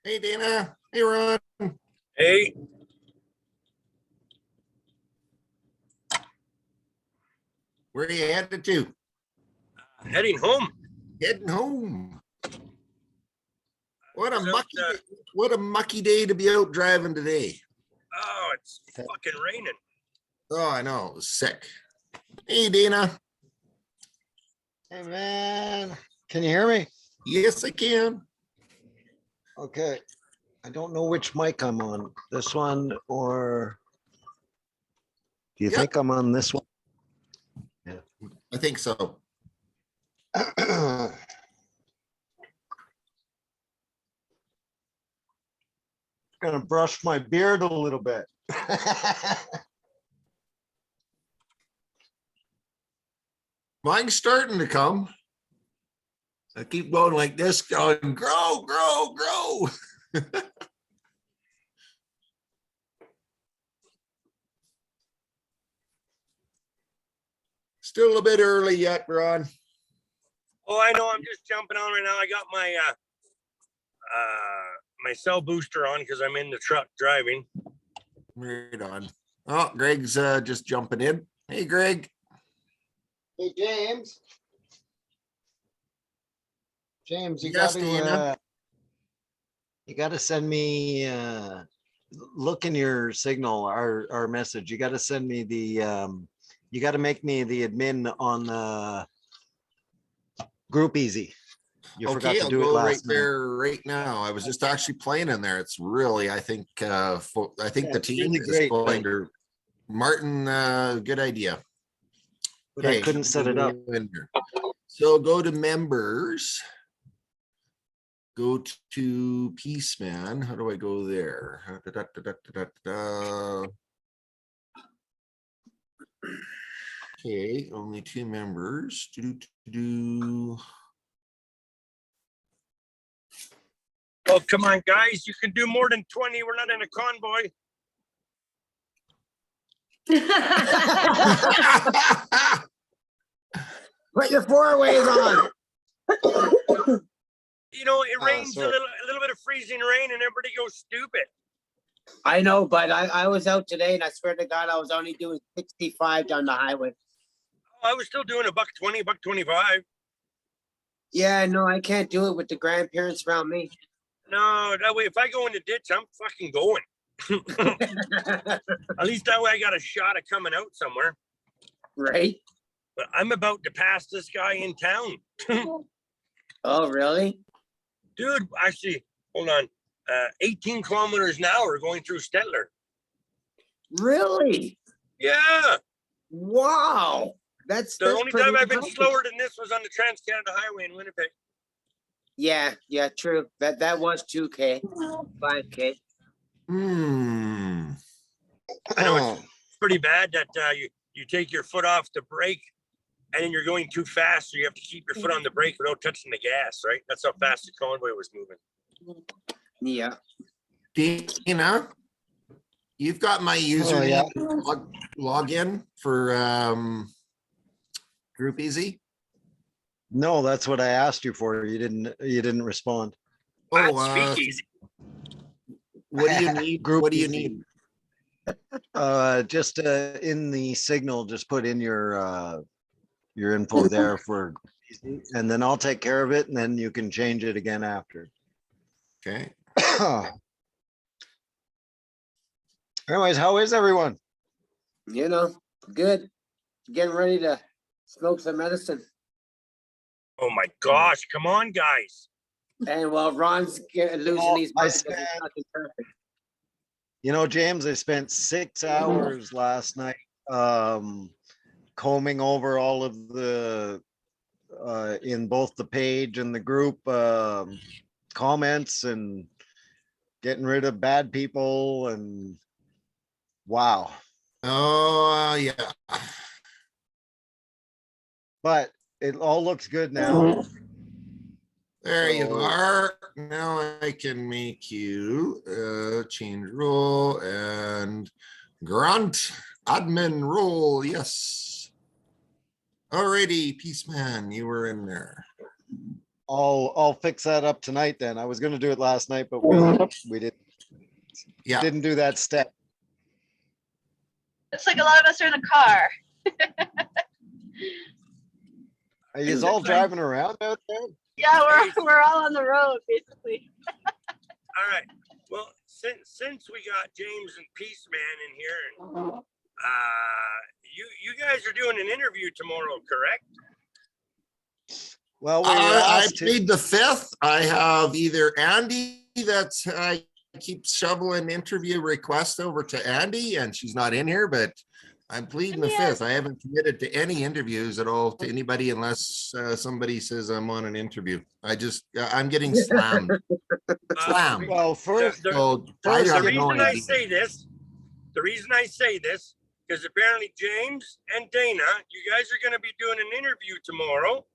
Hey, Dana. Hey, Ron. Hey, Where are you headed to? heading home. Heading home. What a Was out, mucky what a mucky day to be out driving today. Oh, it's fucking raining. Oh, I know. It was sick. Hey, Dana. Hey, man. Can you hear me? Yes, I can. Okay. I don't know which mic I'm on. This one or do you Yep. think I'm on this one? I think so. Gonna brush my beard a little bit. Mine's starting to come. I keep going like this, going, grow, grow, grow. Still a bit early yet, Ron. Oh, I know. I'm just jumping on right now. I got my my cell booster on because I'm in the truck driving. Right on. Oh, Greg's just jumping in. Hey, Greg. Hey, James. James, you Yes, got Dana. you got to send me look in your signal, our message. You got to send me the you got to make me the admin on Group Easy. You forgot Okay, to I'll do it go right last night. there right now. I was just actually playing in there. It's really, I think Yeah, the it's team really is great, going but- to Martin, good idea. But I couldn't set it up. So go to members. Go to Peaceman. How do I go there? Okay, only 2 members. Oh, come on, guys. You can do more than 20. We're not in a convoy. Put your 4-ways on. You know, it rains sorry. a little bit of freezing rain and everybody goes stupid. I know, but I was out today and I swear to God, I was only doing 65 down the highway. I was still doing $1.20, $1.25. Yeah, no, I can't do it with the grandparents around me. No, that way, if I go in the ditch, I'm fucking going. At least that way I got a shot of coming out somewhere. Right? But I'm about to pass this guy in town. Oh, really? Dude, actually, hold on. 18 kilometers an hour going through Stettler. Really? Yeah. Wow. That's Only pretty time I've been impressive. slower than this was on the Trans-Canada Highway in Winnipeg. Yeah, true. That was 2K, 5K. I know it's pretty bad that you take your foot off the brake and then you're going too fast, so you have to keep your foot on the brake without touching the gas, right? That's how fast the convoy was moving. Yeah. Dana, you've got my username login for Group Easy. No, that's what I asked you for. You didn't respond. Speakeasy. What do you need? Group What do you Easy. need? Just in the signal, just put in your info there for, and then I'll take care of it, and then you can change it again after. Okay. Anyways, how is everyone? You know, good. Getting ready to smoke some medicine. Oh my gosh, come on, guys. And while Ron's losing Oh, these I muscles, spent- it's nothing perfect. You know, James, I spent 6 hours last night combing over all of the in both the page and the group comments and getting rid of bad people, and wow. Oh, yeah. But it all looks good now. There you So- are. Now I can make you change role and grunt admin role. Yes. Alrighty, Peaceman, you were in there. I'll fix that up tonight then. I was gonna do it last night, but we Yeah. didn't do that step. It's like a lot of us are in the car. Are you all driving around out there? Yeah, we're all on the road basically. All right. Well, since we got James and Peaceman in here, and you guys are doing an interview tomorrow, correct? Well, we were I asked to. plead the fifth. I have either Andy, that's I keep shoveling interview requests over to Andy, and she's not in here, but I'm pleading the Yeah. fifth. I haven't committed to any interviews at all to anybody unless somebody says I'm on an interview. I'm getting slammed. Slammed. Well, first, So I first, have The no reason I idea. say this, because apparently James and Dana, you guys are going to be doing an interview tomorrow.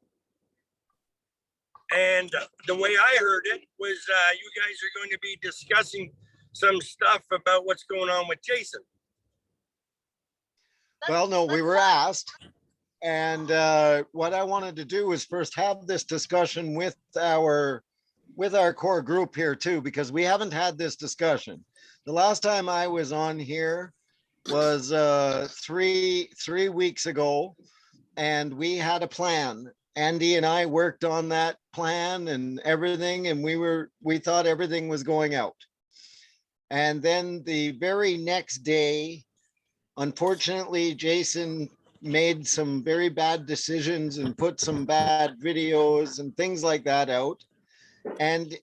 And the way I heard it was you guys are going to be discussing some stuff about what's going on with Jason. well, no, we were asked. And what I wanted to do was first have this discussion with our core group here too, because we haven't had this discussion. The last time I was on here was 3 weeks ago, and we had a plan. Andy and I worked on that plan and everything, and we thought everything was going out. And then the very next day, unfortunately, Jason made some very bad decisions and put some bad videos and things like that out. And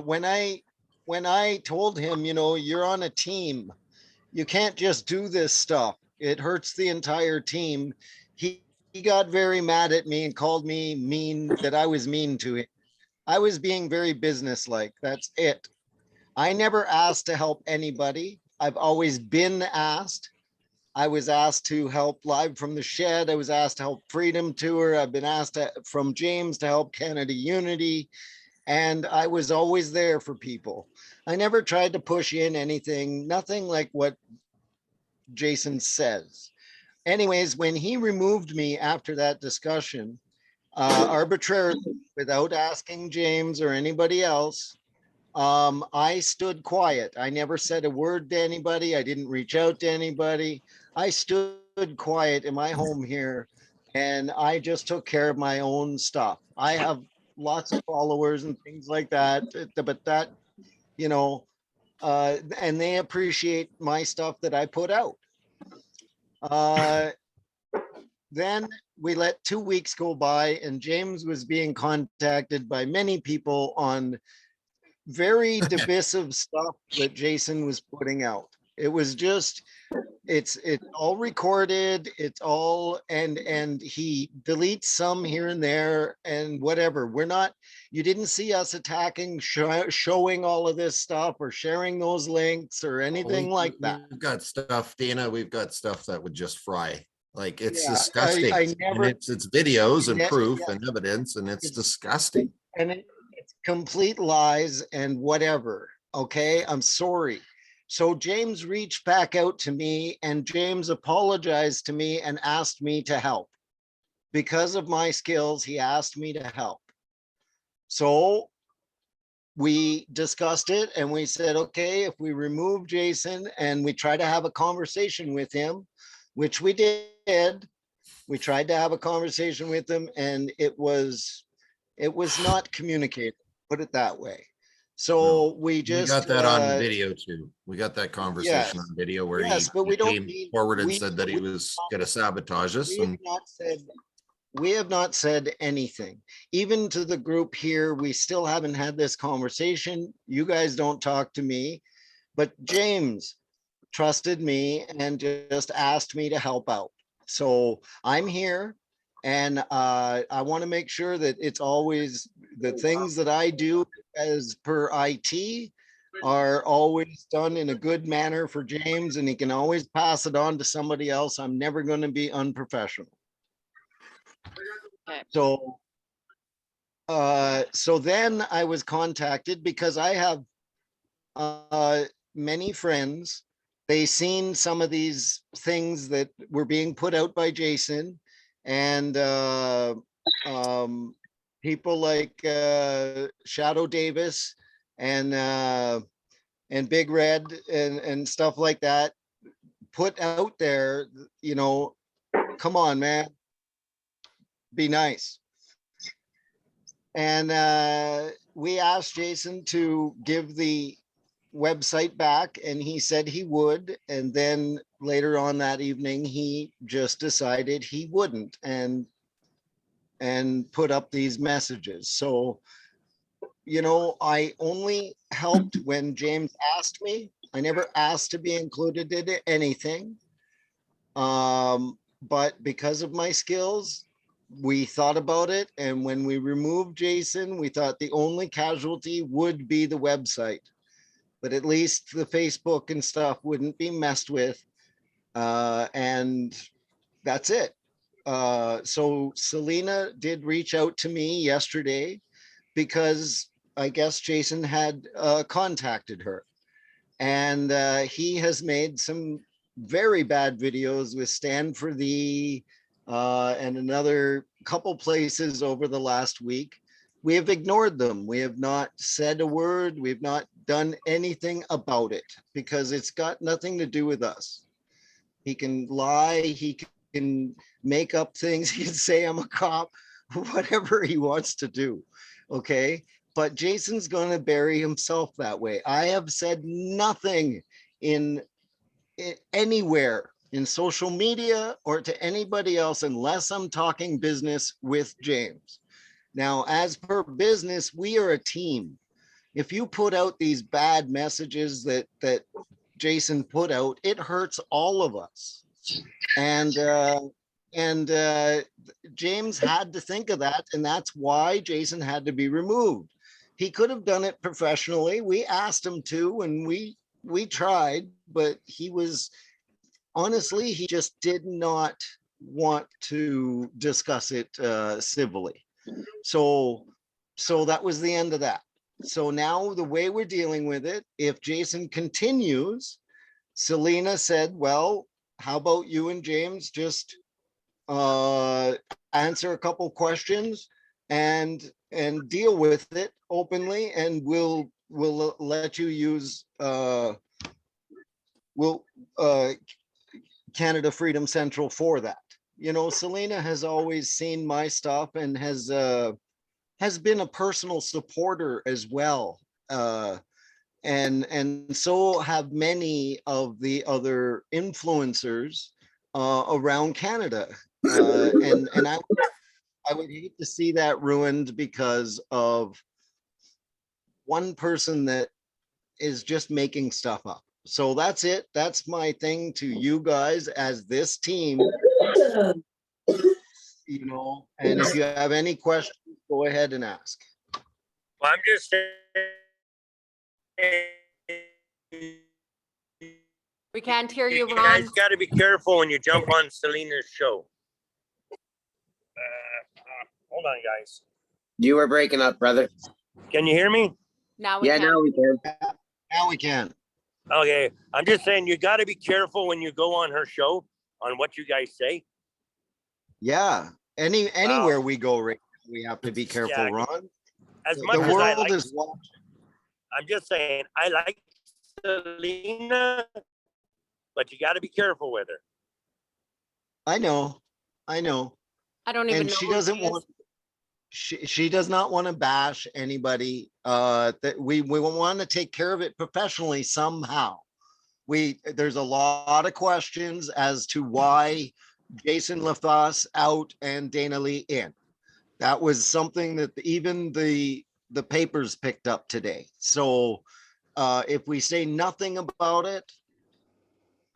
when I told him, you're on a team, you can't just do this stuff. It hurts the entire team. He got very mad at me and called me mean, that I was mean to him. I was being very businesslike. That's it. I never asked to help anybody. I've always been asked. I was asked to help Live from the Shed. I was asked to help Freedom Tour. I've been asked from James to help Canada Unity. And I was always there for people. I never tried to push in anything, nothing like what Jason says. Anyways, when he removed me after that discussion, arbitrarily, without asking James or anybody else, I stood quiet. I never said a word to anybody. I didn't reach out to anybody. I stood quiet in my home here, and I just took care of my own stuff. I have lots of followers and things like that, but that, and they appreciate my stuff that I put out. Then we let 2 weeks go by, and James was being contacted by many people on very divisive stuff that Jason was putting out. It was just, it's all recorded, it's all, and he deletes some here and there and whatever. You didn't see us attacking, showing all of this stuff or sharing those links or anything like that. We've got stuff, Dana, we've got stuff that would just fry. Like, it's Yeah, disgusting. I never- And it's videos and Yeah, proof yeah. and evidence, and it's It's- disgusting. And it's complete lies and whatever. Okay, I'm sorry. So James reached back out to me, and James apologized to me and asked me to help. Because of my skills, he asked me to help. So we discussed it, and we said, okay, if we remove Jason and we try to have a conversation with him, which we did, we tried to have a conversation with him, and it was not communicated, put it that way. So we just got that on video too. We got that conversation on video where yes, he but we don't came need- forward and we- said that he we- was gonna sabotage us. We And have not said anything. Even to the group here, we still haven't had this conversation. You guys don't talk to me, but James trusted me and just asked me to help out. So I'm here, and I want to make sure that it's always the things that I do as per IT are always done in a good manner for James, and he can always pass it on to somebody else. I'm never going to be unprofessional. Okay. So then I was contacted because I have many friends. They seen some of these things that were being put out by Jason, and people like Shadow Davis and Big Red and stuff like that put out there, you know, come on, man, be nice. And we asked Jason to give the website back, and he said he would. And then later on that evening, he just decided he wouldn't and put up these messages. So, you know, I only helped when James asked me. I never asked to be included in anything. But because of my skills, we thought about it. And when we removed Jason, we thought the only casualty would be the website. But at least the Facebook and stuff wouldn't be messed with. And that's it. So Selena did reach out to me yesterday because I guess Jason had contacted her. And he has made some very bad videos with Stand for Thee and another couple places over the last week. We have ignored them. We have not said a word. We've not done anything about it because it's got nothing to do with us. He can lie. He can make up things. He can say I'm a cop, whatever he wants to do. Okay. But Jason's going to bury himself that way. I have said nothing in anywhere in social media or to anybody else unless I'm talking business with James. Now, as per business, we are a team. If you put out these bad messages that Jason put out, it hurts all of us. And James had to think of that, and that's why Jason had to be removed. He could have done it professionally. We asked him to, and we tried, but he was honestly, he just did not want to discuss it civilly. So that was the end of that. So now the way we're dealing with it, if Jason continues, Selena said, well, how about you and James just answer a couple questions and deal with it openly, and we'll let you use Canada Freedom Central for that. You know, Selena has always seen my stuff and has been a personal supporter as well. And so have many of the other influencers around Canada. And I would hate to see that ruined because of one person that is just making stuff up. So that's it. That's my thing to you guys as this team. You know, and if you have any questions, go ahead and ask. Well, I'm just saying, We can't hear you, you Ron. guys got to be careful when you jump on Selena's show. Hold on, guys. You were breaking up, brother. Can you hear me? Now we can. Now we can. Now we can. Okay. I'm just saying you got to be careful when you go on her show on what you guys say. Yeah. Anywhere we go, Rick, we have to be careful, Yeah, Ron. As The much as I world like, is watching. I'm just saying I like Selena, but you got to be careful with her. I know. I don't even And know she who doesn't she is. want. She does not want to bash anybody. That we want to take care of it professionally somehow. There's a lot of questions as to why Jason left us out and Dana Lee in. That was something that even the papers picked up today. So if we say nothing about it,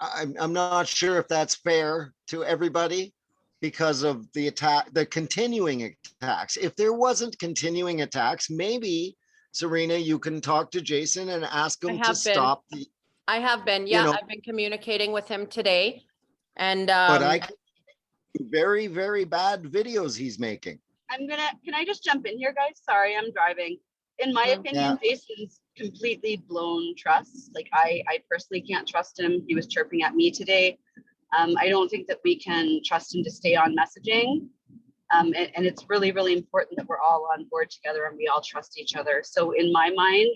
I'm not sure if that's fair to everybody because of the continuing attacks. If there wasn't continuing attacks, maybe Serena, you can talk to Jason and ask him to stop the. I have been. Yeah, know, I've been communicating with him today. And but very, very bad videos he's making. Can I just jump in here, guys? Sorry, I'm driving. In my opinion, Jason's completely blown trust. Like I personally can't trust him. He was chirping at me today. I don't think that we can trust him to stay on messaging. And it's really, really important that we're all on board together and we all trust each other. So in my mind,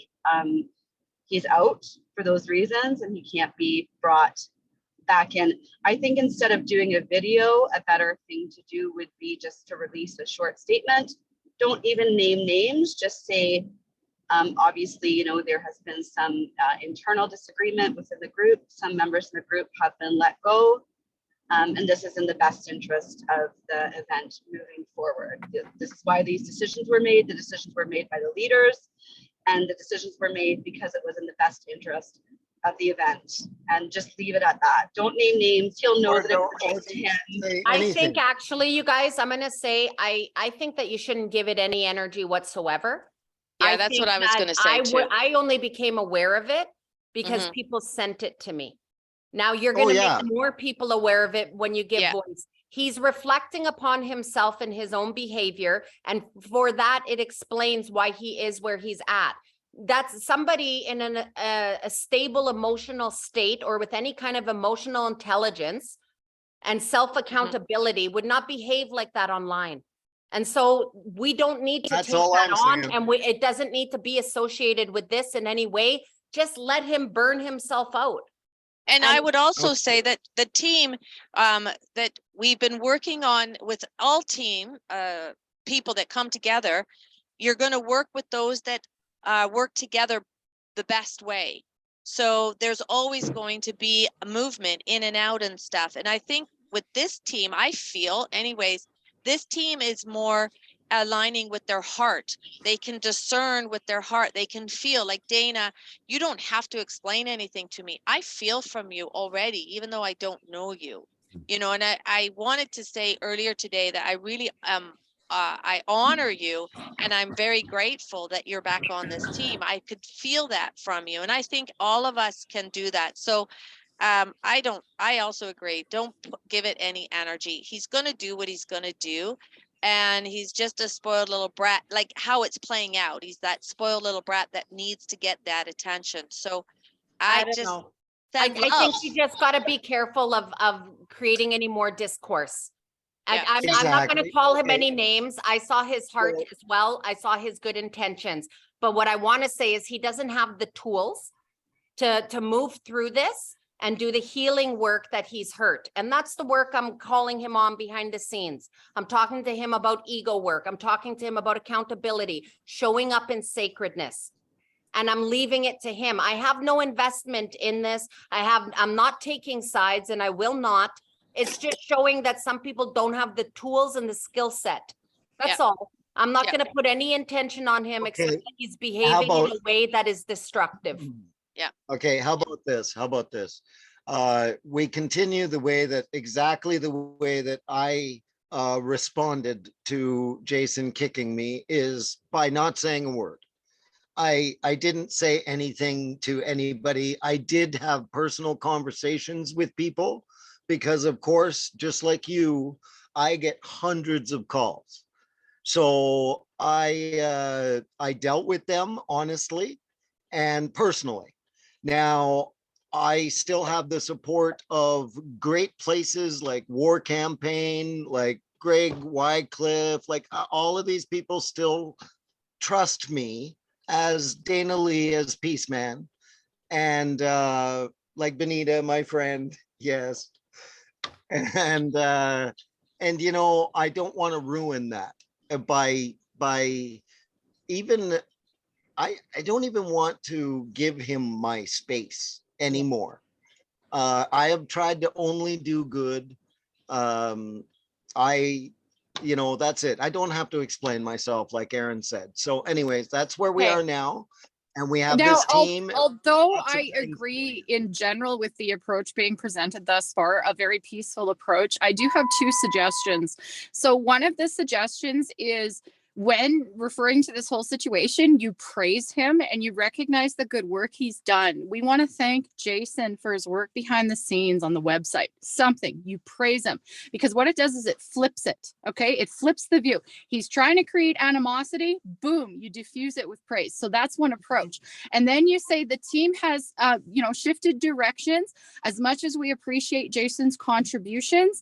he's out for those reasons and he can't be brought back in. I think instead of doing a video, a better thing to do would be just to release a short statement. Don't even name names, just say, obviously, you know, there has been some internal disagreement within the group. Some members in the group have been let go. And this is in the best interest of the event moving forward. This is why these decisions were made. The decisions were made by the leaders, and the decisions were made because it was in the best interest of the event. And just leave it at that. Don't name names. He'll know that it pertains to him. I think actually, you guys, I'm going to say, I think that you shouldn't give it any energy whatsoever. Yeah, that's what I was going to say too. I only became aware of it because people sent it to me. Now you're going to make more people aware of it when you give voice. He's reflecting upon himself and his own behavior. And for that, it explains why he is where he's at. That's somebody in a stable emotional state or with any kind of emotional intelligence and self-accountability would not behave like that online. And so we don't need to take that on, and it doesn't need to be associated with this in any way. Just let him burn himself out. And I would also say that the team that we've been working on with all team people that come together, you're going to work with those that work together the best way. So there's always going to be a movement in and out and stuff. And I think with this team, I feel anyways, this team is more aligning with their heart. They can discern with their heart. They can feel like, Dana, you don't have to explain anything to me. I feel from you already, even though I don't know you, you know. And I wanted to say earlier today that I really I honor you, and I'm very grateful that you're back on this team. I could feel that from you, and I think all of us can do that. So I also agree, don't give it any energy. He's going to do what he's going to do. And he's just a spoiled little brat, like how it's playing out. He's that spoiled little brat that needs to get that attention. So I just know. I think you just got to be careful of creating any more discourse. Yeah, I'm not going to call him any names. I saw his heart as well. I saw his good intentions. But what I want to say is he doesn't have the tools to move through this and do the healing work that he's hurt. And that's the work I'm calling him on behind the scenes. I'm talking to him about ego work. I'm talking to him about accountability, showing up in sacredness. And I'm leaving it to him. I have no investment in this. I'm not taking sides, and I will not. It's just showing that some people don't have the tools and the skill set. That's all. I'm not going to put any intention on him except that he's behaving in a way that is destructive. Yeah. Okay. How about this? We continue the way that exactly the way that I responded to Jason kicking me is by not saying a word. I didn't say anything to anybody. I did have personal conversations with people because, of course, just like you, I get hundreds of calls. So I dealt with them honestly and personally. Now, I still have the support of great places like War Campaign, like Greg Wycliffe, like all of these people still trust me as Dana Lee as Peaceman. And like Benita, my friend, yes. And you know, I don't want to ruin that by even I don't even want to give him my space anymore. I have tried to only do good. You know, that's it. I don't have to explain myself like Aaron said. So anyways, that's where we are now. And we have this team. Although I agree in general with the approach being presented thus far, a very peaceful approach, I do have two suggestions. So one of the suggestions is, when referring to this whole situation, you praise him and you recognize the good work he's done. We want to thank Jason for his work behind the scenes on the website. Something, you praise him, because what it does is it flips it. Okay, it flips the view. He's trying to create animosity. Boom, you diffuse it with praise. So that's one approach. And then you say the team has, shifted directions. As much as we appreciate Jason's contributions,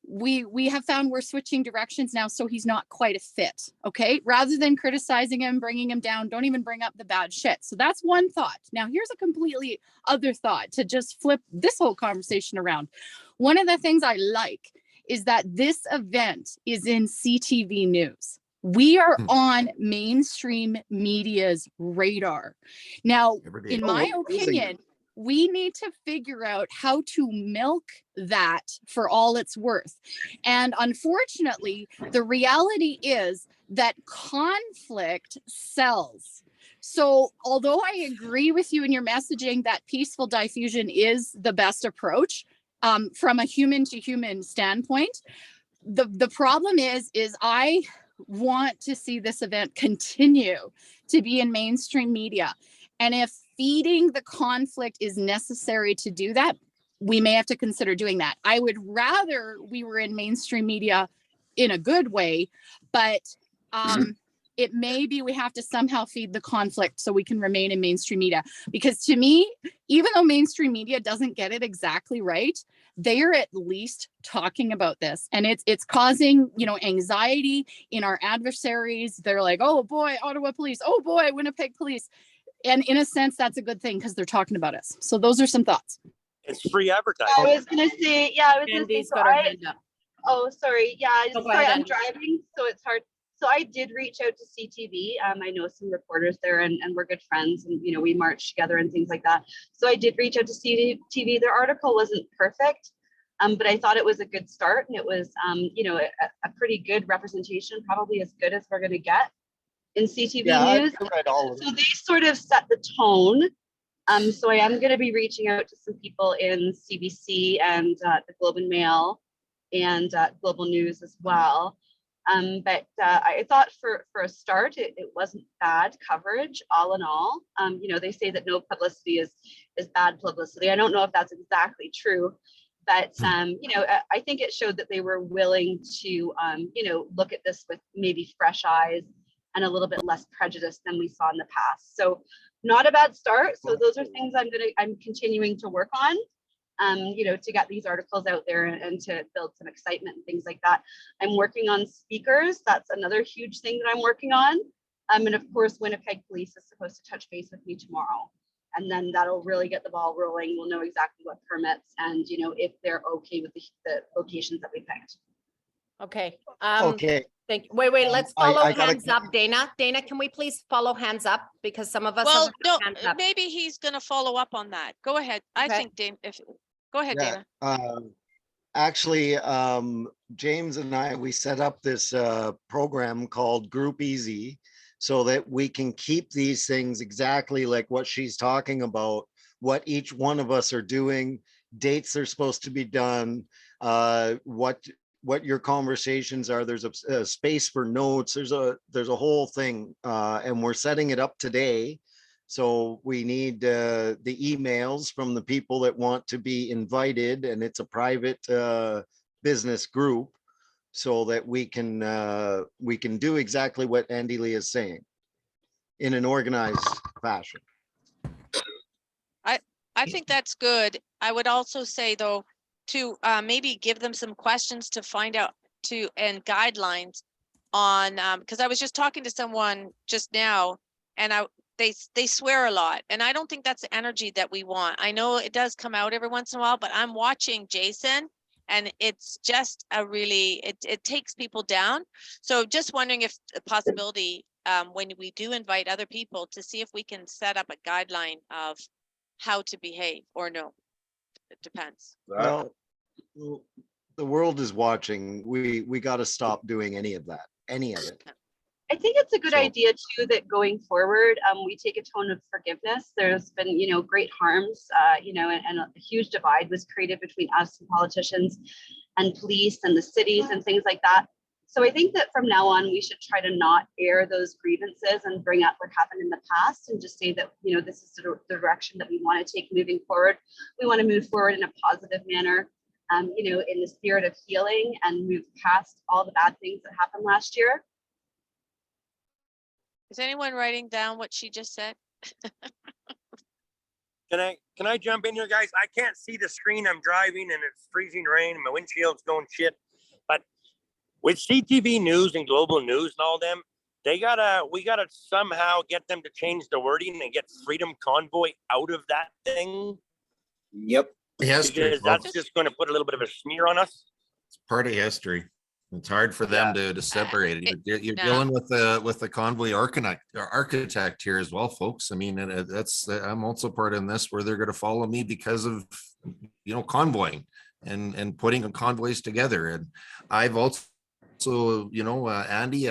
we have found we're switching directions now, so he's not quite a fit. Okay, rather than criticizing him, bringing him down, don't even bring up the bad shit. So that's one thought. Now here's a completely other thought to just flip this whole conversation around. One of the things I like is that this event is in CTV News. We are on mainstream media's radar. Now, in my opinion, we need to figure out how to milk that for all it's worth. And unfortunately, the reality is that conflict sells. So although I agree with you in your messaging that peaceful diffusion is the best approach from a human to human standpoint, the problem is I want to see this event continue to be in mainstream media. And if feeding the conflict is necessary to do that, we may have to consider doing that. I would rather we were in mainstream media in a good way, but it may be we have to somehow feed the conflict so we can remain in mainstream media. Because to me, even though mainstream media doesn't get it exactly right, they are at least talking about this, and it's causing, you know, anxiety in our adversaries. They're like, oh boy, Ottawa police, oh boy, Winnipeg police. And in a sense, that's a good thing because they're talking about us. So those are some thoughts. It's free advertising. I was gonna say, yeah, I was gonna say, Andy's so got her hand up. oh, sorry, yeah, Go sorry, ahead, I'm Andy. driving, so it's hard. So I did reach out to CTV. I know some reporters there, and we're good friends, and you know, we marched together and things like that. So I did reach out to CTV. Their article wasn't perfect, but I thought it was a good start, and it was, you know, a pretty good representation, probably as good as we're going to get in CTV News. I read all of it. So they sort of set the tone. So I am going to be reaching out to some people in CBC and the Globe and Mail and Global News as well. But I thought for a start, it wasn't bad coverage all in all. You know, they say that no publicity is bad publicity. I don't know if that's exactly true, but you know, I think it showed that they were willing to, you know, look at this with maybe fresh eyes and a little bit less prejudice than we saw in the past. So not a bad start. So those are things I'm continuing to work on. You know, to get these articles out there and to build some excitement and things like that. I'm working on speakers. That's another huge thing that I'm working on. And of course, Winnipeg Police is supposed to touch base with me tomorrow. And then that'll really get the ball rolling. We'll know exactly what permits and, you know, if they're okay with the locations that we picked. Okay. Okay, Thank you. Wait, let's I follow gotta- hands up. Dana, can we please follow hands up? Because some of us Well, have no, hands up. maybe he's gonna follow up on that. Go ahead. I Okay. think Dana, go ahead, yeah, Dana. actually, James and I, we set up this program called Group Easy so that we can keep these things exactly like what she's talking about, what each one of us are doing, dates are supposed to be done, what your conversations are. There's a space for notes. There's a whole thing, and we're setting it up today. So we need the emails from the people that want to be invited, and it's a private business group, so that we can do exactly what Andy Lee is saying in an organized fashion. I think that's good. I would also say though, to maybe give them some questions to find out and guidelines on, because I was just talking to someone just now, and they swear a lot, and I don't think that's the energy that we want. I know it does come out every once in a while, but I'm watching Jason, and it's just it takes people down. So just wondering if the possibility, when we do invite other people, to see if we can set up a guideline of how to behave, or no, it depends. Well, the world is watching. We got to stop doing any of that, any of it. I think it's a good So- idea too that going forward, we take a tone of forgiveness. There's been, you know, great harms, you know, and a huge divide was created between us and politicians and police and the cities and things like that. So I think that from now on, we should try to not air those grievances and bring up what happened in the past, and just say that, you know, this is the direction that we want to take moving forward. We want to move forward in a positive manner, you know, in the spirit of healing, and move past all the bad things that happened last year. Is anyone writing down what she just said? Can I jump in here, guys? I can't see the screen. I'm driving and it's freezing rain and my windshield's going shit. with CTV News and Global News and all them, we gotta somehow get them to change the wording and get Freedom Convoy out of that thing. Yep. History, Because that's just going to put a little bit of a smear on us. it's part of history. It's hard for them to separate it. You're dealing with the convoy architect here as well, folks. I mean, I'm also part in this where they're going to follow me because of, convoying and putting convoys together. And I've also, Andy,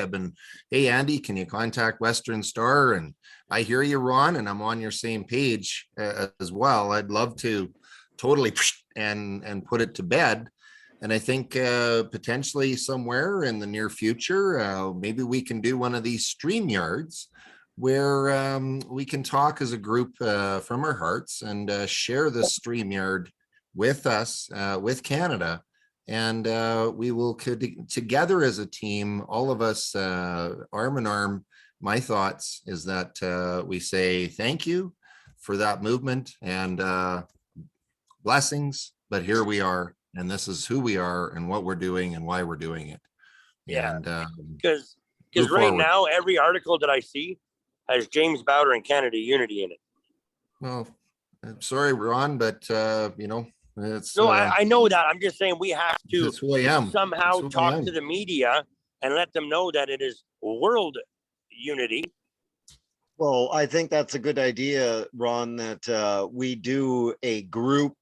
hey, Andy, can you contact Western Star? And I hear you, Ron, and I'm on your same page as well. I'd love to totally and put it to bed. And I think potentially somewhere in the near future, maybe we can do one of these stream yards where we can talk as a group from our hearts and share the stream yard with us, with Canada. And we will together as a team, all of us arm in arm. My thoughts is that we say thank you for that movement and blessings, but here we are. And this is who we are and what we're doing and why we're doing it. Yeah, and because right now, every article that I see has James Bowder and Canada Unity in it. Well, I'm sorry, Ron, but it's no, I know that. I'm just saying we have to that's who I am. somehow talk to the media and let them know that it is world unity. Well, I think that's a good idea, Ron, that we do a group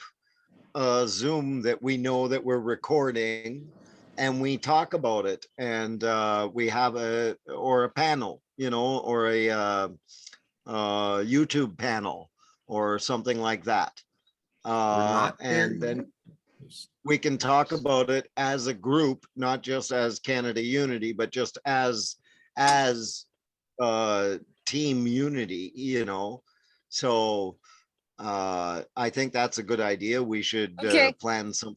Zoom that we know that we're recording and we talk about it, and we have a panel, or a YouTube panel or something like that. And then we can talk about it as a group, not just as Canada Unity, but just as team unity, so I think that's a good idea. We should plan some.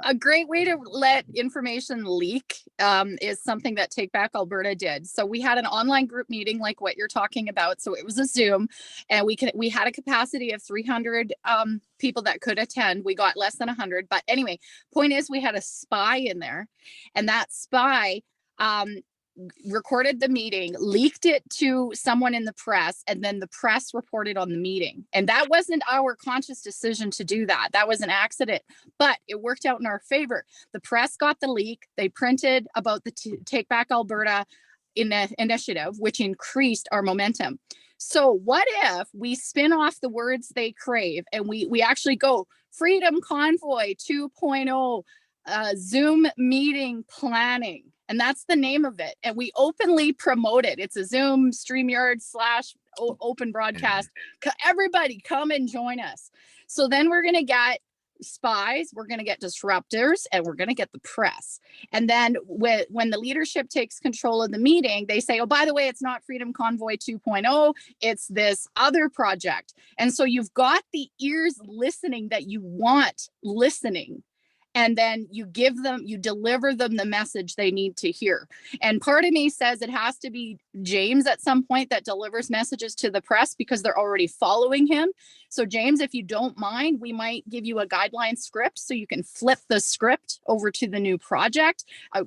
A great way to let information leak is something that Take Back Alberta did. So we had an online group meeting like what you're talking about. So it was a Zoom, and we had a capacity of 300 people that could attend. We got less than 100, but anyway, point is we had a spy in there, and that spy recorded the meeting, leaked it to someone in the press, and then the press reported on the meeting. And that wasn't our conscious decision to do that. That was an accident, but it worked out in our favor. The press got the leak. They printed about the Take Back Alberta initiative, which increased our momentum. So what if we spin off the words they crave and we actually go Freedom Convoy 2.0 Zoom meeting planning? And that's the name of it. And we openly promote it. It's a Zoom StreamYard / open broadcast. Everybody come and join us. So then we're going to get spies, we're going to get disruptors, and we're going to get the press. And then when the leadership takes control of the meeting, they say, oh, by the way, it's not Freedom Convoy 2.0, it's this other project. And so you've got the ears listening that you want listening. And then you deliver them the message they need to hear. And part of me says it has to be James at some point that delivers messages to the press because they're already following him. So James, if you don't mind, we might give you a guideline script so you can flip the script over to the new project.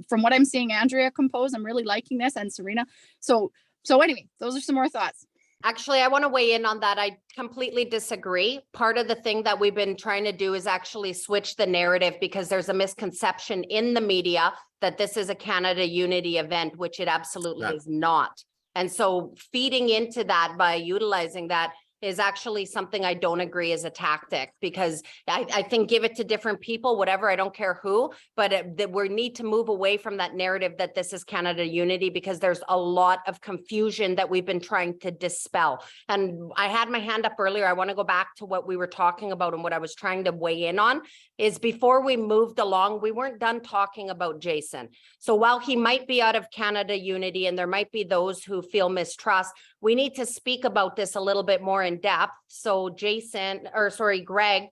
From what I'm seeing Andrea compose, I'm really liking this, and Serena. So anyway, those are some more thoughts. Actually, I want to weigh in on that. I completely disagree. Part of the thing that we've been trying to do is actually switch the narrative because there's a misconception in the media that this is a Canada Unity event, which it absolutely is not. And so feeding into that by utilizing that is actually something I don't agree is a tactic, because I think give it to different people, whatever, I don't care who, but we need to move away from that narrative that this is Canada Unity, because there's a lot of confusion that we've been trying to dispel. And I had my hand up earlier. I want to go back to what we were talking about, and what I was trying to weigh in on is before we moved along, we weren't done talking about Jason. So while he might be out of Canada Unity and there might be those who feel mistrust, we need to speak about this a little bit more in depth. So Greg,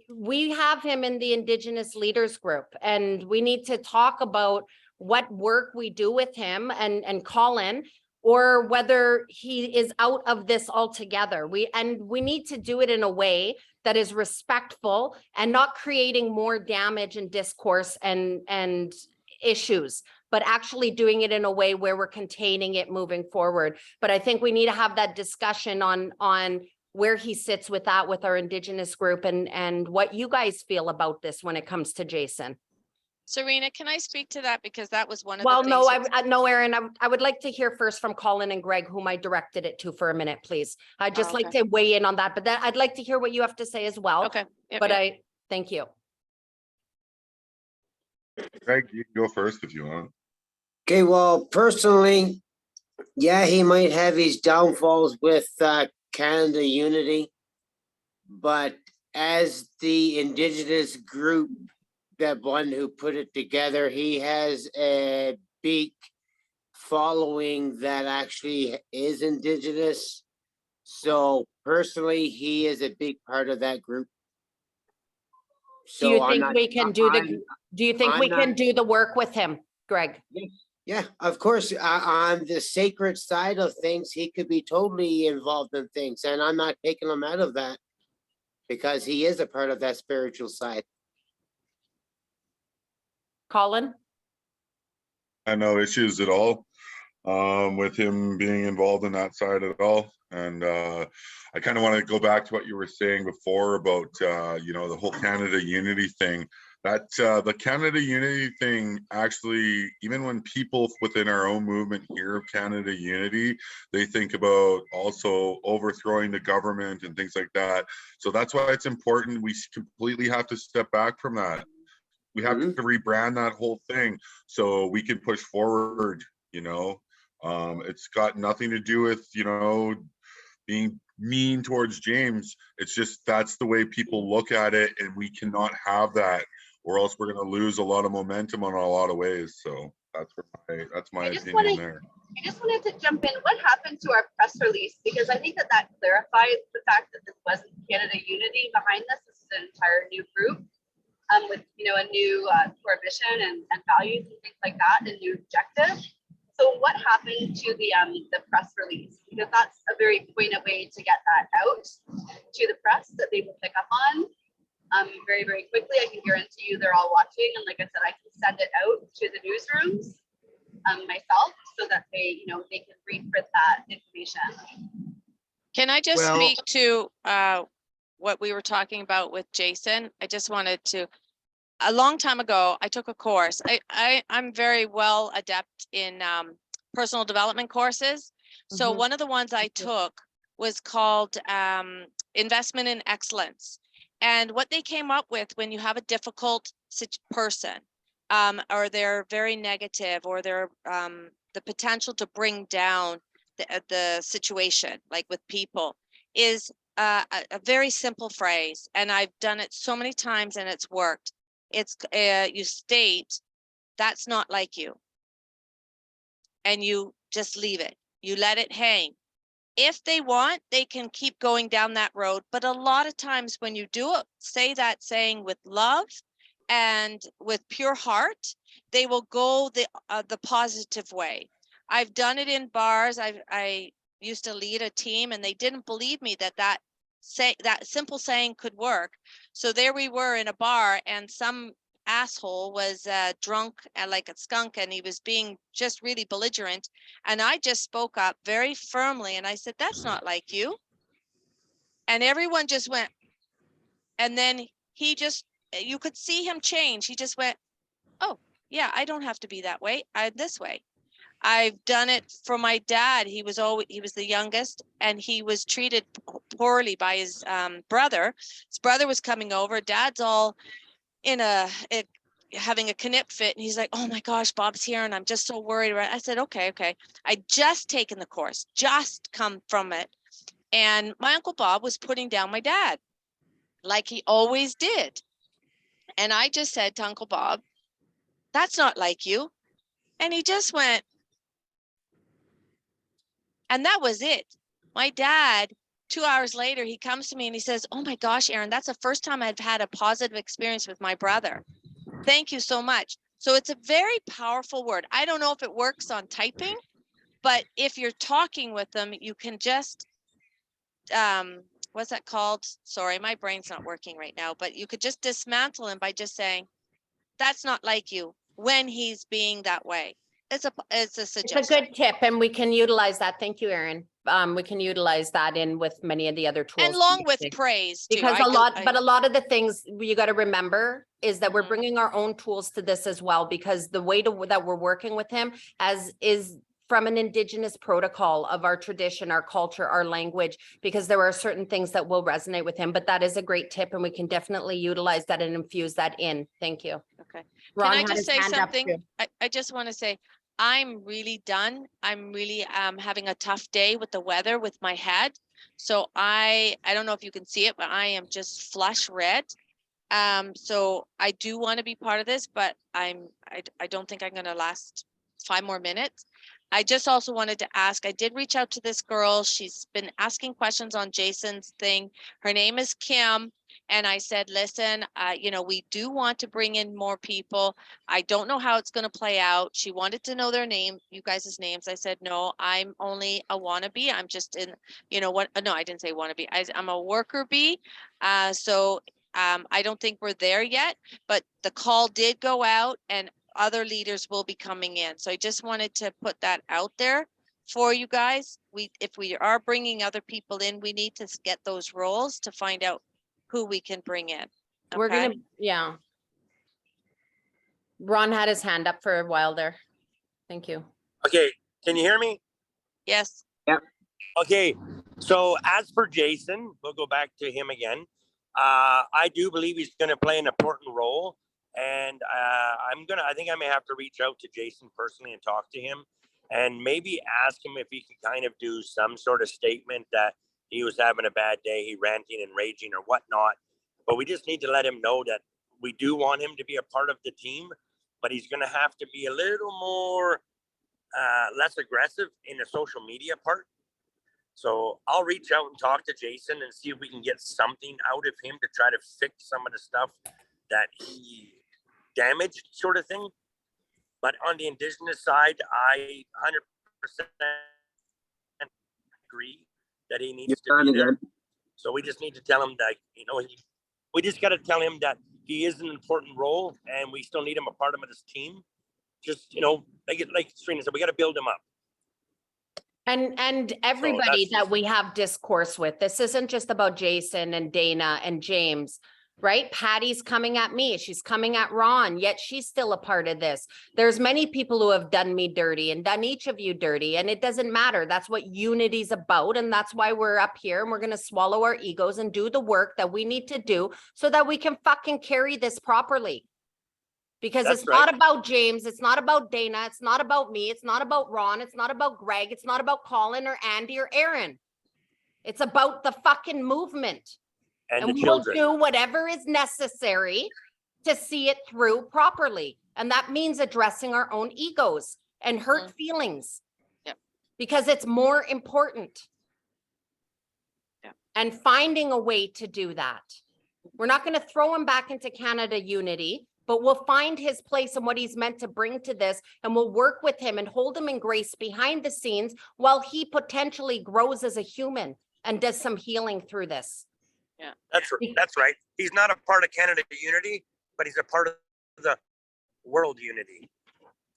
we have him in the Indigenous Leaders Group, and we need to talk about what work we do with him and Colin, or whether he is out of this altogether. We need to do it in a way that is respectful and not creating more damage and discourse and issues. but actually doing it in a way where we're containing it moving forward. But I think we need to have that discussion on where he sits with that, with our Indigenous group, and what you guys feel about this when it comes to Jason. Serena, can I speak to that? Because that was one of Well, the no, things. no, Erin, I would like to hear first from Colin and Greg, whom I directed it to for a minute, please. I'd just like to weigh in on that, but that I'd like to hear what you have to say as well. Okay. Yep, But yep. thank you. Greg, you can go first if you want. Okay, well, personally, yeah, he might have his downfalls with Canada Unity, but as the Indigenous group, that one who put it together, he has a big following that actually is Indigenous. So personally, he is a big part of that group. Do you So think we can do the work with him, Greg? Yeah, of course, on the sacred side of things, he could be totally involved in things, and I'm not taking him out of that because he is a part of that spiritual side. Colin? I have no issues at all with him being involved in that side at all. And I kind of want to go back to what you were saying before about, you know, the whole Canada Unity thing. That the Canada Unity thing, actually, even when people within our own movement hear of Canada Unity, they think about also overthrowing the government and things like that. So that's why it's important. We completely have to step back from that. We have to rebrand that whole thing so we can push forward, you know. It's got nothing to do with, you know, being mean towards James. It's just that's the way people look at it, and we cannot have that, or else we're going to lose a lot of momentum on a lot of ways. So that's my opinion there. I just wanted to jump in. What happened to our press release? Because I think that clarifies the fact that this wasn't Canada Unity behind this. This is an entire new group. With, you know, a new core mission and values and things like that, and new objective. So what happened to the press release? Because that's a very pointed way to get that out to the press that they will pick up on very, very quickly. I can guarantee you they're all watching, and like I said, I can send it out to the newsrooms myself so that they, you know, they can reprint that information. Can I just speak to what we were talking about with Jason? I just wanted to, a long time ago, I took a course. I'm very well adept in personal development courses. So one of the ones I took was called Investment in Excellence. And what they came up with when you have a difficult person, or they're very negative, or they're the potential to bring down the situation, like with people, is a very simple phrase, and I've done it so many times and it's worked. It's you state, that's not like you, and you just leave it. You let it hang. If they want, they can keep going down that road, but a lot of times when you do it, say that saying with love and with pure heart, they will go the positive way. I've done it in bars. I used to lead a team, and they didn't believe me that simple saying could work. So there we were in a bar, and some asshole was drunk and like a skunk, and he was being just really belligerent. And I just spoke up very firmly, and I said, that's not like you. And everyone just went, and then he just, you could see him change. He just went, oh yeah, I don't have to be that way. I'm this way. I've done it for my dad. He was the youngest, and he was treated poorly by his brother. His brother was coming over. Dad's all in having a knip fit, and he's like, oh my gosh, Bob's here, and I'm just so worried. I said, okay. I just taken the course, just come from it. And my Uncle Bob was putting down my dad like he always did. And I just said to Uncle Bob, that's not like you. And he just went, and that was it. My dad, 2 hours later, he comes to me and he says, oh my gosh, Erin, that's the first time I've had a positive experience with my brother. Thank you so much. So it's a very powerful word. I don't know if it works on typing, but if you're talking with them, you can just, what's that called? Sorry, my brain's not working right now, but you could just dismantle him by just saying, that's not like you. when he's being that way. It's a It's a suggestion. good tip and we can utilize that. Thank you, Erin. We can utilize that in with many of the other tools. And along with praise too. Because a lot of the things you got to remember is that we're Mhm. bringing our own tools to this as well, because the way that we're working with him is from an Indigenous protocol of our tradition, our culture, our language, because there are certain things that will resonate with him. But that is a great tip and we can definitely utilize that and infuse that in. Thank you. Okay. Ron Can I had just his say hand up something? too. I just want to say, I'm really done. I'm really having a tough day with the weather with my head. So I don't know if you can see it, but I am just flush red. So I do want to be part of this, but I don't think I'm going to last 5 more minutes. I just also wanted to ask, I did reach out to this girl. She's been asking questions on Jason's thing. Her name is Kim. And I said, listen, you know, we do want to bring in more people. I don't know how it's going to play out. She wanted to know their name, you guys' names. I said, no, I'm only a wannabe. I'm just in, you know what? No, I didn't say wannabe. I'm a worker bee. So I don't think we're there yet, but the call did go out and other leaders will be coming in. So I just wanted to put that out there for you guys. If we are bringing other people in, we need to get those roles to find out who we can bring in. We're Okay? gonna, yeah. Ron had his hand up for a while there. Thank you. Okay, can you hear me? Yes. Okay, so as for Jason, we'll go back to him again. I do believe he's going to play an important role, and I think I may have to reach out to Jason personally and talk to him, and maybe ask him if he can kind of do some sort of statement that he was having a bad day, he ranting and raging or whatnot. But we just need to let him know that we do want him to be a part of the team, but he's going to have to be a little more less aggressive in the social media part. So I'll reach out and talk to Jason and see if we can get something out of him to try to fix some of the stuff that he damaged, sort of thing. But on the Indigenous side, I 100% agree that he needs to be there. So we just need to tell him that, you know, we just got to tell him that he is an important role and we still need him a part of this team. Just, you know, like Serena said, we got to build him up. And everybody that we have discourse with, this isn't just about Jason and Dana and James, right? Patty's coming at me. She's coming at Ron, yet she's still a part of this. There's many people who have done me dirty and done each of you dirty, and it doesn't matter. That's what unity's about. And that's why we're up here and we're going to swallow our egos and do the work that we need to do so that we can fucking carry this properly. Because That's it's right. not about James, it's not about Dana, it's not about me, it's not about Ron, it's not about Greg, it's not about Colin or Andy or Aaron. It's about the fucking movement. And the we will children. do whatever is necessary to see it through properly. And that means addressing our own egos and hurt feelings. Yep. Because it's more important. Yep. And finding a way to do that. We're not going to throw him back into Canada Unity, but we'll find his place and what he's meant to bring to this, and we'll work with him and hold him in grace behind the scenes while he potentially grows as a human and does some healing through this. Yeah, that's right. He's not a part of Canada Unity, but he's a part of the world unity.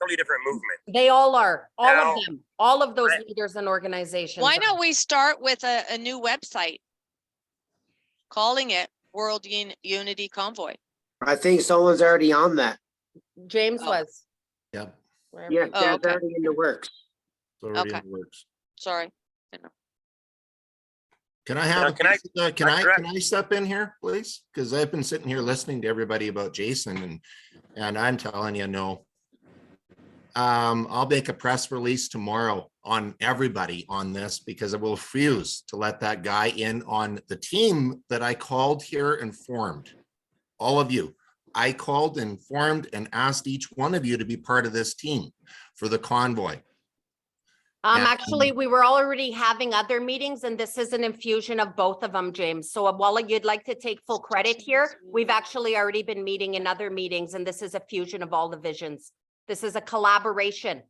Totally different movement. They all are, all Now, of them, all of those leaders and organizations. why are. don't we start with a new website, calling it World Unity Convoy? I think someone's already on that. James was. Yep. Wherever Yes, he- Oh, that's okay. already in the works. It's already in Okay. the works. Sorry. Didn't know. Can I have, Can I- can I correct. step in here, please? Because I've been sitting here listening to everybody about Jason and I'm telling you, no. I'll make a press release tomorrow on everybody on this because I will refuse to let that guy in on the team that I called here and formed. All of you, I called, informed, and asked each one of you to be part of this team for the convoy. Actually, we were already having other meetings and this is an infusion of both of them, James. So while you'd like to take full credit here, we've actually already been meeting in other meetings and this is a fusion of all the visions. This is a collaboration.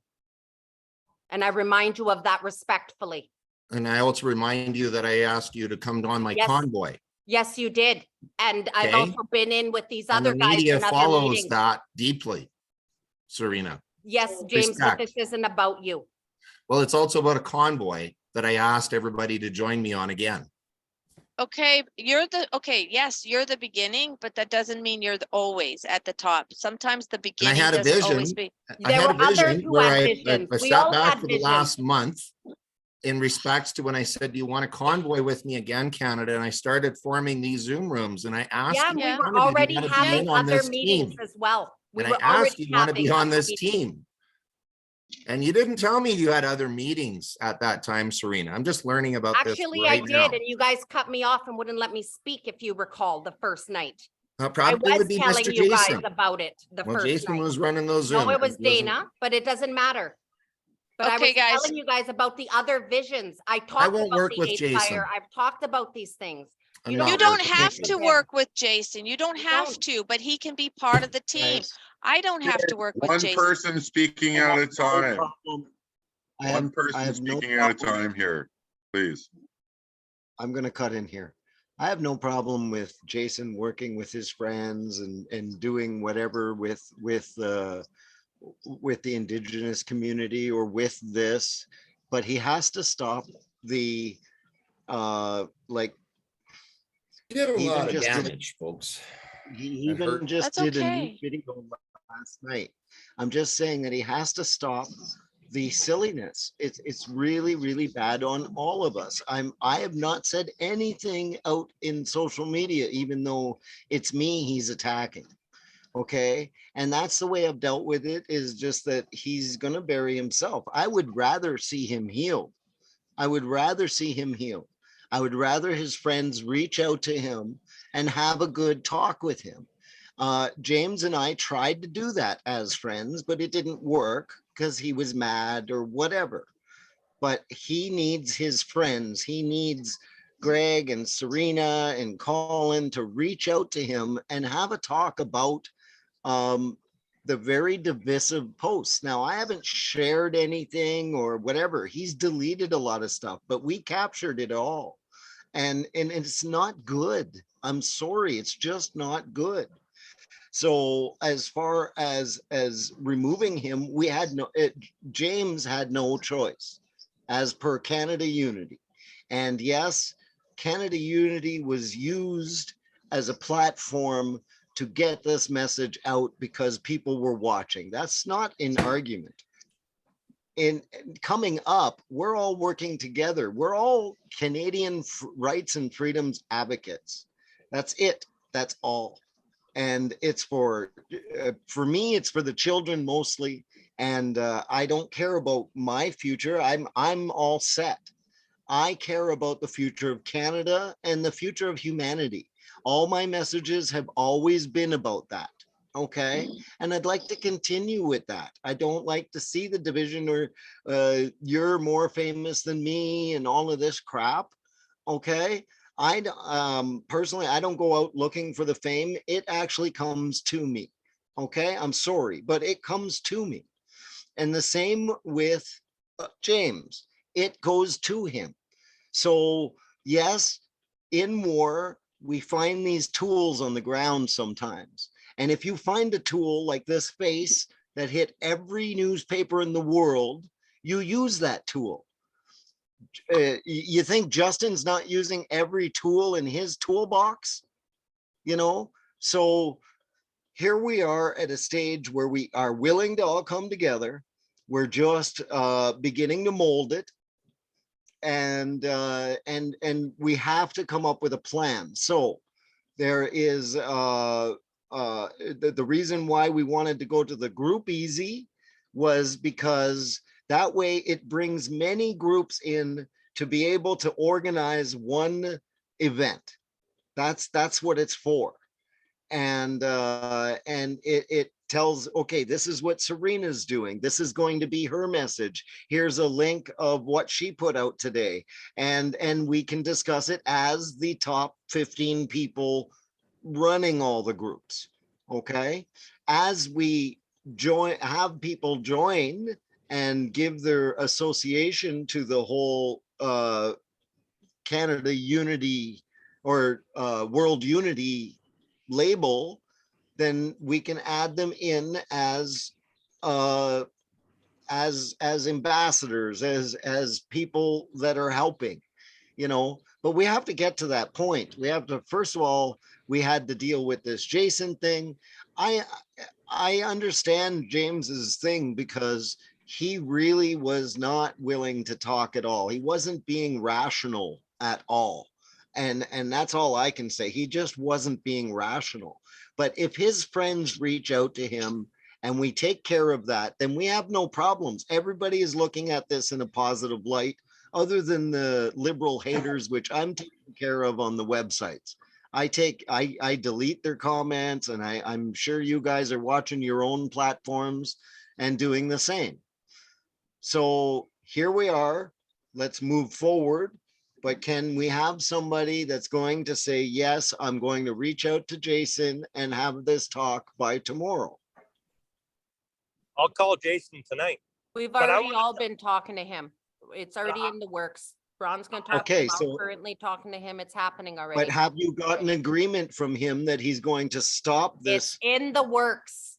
And I remind you of that respectfully. And I also remind you that I asked you to come on my Yes. convoy. Yes, you did. And I've Okay. also been in with these And other the guys media in other follows meetings. that deeply. Serena. Yes, James, but Respect. this isn't about you. Well, it's also about a convoy that I asked everybody to join me on again. Okay, yes, you're the beginning, but that doesn't mean you're always at the top. Sometimes the And I beginning had a doesn't always vision. be. I There had a were others vision who where had I visions. We sat all back had for the visions. last month in respects to when I said, do you want a convoy with me again, Canada? And I started forming these Zoom rooms and I asked. Yeah, each we Yeah. one were of you, already "Do you wanna be having in on other this meetings team?" as well. We And I were asked, already do you want to be having on other this meetings. team? And you didn't tell me you had other meetings at that time, Serena. I'm just learning about this Actually, I right now. did, and you guys cut me off and wouldn't let me speak, if you recall, the first night. I Probably was would be telling Mr. you guys Jason. about it the Well, first Jason night. was running those Zooms. No, it was wasn't- Dana, but it doesn't matter. But I Okay, was guys. telling you guys about the other visions. I talked won't about work the with eighth Jason. fire. I've talked about these things. I'm You not You don't don't working with have Jason. to him. work with Jason. You don't You have don't. to, but he can be part of the team. Guys, I don't have to work with One Jason. person speaking I at have a no time. problem. I One have person no speaking at a problem. time here, please. I'm gonna cut in here. I have no problem with Jason working with his friends and doing whatever with the Indigenous community or with this, but he has to stop the like You did a Even lot of just did- damage, folks. he It even hurt. just That's did a new okay. video last night. I'm just saying that he has to stop the silliness. It's really, really bad on all of us. I have not said anything out in social media, even though it's me he's attacking. Okay. And that's the way I've dealt with it, is just that he's gonna bury himself. I would rather see him healed. I would rather see him healed. I would rather his friends reach out to him and have a good talk with him. James and I tried to do that as friends, but it didn't work because he was mad or whatever. But he needs his friends. He needs Greg and Serena and Colin to reach out to him and have a talk about the very divisive posts. Now, I haven't shared anything or whatever. He's deleted a lot of stuff, but we captured it all. And it's not good. I'm sorry, it's just not good. So as far as removing him, we had James had no choice as per Canada Unity. And yes, Canada Unity was used as a platform to get this message out because people were watching. That's not an argument. In coming up, we're all working together. We're all Canadian rights and freedoms advocates. That's it. That's all. And it's for me, it's for the children mostly. And I don't care about my future. I'm all set. I care about the future of Canada and the future of humanity. All my messages have always been about that. Okay. And I'd like to continue with that. I don't like to see the division or you're more famous than me and all of this crap. Okay. I personally, I don't go out looking for the fame. It actually comes to me. Okay. I'm sorry, but it comes to me. And the same with James, it goes to him. So yes, in war, we find these tools on the ground sometimes. And if you find a tool like this face that hit every newspaper in the world, you use that tool. You think Justin's not using every tool in his toolbox? You know, so here we are at a stage where we are willing to all come together. We're just beginning to mold it. And we have to come up with a plan. So there is the reason why we wanted to go to the group easy was because that way it brings many groups in to be able to organize one event. That's what it's for. And it tells, okay, this is what Serena's doing. This is going to be her message. Here's a link of what she put out today. And we can discuss it as the top 15 people running all the groups. Okay. As we have people join and give their association to the whole Canada Unity or World Unity label, then we can add them in as as ambassadors, as people that are helping, you know, but we have to get to that point. We have to, first of all, we had to deal with this Jason thing. I understand James's thing because he really was not willing to talk at all. He wasn't being rational at all. And that's all I can say. He just wasn't being rational. But if his friends reach out to him and we take care of that, then we have no problems. Everybody is looking at this in a positive light, other than the liberal haters, which I'm taking care of on the websites. I delete their comments, and I'm sure you guys are watching your own platforms and doing the same. So here we are. Let's move forward. But can we have somebody that's going to say, yes, I'm going to reach out to Jason and have this talk by tomorrow? I'll call Jason tonight. We've But I already wanna- all been talking to him. It's already in the works. Ron's gonna talk to Okay, him. I'm so- currently talking to him. It's happening But already. have you gotten agreement from him that he's going to stop It's this? in the works.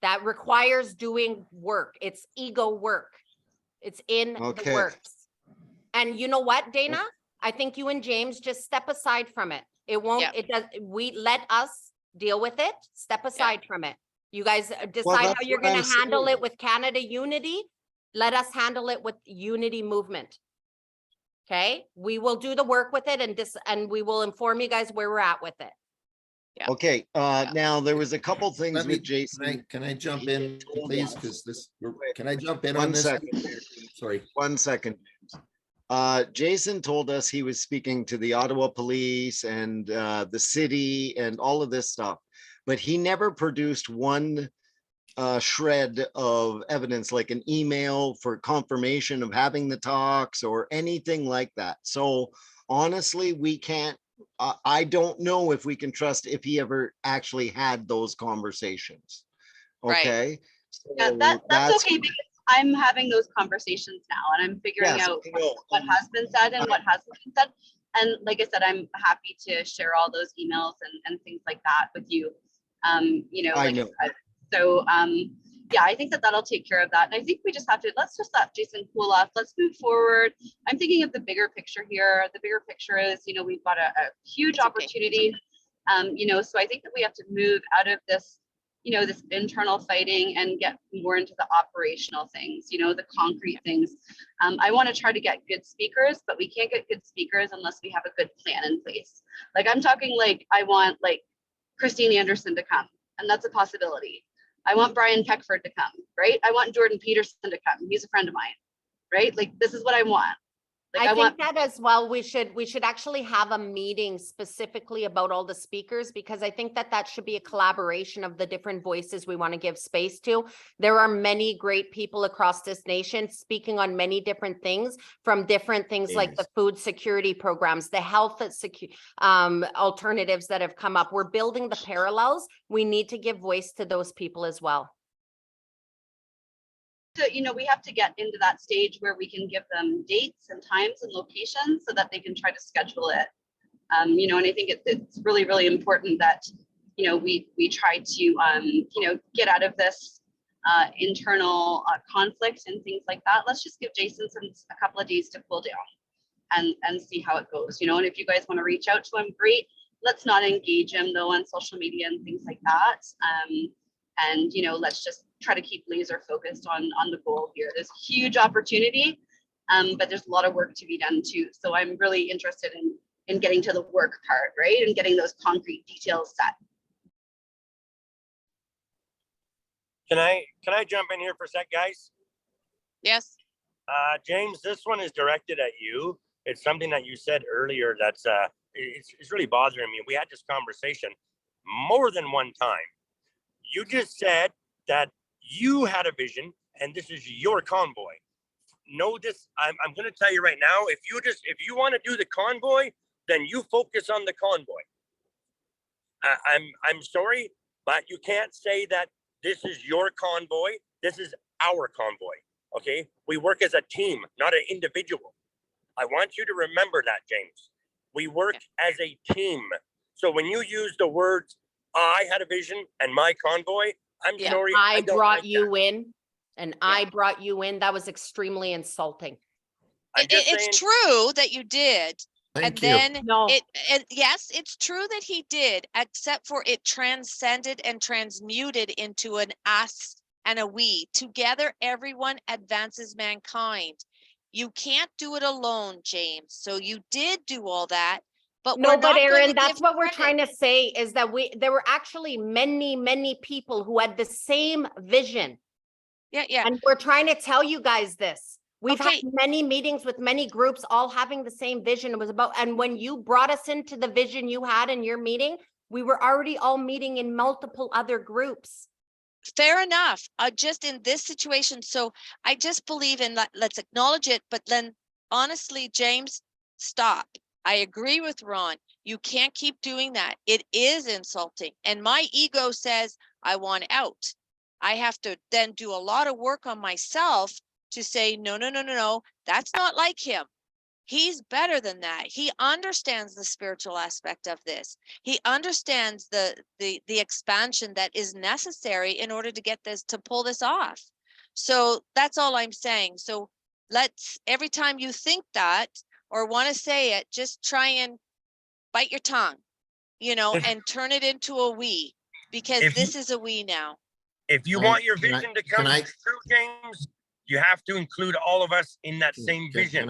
That requires doing work. It's ego work. It's in the Okay. works. And you know what, Dana? I think you and James just step aside from it. It won't, Yeah. it does, let us deal with it. Step aside from it. You guys decide how that's you're what I'm gonna handle saying. it with Canada Unity. Let us handle it with Unity Movement. Okay, we will do the work with it and we will inform you guys where we're at with it. Yeah. Okay, now there was a couple things Let me, with Jason. can I jump in, told please? us- Because this, can I jump in on One this? second. Sorry. 1 second. Jason told us he was speaking to the Ottawa police and the city and all of this stuff, but he never produced one shred of evidence, like an email for confirmation of having the talks or anything like that. So honestly, we can't, I don't know if we can trust if he ever actually had those conversations. Right. Okay. Yeah, So that's okay, because I'm having those conversations now and I'm figuring Yes, out I know. what has been said and what hasn't been said. And like I said, I'm happy to share all those emails and things like that with you. You know, I like I know. said. So yeah, I think that that'll take care of that. And I think we just have to, let's just let Jason cool off. Let's move forward. I'm thinking of the bigger picture here. The bigger picture is, you know, we've got a huge opportunity. You know, so I think that we have to move out of this, you know, this internal fighting and get more into the operational things, you know, the concrete things. I want to try to get good speakers, but we can't get good speakers unless we have a good plan in place. Like I'm talking like, I want like Christine Anderson to come, and that's a possibility. I want Brian Peckford to come, right? I want Jordan Peterson to come. He's a friend of mine, right? Like this is what I want. Like I want think that as well, we should actually have a meeting specifically about all the speakers, because I think that should be a collaboration of the different voices we want to give space to. There are many great people across this nation speaking on many different things, from different things like the food security programs, the health alternatives that have come up. We're building the parallels. We need to give voice to those people as well. to, you know, we have to get into that stage where we can give them dates and times and locations so that they can try to schedule it. You know, and I think it's really, really important that, you know, we try to, you know, get out of this internal conflict and things like that. Let's just give Jason a couple of days to cool down and see how it goes, you know, and if you guys want to reach out to him, great. Let's not engage him though on social media and things like that. And, you know, let's just try to keep laser focused on the goal here. There's a huge opportunity, but there's a lot of work to be done too. So I'm really interested in getting to the work part, right? And getting those concrete details set. Can I jump in here for a sec, guys? Yes. James, this one is directed at you. It's something that you said earlier that's it's really bothering me. We had this conversation more than one time. You just said that you had a vision and this is your convoy. No, I'm going to tell you right now, if you want to do the convoy, then you focus on the convoy. I'm sorry, but you can't say that this is your convoy. This is our convoy. Okay, we work as a team, not an individual. I want you to remember that, James. We work as a team. So when you use the words, I had a vision and my convoy, I'm Yeah. sorry. I don't brought like that. you in and I brought you in. That was extremely insulting. I'm just saying, It's true that you did. Thank And you. then No, yes, it's true that he did, except for it transcended and transmuted into an us and a we. Together, everyone advances mankind. You can't do it alone, James. So you did do all that, but no, we're but not going Aaron, to that's give what we're credit. trying to say is that there were actually many, many people who had the same vision. Yeah. And we're trying to tell you guys this. We've had Okay. many meetings with many groups, all having the same vision. It was about, and when you brought us into the vision you had in your meeting, we were already all meeting in multiple other groups. Fair enough. Just in this situation. So I just believe in let's acknowledge it, but then honestly, James, stop. I agree with Ron. You can't keep doing that. It is insulting. And my ego says I want out. I have to then do a lot of work on myself to say, no, that's not like him. He's better than that. He understands the spiritual aspect of this. He understands the expansion that is necessary in order to get this, to pull this off. So that's all I'm saying. So every time you think that or want to say it, just try and bite your tongue, and turn it into a we, because this is a we now. if you Can I- want your can I- vision to can come I- true, James, you have to include all of us in that same vision.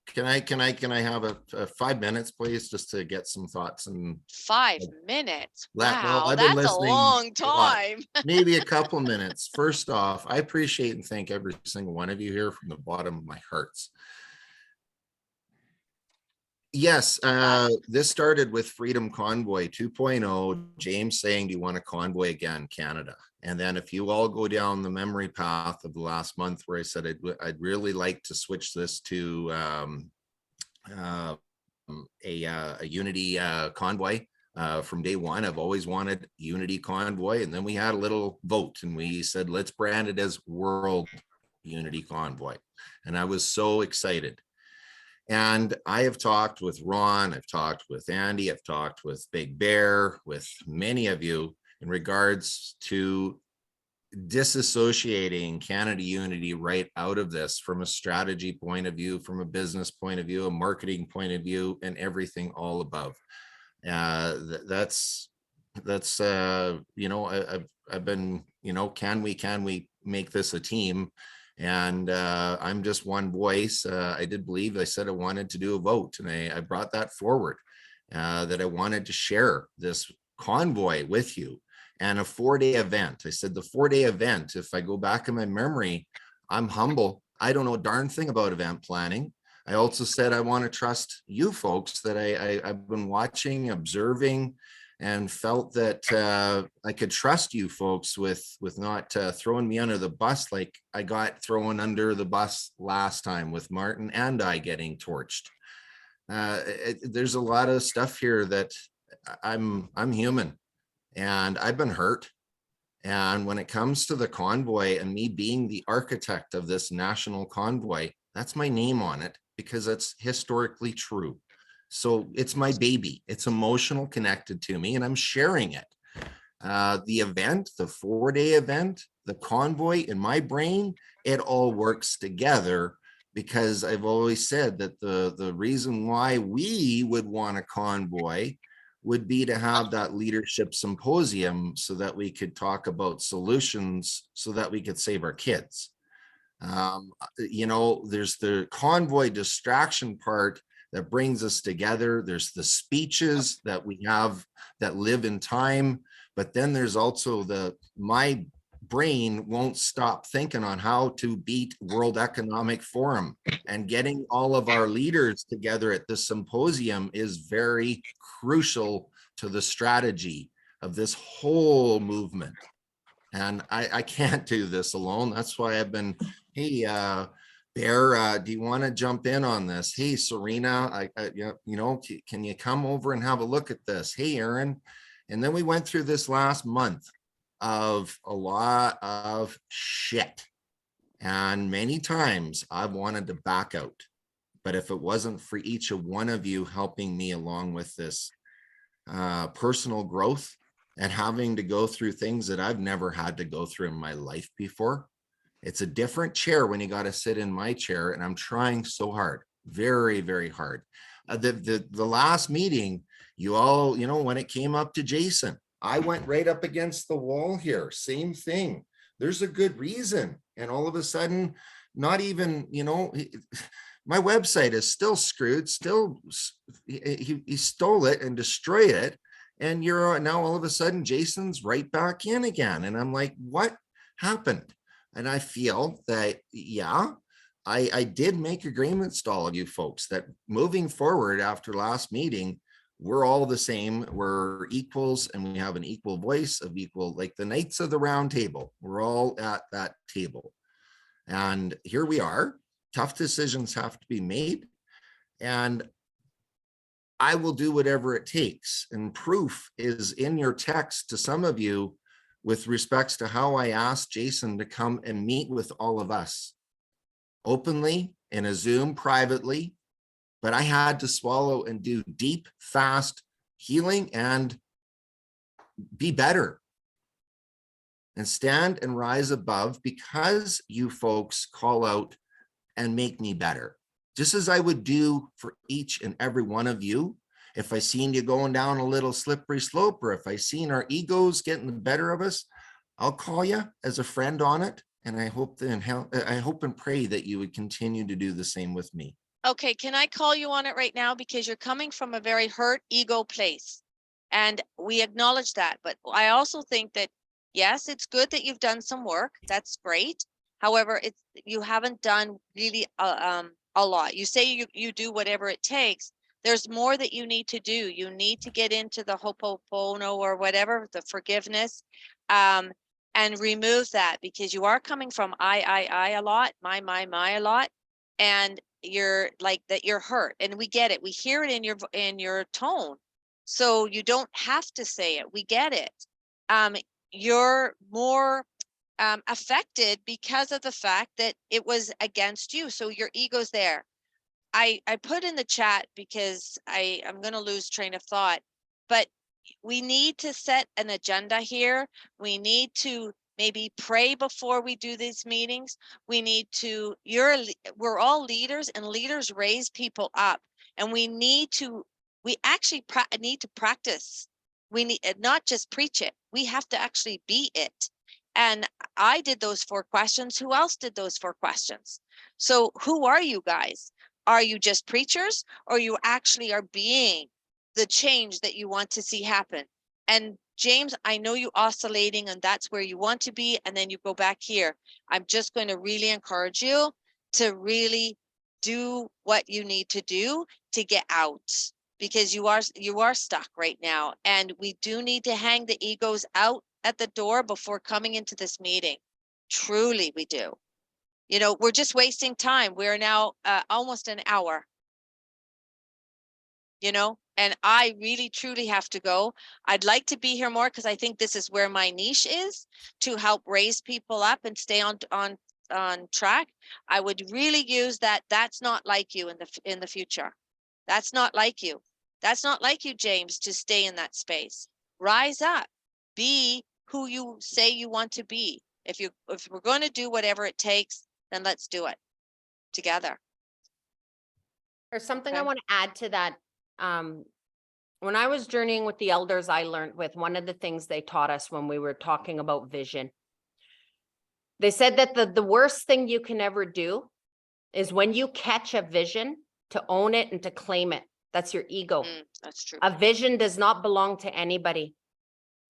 Can I have a 5 minutes, please, just to get some thoughts and 5 minutes. Well, Wow, I've been that's a listening long a lot. time. maybe a couple minutes. First off, I appreciate and thank every single one of you here from the bottom of my hearts. Yes, this started with Freedom Convoy 2.0, James saying, do you want a convoy again, Canada? And then if you all go down the memory path of the last month where I said I'd really like to switch this to a unity convoy. From day one, I've always wanted unity convoy. And then we had a little vote and we said, let's brand it as World Unity Convoy. And I was so excited. And I have talked with Ron, I've talked with Andy, I've talked with Big Bear, with many of you in regards to disassociating Canada Unity right out of this from a strategy point of view, from a business point of view, a marketing point of view, and everything all above. That's I've been, can we make this a team? And I'm just one voice. I did believe I said I wanted to do a vote, and I brought that forward, that I wanted to share this convoy with you and a 4-day event. I said the 4-day event, if I go back in my memory, I'm humble. I don't know a darn thing about event planning. I also said I want to trust you folks that I've been watching, observing, and felt that I could trust you folks with not throwing me under the bus like I got thrown under the bus last time with Martin and I getting torched. There's a lot of stuff here that I'm human and I've been hurt. And when it comes to the convoy and me being the architect of this national convoy, that's my name on it because it's historically true. So it's my baby. It's emotional connected to me and I'm sharing it. The event, the 4-day event, the convoy in my brain, it all works together because I've always said that the reason why we would want a convoy would be to have that leadership symposium so that we could talk about solutions so that we could save our kids. There's the convoy distraction part that brings us together. There's the speeches that we have that live in time, but then there's also my brain won't stop thinking on how to beat World Economic Forum, and getting all of our leaders together at this symposium is very crucial to the strategy of this whole movement. And I can't do this alone. That's why I've been, hey, Bear, do you want to jump in on this? Hey, Serena, can you come over and have a look at this? Hey, Aaron. And then we went through this last month of a lot of shit. And many times I've wanted to back out. But if it wasn't for each of one of you helping me along with this personal growth, and having to go through things that I've never had to go through in my life before. It's a different chair when you got to sit in my chair, and I'm trying so hard, very, very hard. The last meeting, you all, you know, when it came up to Jason, I went right up against the wall here, same thing. There's a good reason. And all of a sudden, not even, you know, my website is still screwed, still, he stole it and destroyed it. And you're now all of a sudden, Jason's right back in again. And I'm like, what happened? And I feel that, yeah, I did make agreements to all of you folks that moving forward after last meeting, we're all the same, we're equals, and we have an equal voice of equal, like the Knights of the Round Table. We're all at that table. And here we are. Tough decisions have to be made. And I will do whatever it takes. And proof is in your text to some of you with respects to how I asked Jason to come and meet with all of us openly in a Zoom privately, but I had to swallow and do deep, fast healing and be better and stand and rise above because you folks call out and make me better. Just as I would do for each and every one of you. If I seen you going down a little slippery slope, or if I seen our egos getting the better of us, I'll call you as a friend on it. And I hope and pray that you would continue to do the same with me. Okay, can I call you on it right now? Because you're coming from a very hurt ego place. And we acknowledge that. But I also think that, yes, it's good that you've done some work. That's great. However, you haven't done really a lot. You say you do whatever it takes. There's more that you need to do. You need to get into the ho'oponopono or whatever, the forgiveness, and remove that, because you are coming from I a lot, my a lot. And you're like that, you're hurt, and we get it. We hear it in your tone. So you don't have to say it. We get it. You're more affected because of the fact that it was against you. So your ego's there. I put in the chat because I'm going to lose train of thought, but we need to set an agenda here. We need to maybe pray before we do these meetings. We need to, we're all leaders, and leaders raise people up, and we actually need to practice. We need not just preach it. We have to actually be it. And I did those 4 questions. Who else did those 4 questions? So who are you guys? Are you just preachers, or you actually are being the change that you want to see happen? And James, I know you oscillating, and that's where you want to be, and then you go back here. I'm just going to really encourage you to really do what you need to do to get out, because you are stuck right now, and we do need to hang the egos out at the door before coming into this meeting. Truly, we do. You know, we're just wasting time. We're now almost an hour, you know, and I really, truly have to go. I'd like to be here more because I think this is where my niche is, to help raise people up and stay on track. I would really use that. That's not like you in the future. That's not like you. That's not like you, James, to stay in that space. Rise up. Be who you say you want to be. If we're going to do whatever it takes, then let's do it together. There's something I Okay. want to add to that. When I was journeying with the elders, I learned with one of the things they taught us when we were talking about vision. They said that the worst thing you can ever do is when you catch a vision, to own it and to claim it. That's your ego. That's true. A vision does not belong to anybody.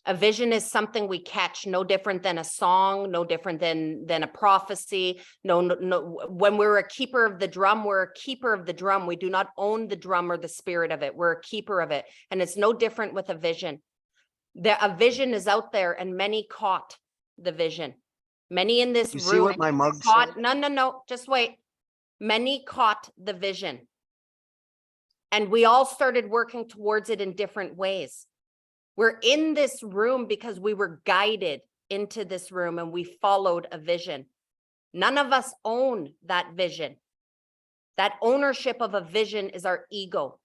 A vision is something we catch, no different than a song, no different than a prophecy. No. When we're a keeper of the drum, we're a keeper of the drum. We do not own the drum or the spirit of it. We're a keeper of it. And it's no different with a vision. A vision is out there, and many caught the vision. Many in this You room see what my mug caught, said? no, just wait. Many caught the vision. And we all started working towards it in different ways. We're in this room because we were guided into this room and we followed a vision. None of us own that vision. That ownership of a vision is our ego.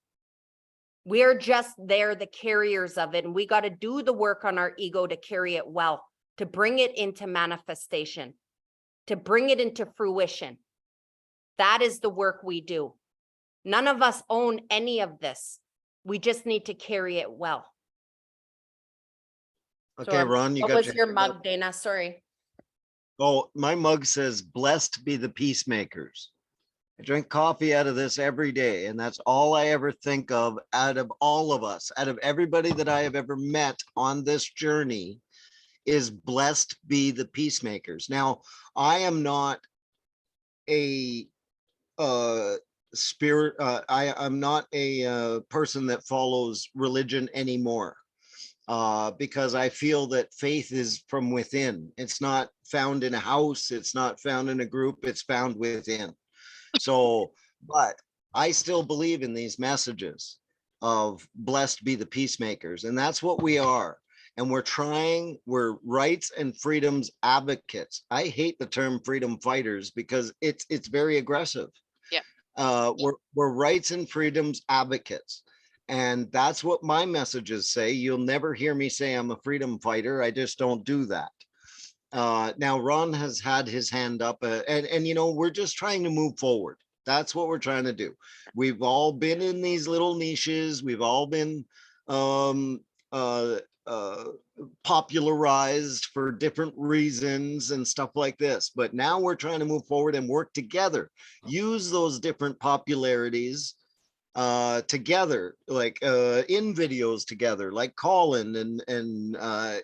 We're just there, the carriers of it, and we got to do the work on our ego to carry it well, to bring it into manifestation, to bring it into fruition. That is the work we do. None of us own any of this. We just need to carry it well. Okay, Ron, you what got was your mug, Dana? Sorry. Oh, my mug says, blessed be the peacemakers. I drink coffee out of this every day, and that's all I ever think of out of all of us, out of everybody that I have ever met on this journey, is blessed be the peacemakers. Now, I am not a spirit, I'm not a person that follows religion anymore. Because I feel that faith is from within. It's not found in a house. It's not found in a group. It's found within. So, but I still believe in these messages of blessed be the peacemakers. And that's what we are. And we're rights and freedoms advocates. I hate the term freedom fighters because it's very aggressive. Yeah. We're rights and freedoms advocates. And that's what my messages say. You'll never hear me say I'm a freedom fighter. I just don't do that. Now, Ron has had his hand up and, you know, we're just trying to move forward. That's what we're trying to do. We've all been in these little niches. We've all been popularized for different reasons and stuff like this. But now we're trying to move forward and work together. Use those different popularities together, like in videos together, like Colin and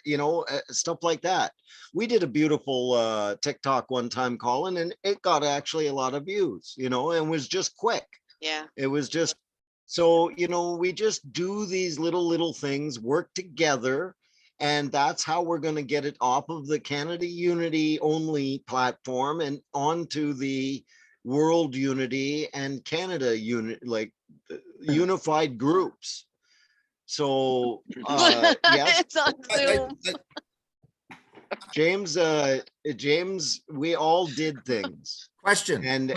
you know, stuff like that. We did a beautiful TikTok one time, Colin, and it got actually a lot of views, you know, and was just quick. Yeah. It was just, so, you know, we just do these little things, work together, and that's how we're going to get it off of the Canada Unity only platform and onto the World Unity and Canada Unity, like unified groups. So yes, It's on Zoom. James, we all did things. Question, And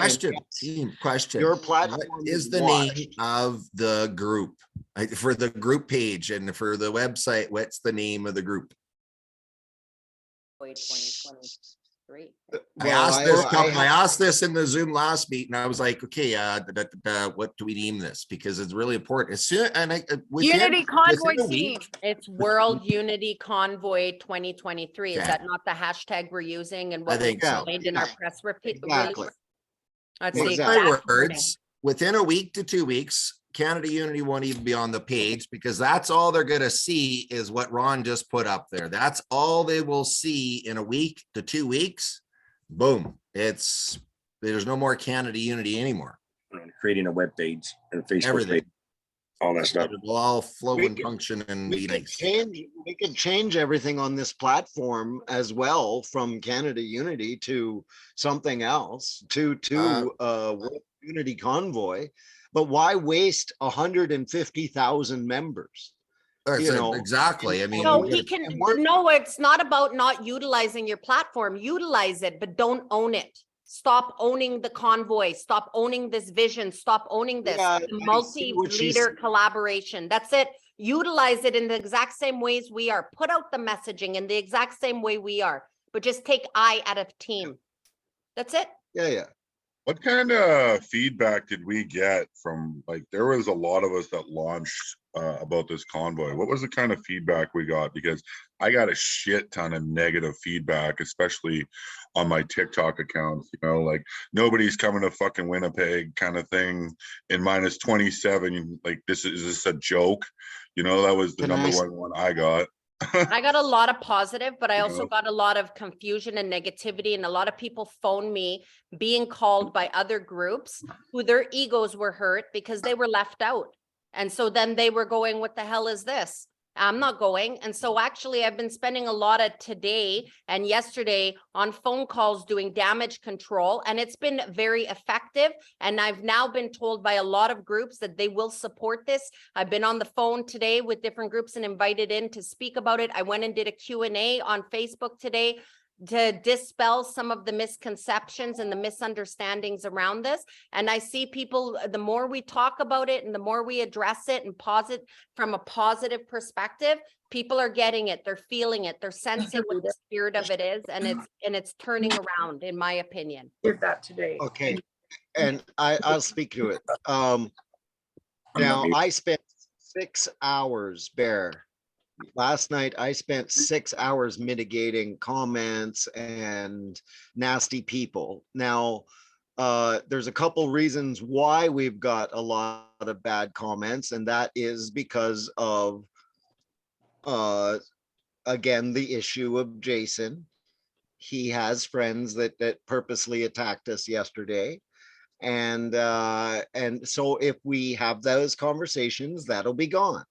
team, question. Your platform What is the name of the group? For the group page and for the website, what's the name of the group? 2023. I asked this in the Zoom last meet, and I was like, okay, what do we name this? Because it's really important. As soon Unity Convoy Team. It's World Unity Convoy 2023. Is Okay. that not the hashtag we're using and I what we think so. explained in our press release? Exactly. That's the Exactly. My exact wording. words, within a week to 2 weeks, Canada Unity won't even be on the page because that's all they're going to see is what Ron just put up there. That's all they will see in a week to 2 weeks. Boom. There's no more Canada Unity anymore. Creating a web page and a Facebook Everything. page, all that stuff. It will all flow We and could- function and We be could nice. change everything on this platform as well, from Canada Unity to something else, to World Unity Convoy. But why waste 150,000 members? You know, Exactly. I mean, No, we he gotta- can, and we're- no, it's not about not utilizing your platform. Utilize it, but don't own it. Stop owning the convoy. Stop owning this vision. Stop owning this Yeah, I see what she's- multi-leader collaboration. That's it. Utilize it in the exact same ways we are. Put out the messaging in the exact same way we are, but just take I out of team. That's it. Yeah. What kind of feedback did we get from, like, there was a lot of us that launched about this convoy. What was the kind of feedback we got? Because I got a shit ton of negative feedback, especially on my TikTok accounts, you know, like nobody's coming to fucking Winnipeg kind of thing in -27. Like, is this a joke? You know, that was the Can number I- one I got. I got a lot of positive, but I You also know? got a lot of confusion and negativity. And a lot of people phoned me being called by other groups who their egos were hurt because they were left out. And so then they were going, what the hell is this? I'm not going. And so actually I've been spending a lot of today and yesterday on phone calls doing damage control, and it's been very effective. And I've now been told by a lot of groups that they will support this. I've been on the phone today with different groups and invited in to speak about it. I went and did a Q&A on Facebook today. to dispel some of the misconceptions and the misunderstandings around this. And I see people, the more we talk about it and the more we address it and from a positive perspective, people are getting it, they're feeling it, they're sensing what the spirit of it is, and it's turning around, in my opinion. Did that today. Okay, and I'll speak to it. Now, I spent 6 hours, Bear. Last night, I spent 6 hours mitigating comments and nasty people. Now, there's a couple reasons why we've got a lot of bad comments, and that is because of, again, the issue of Jason. He has friends that purposely attacked us yesterday. And so if we have those conversations, that'll be gone.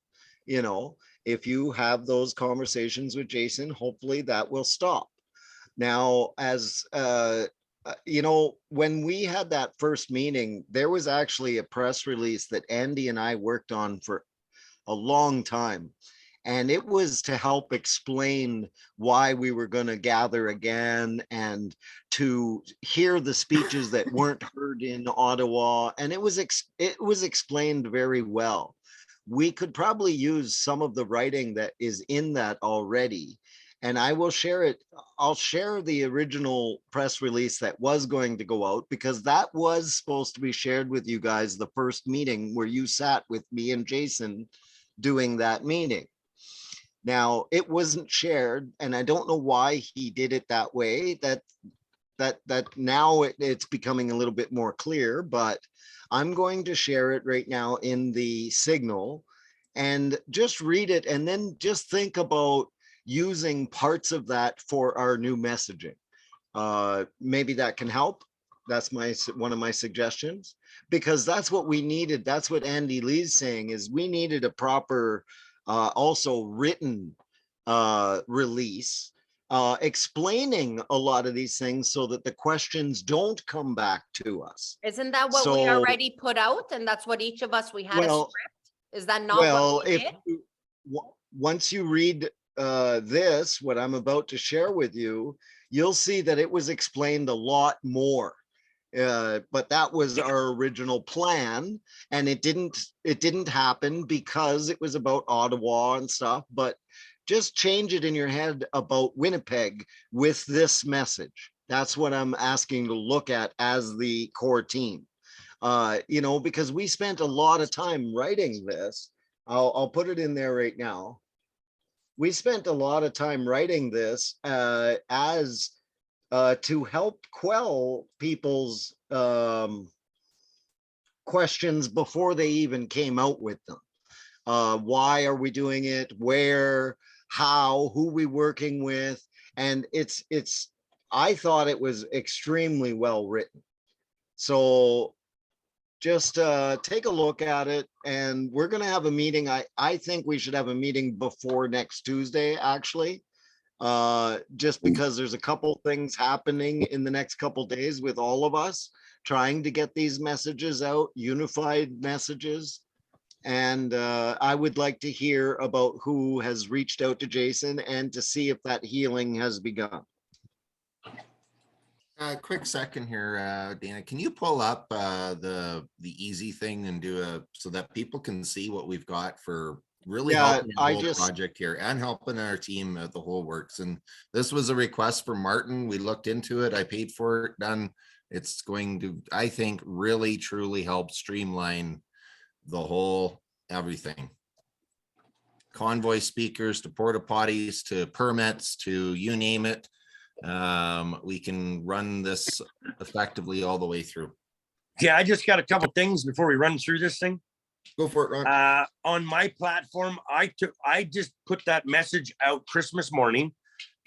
You know, if you have those conversations with Jason, hopefully that will stop. Now, as you know, when we had that first meeting, there was actually a press release that Andy and I worked on for a long time. And it was to help explain why we were going to gather again and to hear the speeches that weren't heard in Ottawa. And it was explained very well. We could probably use some of the writing that is in that already. And I will share it. I'll share the original press release that was going to go out, because that was supposed to be shared with you guys the first meeting where you sat with me and Jason doing that meeting. Now, it wasn't shared, and I don't know why he did it that way. That now it's becoming a little bit more clear, but I'm going to share it right now in the Signal and just read it, and then just think about using parts of that for our new messaging. Maybe that can help. That's one of my suggestions, because that's what we needed. That's what Andy Lee's saying, is we needed a proper also written release explaining a lot of these things so that the questions don't come back to us. Isn't that what we already put out? And that's what each of us, we had a script? Is that not what we did? Once you read this, what I'm about to share with you, you'll see that it was explained a lot more. But that was our original plan, and it didn't happen because it was about Ottawa and stuff. But just change it in your head about Winnipeg with this message. That's what I'm asking to look at as the core team. You know, because we spent a lot of time writing this. I'll put it in there right now. We spent a lot of time writing this as to help quell people's questions before they even came out with them. Why are we doing it? Where? How? Who we working with? And I thought it was extremely well written. So just take a look at it, and we're going to have a meeting. I think we should have a meeting before next Tuesday, actually. Just because there's a couple things happening in the next couple days with all of us trying to get these messages out, unified messages. And I would like to hear about who has reached out to Jason and to see if that healing has begun. Quick second here, Dana, can you pull up the easy thing and do so that people can see what we've got for really helping the whole project here and helping our team at the whole works. And this was a request from Martin. We looked into it. I paid for it, done. It's going to, I think, really truly help streamline the whole everything. Convoy speakers to porta potties to permits to you name it. We can run this effectively all the way through. Yeah, I just got a couple things before we run through this thing. Go for it, Ron. On my platform, I just put that message out Christmas morning,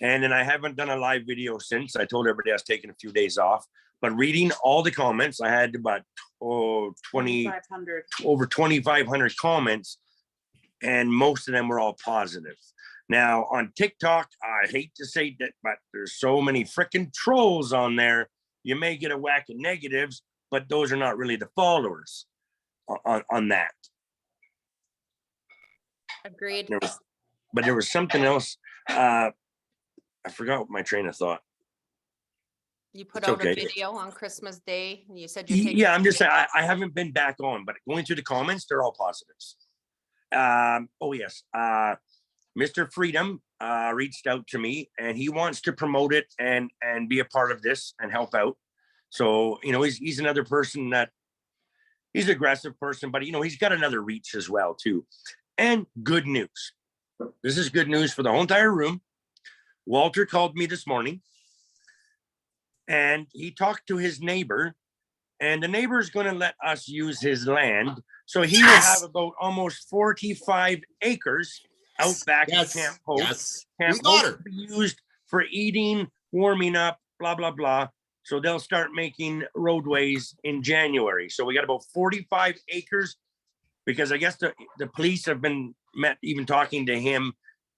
and then I haven't done a live video since. I told everybody I was taking a few days off, but reading all the comments, I had about over 2,500 comments, and most of them were all positive. Now on TikTok, I hate to say that, but there's so many freaking trolls on there. You may get a whack of negatives, but those are not really the followers on that. Agreed. But there was something else. I forgot my train of thought. You put It's out a okay. video on Christmas Day. And you said you're taking. Yeah, I'm just saying, I haven't been back on, but going through the comments, they're all positives. Oh yes, Mr. Freedom reached out to me and he wants to promote it and be a part of this and help out. So, you know, he's another person that he's an aggressive person, but you know, he's got another reach as well too. And good news. This is good news for the whole entire room. Walter called me this morning and he talked to his neighbor, and the neighbor is going to let us use his land. So he will have about almost 45 acres out back in Camp Hope. Camp Hope will be used for eating, warming up, blah, blah, blah. So they'll start making roadways in January. So we got about 45 acres, because I guess the police have been even talking to him.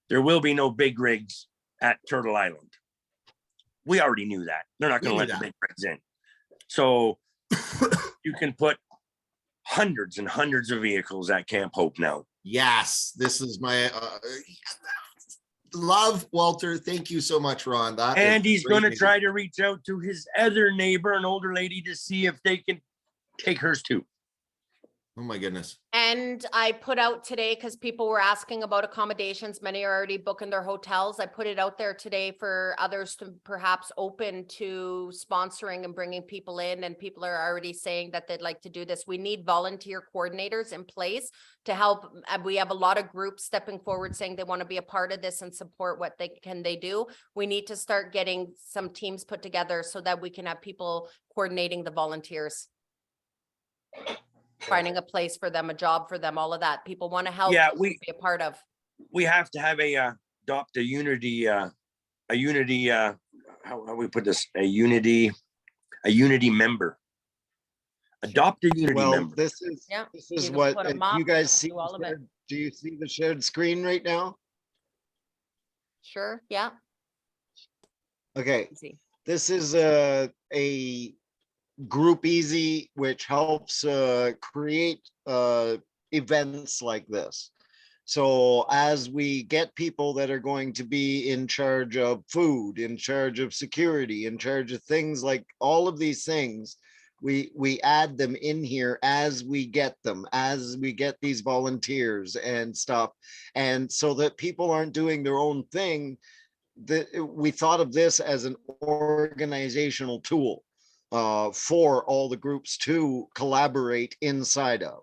There will be no big rigs at Turtle Island. We already knew that. They're not going to let the big rigs in. So you can put hundreds and hundreds of vehicles at Camp Hope now. Yes, this is my love, Walter. Thank you so much, Ron. And he's going to try to reach out to his other neighbor, an older lady, to see if they can take hers too. Oh my goodness. And I put out today, because people were asking about accommodations. Many are already booking their hotels. I put it out there today for others to perhaps open to sponsoring and bringing people in. And people are already saying that they'd like to do this. We need volunteer coordinators in place to help. We have a lot of groups stepping forward saying they want to be a part of this and support what they do. We need to start getting some teams put together so that we can have people coordinating the volunteers. Finding a place for them, a job for them, all of that. People want to help. Yeah, be a part of. We have to have adopt a unity, how we put this, a unity member. Adopt a unity member. This is what you guys see. Do you see the shared screen right now? Sure. Yeah. Okay. This is a Group Easy, which helps create events like this. So as we get people that are going to be in charge of food, in charge of security, in charge of things like all of these things, we add them in here as we get them, as we get these volunteers and stuff. And so that people aren't doing their own thing, that we thought of this as an organizational tool for all the groups to collaborate inside of.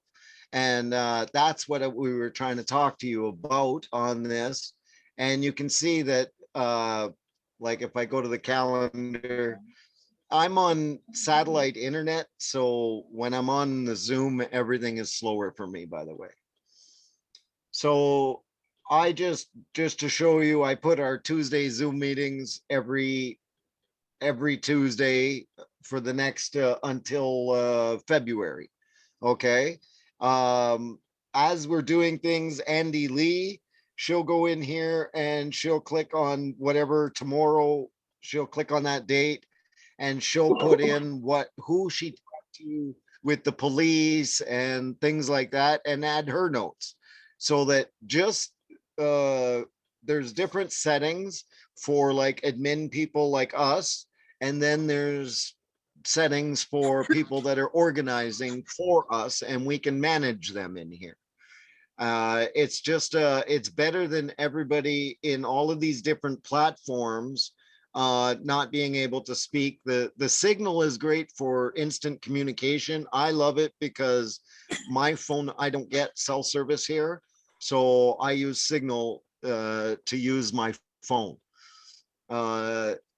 And that's what we were trying to talk to you about on this. And you can see that, like if I go to the calendar, I'm on satellite internet. So when I'm on the Zoom, everything is slower for me, by the way. So I just to show you, I put our Tuesday Zoom meetings every Tuesday for the next until February. Okay. As we're doing things, Andy Lee, she'll go in here and she'll click on whatever tomorrow, she'll click on that date and she'll put in who she talked to with the police and things like that and add her notes. So that just there's different settings for like admin people like us. And then there's settings for people that are organizing for us and we can manage them in here. It's just, it's better than everybody in all of these different platforms not being able to speak. The Signal is great for instant communication. I love it because my phone, I don't get cell service here. So I use Signal to use my phone.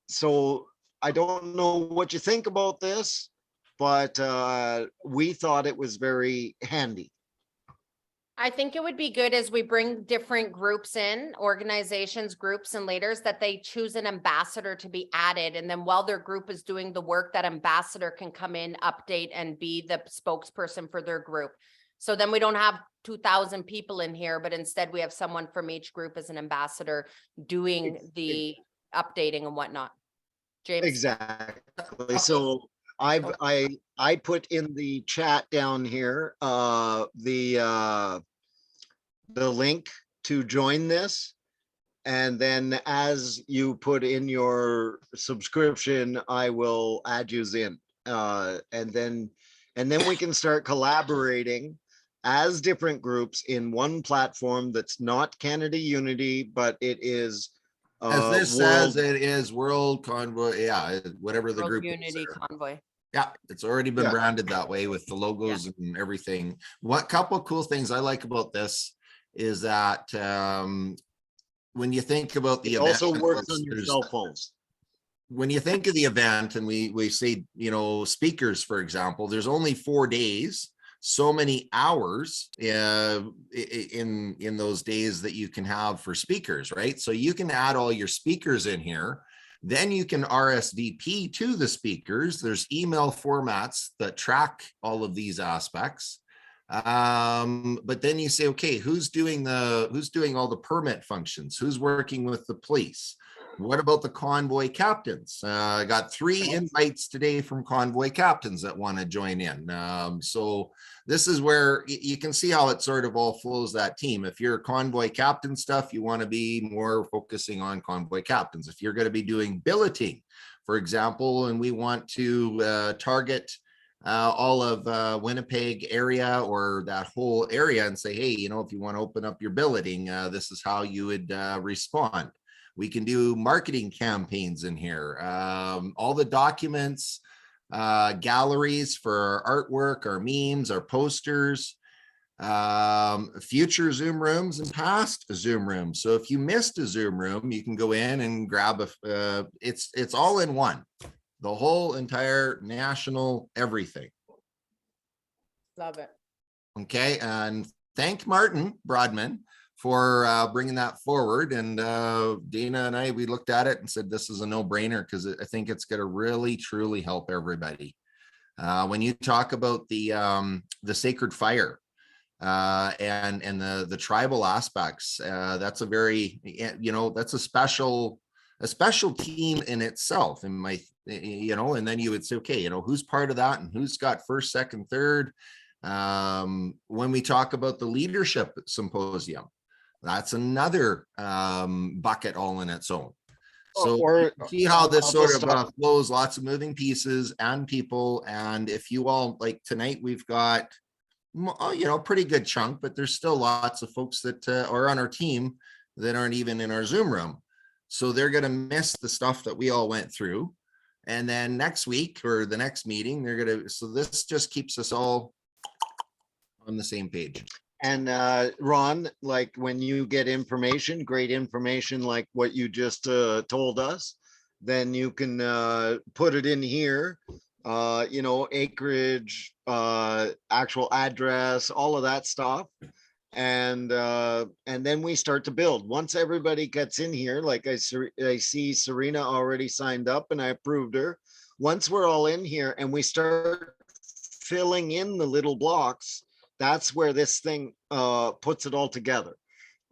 So I don't know what you think about this, but we thought it was very handy. I think it would be good as we bring different groups in, organizations, groups and leaders, that they choose an ambassador to be added. And then while their group is doing the work, that ambassador can come in, update and be the spokesperson for their group. So then we don't have 2,000 people in here, but instead we have someone from each group as an ambassador doing the updating and whatnot. James? Exactly. So I put in the chat down here the link to join this, And then as you put in your subscription, I will add yous in. And then we can start collaborating as different groups in one platform that's not Canada Unity, but it is As this says, world. it is World Convoy, yeah, whatever the World group is Unity there. Convoy. Yeah, it's already been Yeah. branded that way with the logos and everything. What couple cool things I like about this is that when you think about the It event, also works on your there's- cell phones. when you think of the event and we say, you know, speakers, for example, there's only 4 days, so many hours in those days that you can have for speakers, right? So you can add all your speakers in here. Then you can RSVP to the speakers. There's email formats that track all of these aspects. But then you say, okay, who's doing all the permit functions? Who's working with the police? What about the convoy captains? I got 3 invites today from convoy captains that want to join in. So this is where you can see how it sort of all flows that team. If you're convoy captain stuff, you want to be more focusing on convoy captains. If you're going to be doing billeting, for example, and we want to target all of Winnipeg area or that whole area and say, hey, you know, if you want to open up your billeting, this is how you would respond. We can do marketing campaigns in here, all the documents, galleries for our artwork, our memes, our posters, future Zoom rooms and past Zoom rooms. So if you missed a Zoom room, you can go in and grab it's all in one, the whole entire national everything. Love it. Okay, and thank Martin Broadman for bringing that forward. And Dana and I, we looked at it and said, this is a no-brainer because I think it's going to really, truly help everybody. When you talk about the sacred fire and the tribal aspects, that's a very, you know, that's a special team in itself. In my, you know, and then you would say, okay, you know, who's part of that and who's got first, second, third. When we talk about the leadership symposium, that's another bucket all in its own. So Or see how this sort of stuff. flows, lots of moving pieces and people. And if you all like tonight, we've got, you know, pretty good chunk, but there's still lots of folks that are on our team that aren't even in our Zoom room. So they're going to miss the stuff that we all went through. And then next week or the next meeting, they're going to, so this just keeps us all on the same page. And Ron, like when you get information, great information like what you just told us, then you can put it in here, you know, acreage, actual address, all of that stuff. And then we start to build. Once everybody gets in here, like I see Serena already signed up and I approved her. Once we're all in here and we start filling in the little blocks, that's where this thing puts it all together.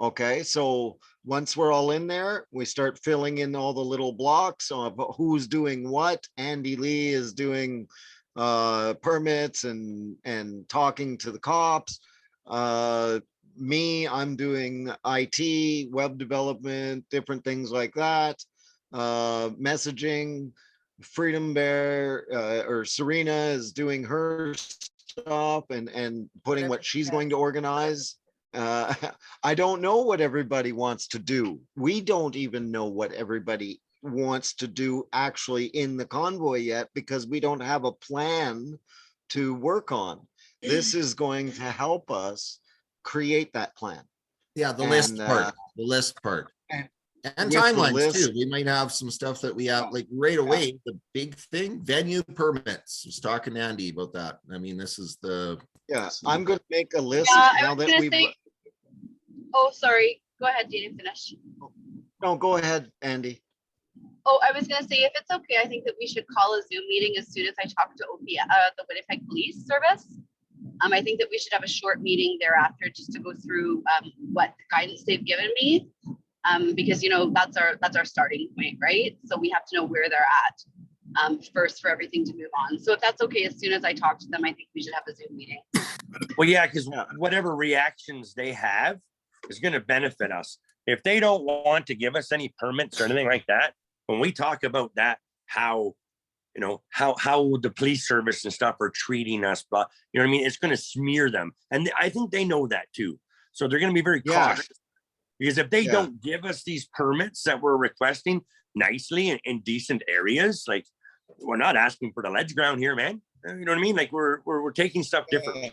Okay, so once we're all in there, we start filling in all the little blocks of who's doing what. Andy Lee is doing permits and talking to the cops. Me, I'm doing IT, web development, different things like that. Messaging. Freedom Bear or Serena is doing her stuff and putting what she's going to organize. I don't know what everybody wants to do. We don't even know what everybody wants to do actually in the convoy yet because we don't have a plan to work on. This is going to help us create that plan. Yeah, the list part. And with the timelines list- too. We might have some stuff that we have like right away. The big thing, venue permits. I was talking to Andy about that. I mean, this is the. Yeah, I'm going to make a list Yeah, I now was that gonna we've. say- Oh, sorry. Go ahead, Dana, finish. No, go ahead, Andy. Oh, I was gonna say, if it's okay, I think that we should call a Zoom meeting as soon as I talk to the Winnipeg Police Service. I think that we should have a short meeting thereafter just to go through what guidance they've given me. Because you know that's our starting point, right? So we have to know where they're at first for everything to move on. So if that's okay, as soon as I talk to them, I think we should have a Zoom meeting. Well, yeah, because whatever reactions they have is going to benefit us. if they don't want to give us any permits or anything like that, when we talk about that, how, you know, how the police service and stuff are treating us, but you know what I mean? It's going to smear them. And I think they know that too. So they're going to be very cautious, because if they don't give us these permits that we're requesting nicely in decent areas, like, we're not asking for the ledge ground here, man. You know what I mean? Like we're taking stuff differently.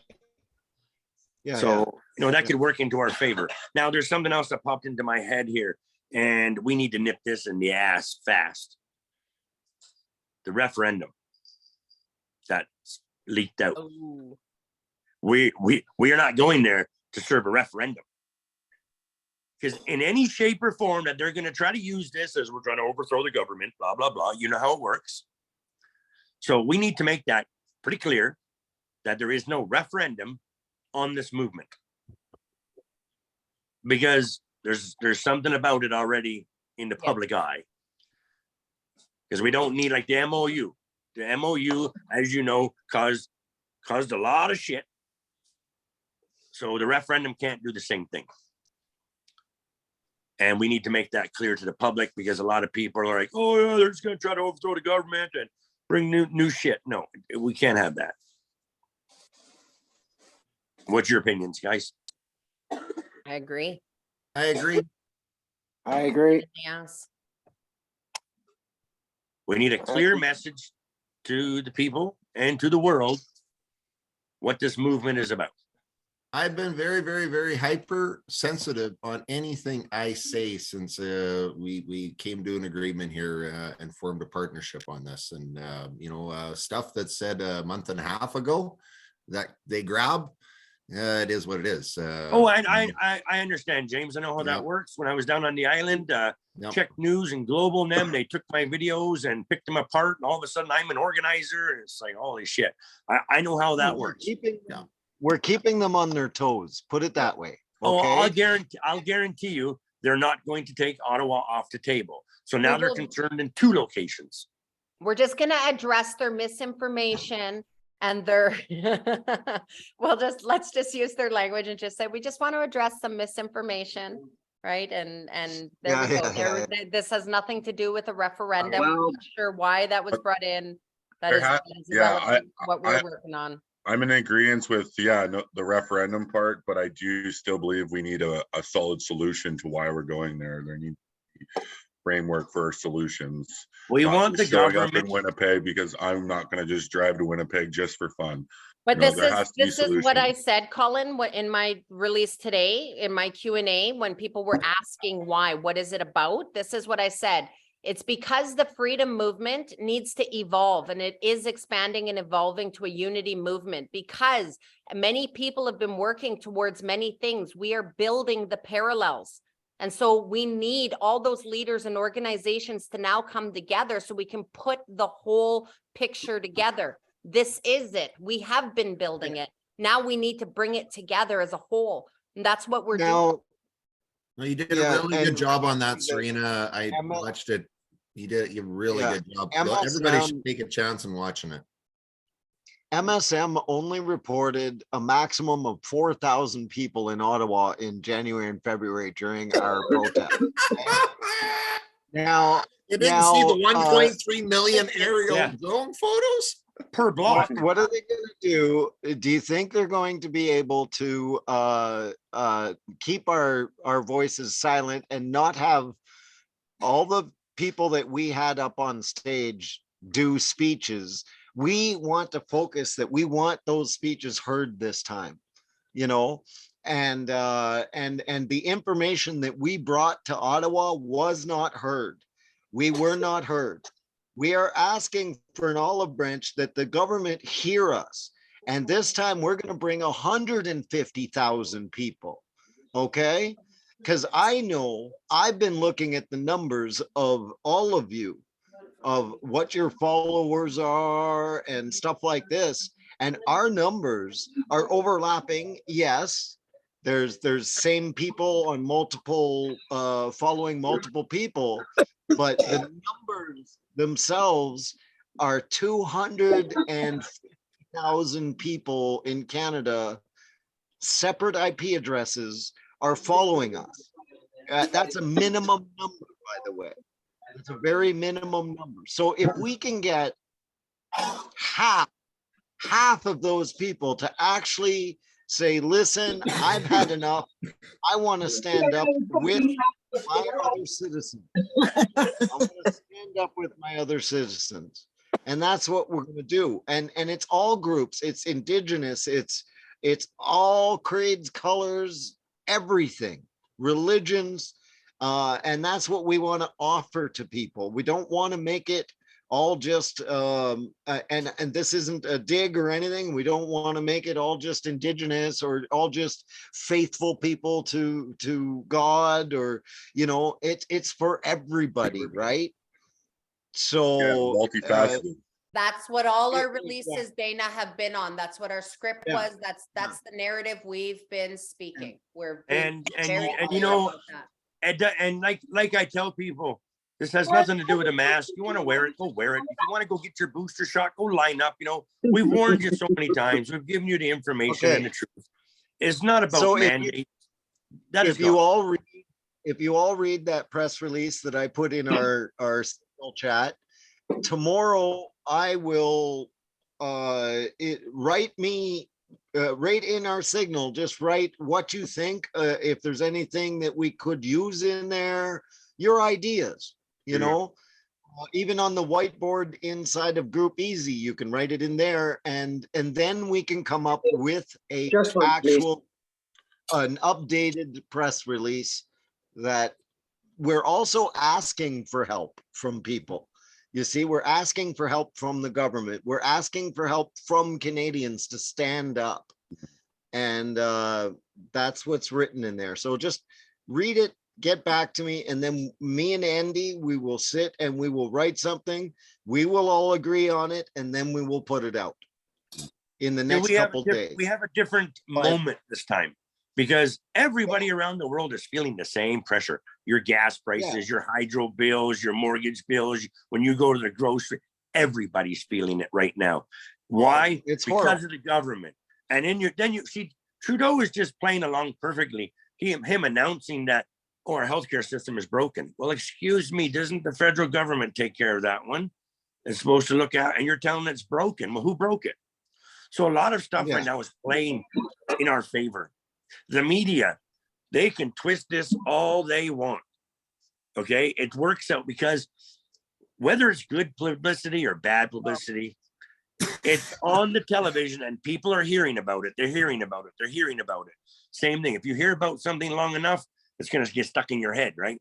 Yeah. So, you know, that could work into our favor. Now there's something else that popped into my head here, and we need to nip this in the ass fast. The referendum that's leaked out. Ooh. We are not going there to serve a referendum. Because in any shape or form that they're going to try to use this as we're trying to overthrow the government, blah, blah, blah, you know how it works. So we need to make that pretty clear that there is no referendum on this movement. Because there's something about it already in the public eye. Because we don't need like the MOU. The MOU, as you know, caused a lot of shit. So the referendum can't do the same thing. And we need to make that clear to the public, because a lot of people are like, oh yeah, they're just going to try to overthrow the government and bring new shit. No, we can't have that. What's your opinions, guys? I agree. I agree. I agree. Yes. We need a clear message to the people and to the world what this movement is about. I've been very, very, very hypersensitive on anything I say since we came to an agreement here and formed a partnership on this. And you know, stuff that said a month and a half ago that they grab, it is what it is. I understand, James. I know how that works. When I was down on the island, checked news and global and them, they took my videos and picked them apart, and all of a sudden I'm an organizer, and it's like, holy shit. I know how that works. We're keeping them on their toes. Put it that way. Okay? Oh, I'll guarantee you they're not going to take Ottawa off the table. So now they're concerned in 2 locations. We're just going to address their misinformation and their, well, let's just use their language and just say, we just want to address some misinformation, right? And there we go. This has nothing to do with a referendum. I'm not sure why that was brought in. That is what we're working on. I'm in agreement with, the referendum part, but I do still believe we need a solid solution to why we're going there. There need framework for solutions. We want the government in Winnipeg, because I'm not going to just drive to Winnipeg just for fun. But this is what I said, Colin, in my release today, in my Q&A, when people were asking why, what is it about? This is what I said. It's because the freedom movement needs to evolve, and it is expanding and evolving to a unity movement, because many people have been working towards many things. We are building the parallels. And so we need all those leaders and organizations to now come together so we can put the whole picture together. This is it. We have been building it. Now we need to bring it together as a whole. And that's what we're doing. Well, you did a really good job on that, Serena. I watched it. You did a really good job. Everybody should take a chance in watching it. MSM only reported a maximum of 4,000 people in Ottawa in January and February during our protest. Now, you didn't see the 1.3 million aerial drone photos per block. What are they going to do? Do you think they're going to be able to keep our voices silent and not have all the people that we had up on stage do speeches? We want to focus that we want those speeches heard this time, you know, and the information that we brought to Ottawa was not heard. We were not heard. We are asking for an olive branch that the government hear us. And this time we're going to bring 150,000 people. Okay. Because I know I've been looking at the numbers of all of you, of what your followers are and stuff like this. And our numbers are overlapping. Yes, there's same people on multiple, following multiple people, but the numbers themselves are 250,000 people in Canada, separate IP addresses, are following us. That's a minimum number, by the way. It's a very minimum number. So if we can get half of those people to actually say, listen, I've had enough. I want to stand up with my other citizens. I want to stand up with my other citizens. And that's what we're going to do. And it's all groups. It's Indigenous. It's all creeds, colors, everything, religions. And that's what we want to offer to people. We don't want to make it all just, and this isn't a dig or anything. We don't want to make it all just Indigenous or all just faithful people to God, or, you know, it's for everybody, right? So Multifaceted. That's what all our releases, Dana, have been on. That's what our script Yeah. was. That's the narrative we've been speaking. We're And very you clear know, about that. and like I tell people, this has nothing to do with a mask. You want to wear it, go wear it. If you want to go get your booster shot, go line up. You know, we've warned you so many times. We've given you the information and the truth. It's not about So mandate. if you all read that press release that I put in our signal chat, tomorrow I will write in our signal, just write what you think, if there's anything that we could use in there, your ideas, you know, even on the whiteboard inside of Group Easy, you can write it in there, and then we can come up with an updated press release. That we're also asking for help from people. You see, we're asking for help from the government. We're asking for help from Canadians to stand up. And that's what's written in there. So just read it, get back to me, and then me and Andy, we will sit and we will write something. We will all agree on it, and then we will put it out in the next couple days. We have a different moment this time, because everybody around the world is feeling the same pressure. Your gas prices, your hydro bills, your mortgage bills. When you go to the grocery, everybody's feeling it right now. Why? It's because horrible. of the government. And then you see Trudeau is just playing along perfectly. Him announcing that, oh, our healthcare system is broken. Well, excuse me, doesn't the federal government take care of that one? It's supposed to look at, and you're telling it's broken. Well, who broke it? So a lot of stuff right now is playing in our favor. The media, they can twist this all they want. Okay, it works out, because whether it's good publicity or bad publicity, it's on the television and people are hearing about it. They're hearing about it. They're hearing about it. Same thing. If you hear about something long enough, it's going to get stuck in your head, right?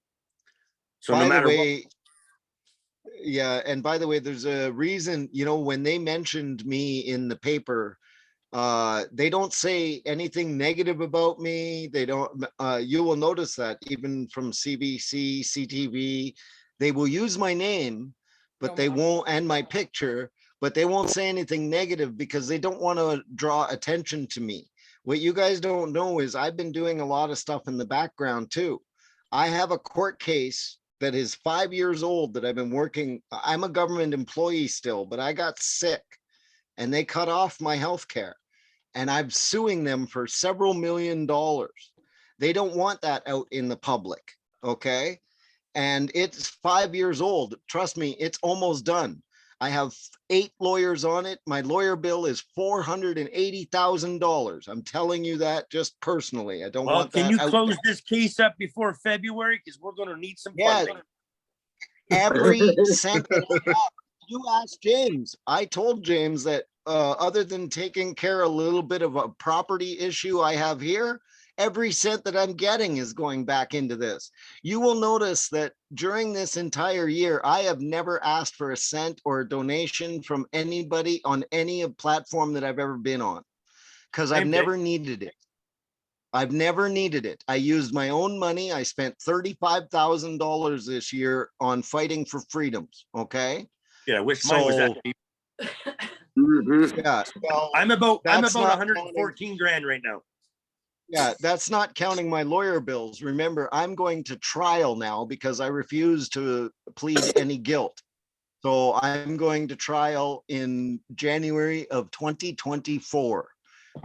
So no matter what. Yeah, and by the way, there's a reason, you know, when they mentioned me in the paper, they don't say anything negative about me. They don't, you will notice that even from CBC, CTV, they will use my name, but they won't, and my picture, but they won't say anything negative because they don't want to draw attention to me. What you guys don't know is I've been doing a lot of stuff in the background too. I have a court case that is 5 years old that I've been working. I'm a government employee still, but I got sick and they cut off my health care. And I'm suing them for several $1 million. They don't want that out in the public, okay? And it's 5 years old. Trust me, it's almost done. I have 8 lawyers on it. My lawyer bill is $480,000. I'm telling you that just personally. I don't want that. Can you close this case up before February? Because we're going to need some funding. Every cent that I have. You asked James. I told James that other than taking care of a little bit of a property issue I have here, every cent that I'm getting is going back into this. You will notice that during this entire year, I have never asked for a cent or a donation from anybody on any platform that I've ever been on, because I've never needed it. I've never needed it. I used my own money. I spent $35,000 this year on fighting for freedoms. Okay. Yeah, I wish mine was that cheap. Yeah, well, I'm about 114 grand right now. Yeah, that's not counting my lawyer bills. Remember, I'm going to trial now because I refuse to plead any guilt. So I'm going to trial in January of 2024,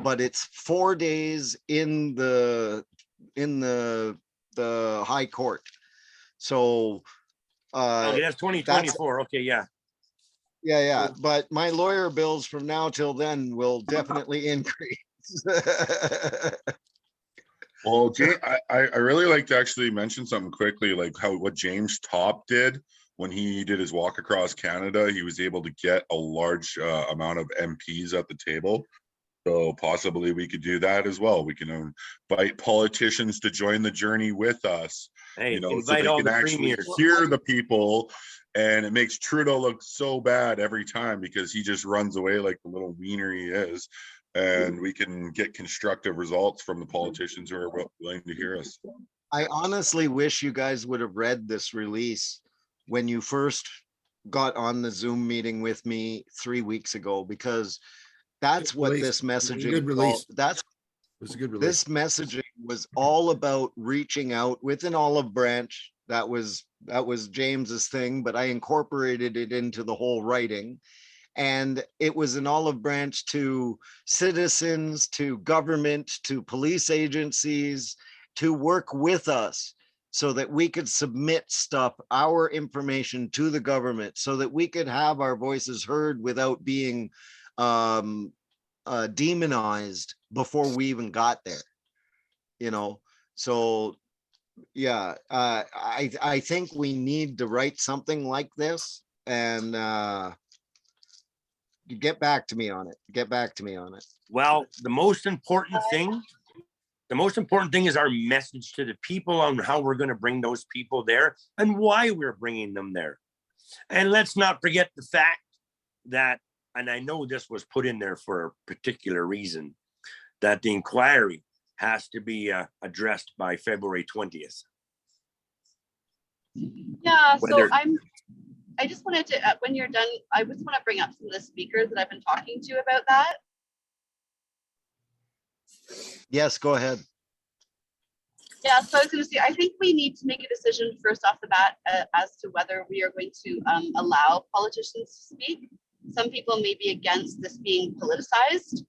but it's 4 days in the the high court. So, Okay, that's 2024. Okay, yeah. yeah, but my lawyer bills from now till then will definitely increase. Well, I really like to actually mention something quickly, like what James Top did when he did his walk across Canada. He was able to get a large amount of MPs at the table. So possibly we could do that as well. We can invite politicians to join the journey with us, Hey, you know, so invite they all can the actually premiers. hear the people. And it makes Trudeau look so bad every time because he just runs away like the little wiener he is. And we can get constructive results from the politicians who are willing to hear us. I honestly wish you guys would have read this release when you first got on the Zoom meeting with me 3 weeks ago, because that's what Release. this messaging, Good release. that's It was a good release. this messaging was all about reaching out with an olive branch. That was James's thing, but I incorporated it into the whole writing. And it was an olive branch to citizens, to government, to police agencies, to work with us so that we could submit stuff, our information to the government, so that we could have our voices heard without being demonized before we even got there, you know. So yeah, I think we need to write something like this, and you get back to me on it. Well, the most important thing is our message to the people on how we're going to bring those people there and why we're bringing them there. And let's not forget the fact that, and I know this was put in there for a particular reason, that the inquiry has to be addressed by February 20th. Yeah, so Whether- I just wanted to, when you're done, I just want to bring up some of the speakers that I've been talking to about that. Yes, go ahead. Yeah, so I was going to say, I think we need to make a decision first off the bat as to whether we are going to allow politicians to speak. Some people may be against this being politicized.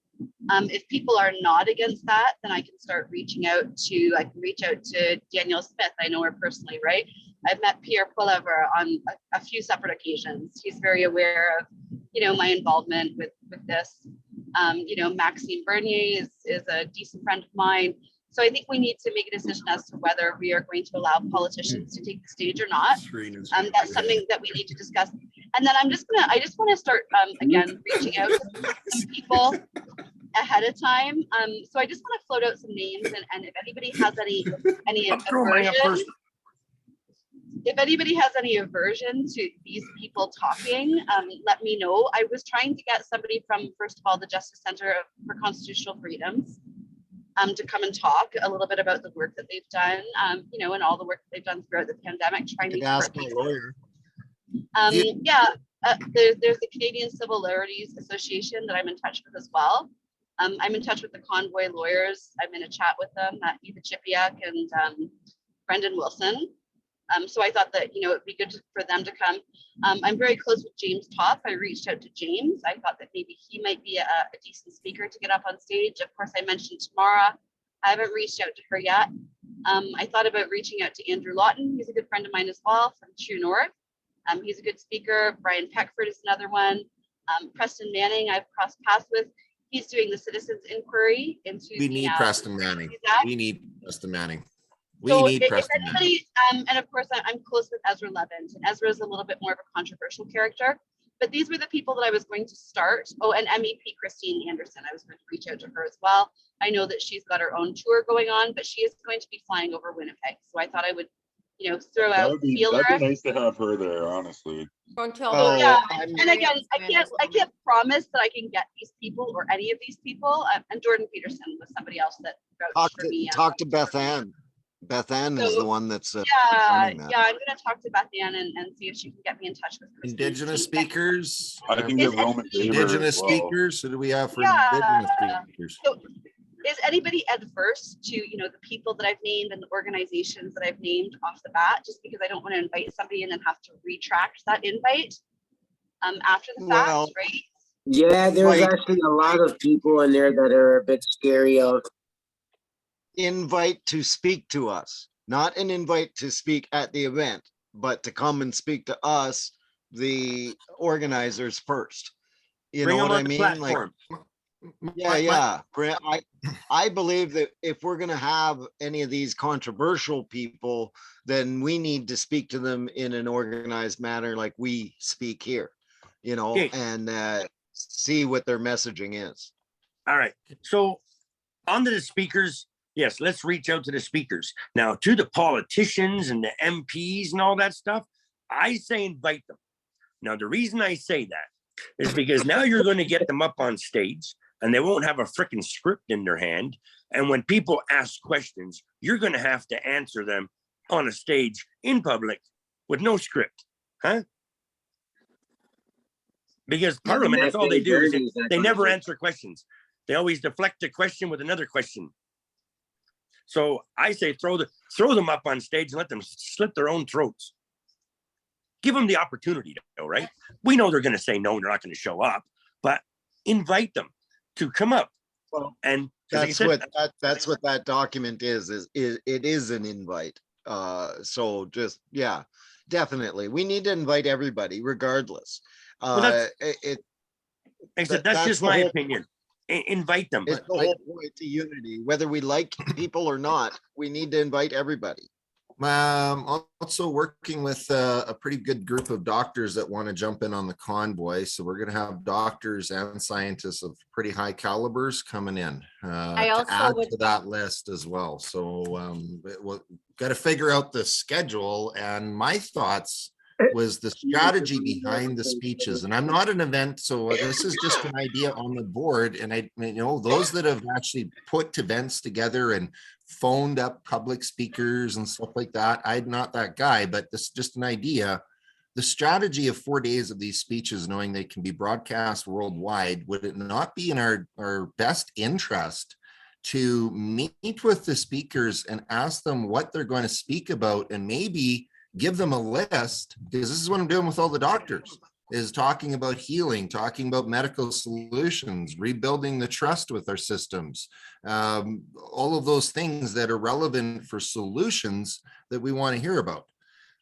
If people are not against that, then I can start reaching out to Danielle Smith. I know her personally, right? I've met Pierre Poilievre on a few separate occasions. He's very aware of, you know, my involvement with this. You know, Maxime Bernier is a decent friend of mine. So I think we need to make a decision as to whether we are going to allow politicians to take the stage or not. That's something that we need to discuss. And then I just want to start again reaching out to some people ahead of time. So I just want to float out some names, and if anybody has any aversion, if anybody has any aversion to these people talking, let me know. I was trying to get somebody from, first of all, the Justice Center for Constitutional Freedoms to come and talk a little bit about the work that they've done, you know, and all the work that they've done throughout the pandemic, trying to ask my lawyer. There's the Canadian Civil Liberties Association that I'm in touch with as well. I'm in touch with the Convoy lawyers. I'm in a chat with them, Eva Chipiak and Brendan Wilson. So I thought that, you know, it'd be good for them to come. I'm very close with James Topp. I reached out to James. I thought that maybe he might be a decent speaker to get up on stage. Of course, I mentioned Tamara. I haven't reached out to her yet. I thought about reaching out to Andrew Lawton. He's a good friend of mine as well from True North. He's a good speaker. Brian Peckford is another one. Preston Manning, I've crossed paths with. He's doing the citizens inquiry into. We need Preston Manning. We need Preston Manning. We So need if Preston Manning. anybody, and of course, I'm close with Ezra Levins, and Ezra is a little bit more of a controversial character. But these were the people that I was going to start. Oh, and MEP Christine Anderson, I was going to reach out to her as well. I know that she's got her own tour going on, but she is going to be flying over Winnipeg. So I thought I would, you know, throw out That'd be nice to have her there, honestly. So yeah, and again, I can't promise that I can get these people or any of these people. And Jordan Peterson was somebody else that vouched for me. Talk to Beth Ann. Beth Ann is the one that's yeah, I'm going to talk to Beth Ann and see if she can get me in touch with Christine. Indigenous speakers. I can get Roman Indigenous speakers. Who do we have for Indigenous speakers? So is anybody adverse to, you know, the people that I've named and the organizations that I've named off the bat, just because I don't want to invite somebody and then have to retract that invite after the fact, right? Yeah, there's actually a lot of people in there that are a bit scary of. Invite to speak to us, not an invite to speak at the event, but to come and speak to us, the organizers first. You Bring know them what on I the mean? Like, platform. yeah. I believe that if we're gonna have any of these controversial people, then we need to speak to them in an organized manner, like we speak here, you know, Okay. and see what their messaging is. All right. So on to the speakers. Yes, let's reach out to the speakers. Now, to the politicians and the MPs and all that stuff, I say invite them. Now, the reason I say that is because now you're going to get them up on stage and they won't have a freaking script in their hand. And when people ask questions, you're going to have to answer them on a stage in public with no script, huh? Because Parliament, that's all they do is they never answer questions. They always deflect the question with another question. So I say throw them up on stage and let them slit their own throats. Give them the opportunity to know, right? We know they're going to say no, they're not going to show up, but invite them to come up. Well, and that's what that document is it is an invite. So just, yeah, definitely. We need to invite everybody regardless. That's just my opinion. Invite them. It's the whole point to unity. Whether we like people or not, we need to invite everybody. Also working with a pretty good group of doctors that want to jump in on the convoy. So we're going to have doctors and scientists of pretty high calibers coming in to add to that list as well. So we'll got to figure out the schedule, and my thoughts was the strategy behind the speeches. And I'm not an event, so this is just an idea on the board. And I, you know, those that have actually put events together and phoned up public speakers and stuff like that, I'm not that guy, but this is just an idea. The strategy of 4 days of these speeches, knowing they can be broadcast worldwide, would it not be in our best interest to meet with the speakers and ask them what they're going to speak about, and maybe give them a list? Because this is what I'm doing with all the doctors, is talking about healing, talking about medical solutions, rebuilding the trust with our systems, all of those things that are relevant for solutions that we want to hear about.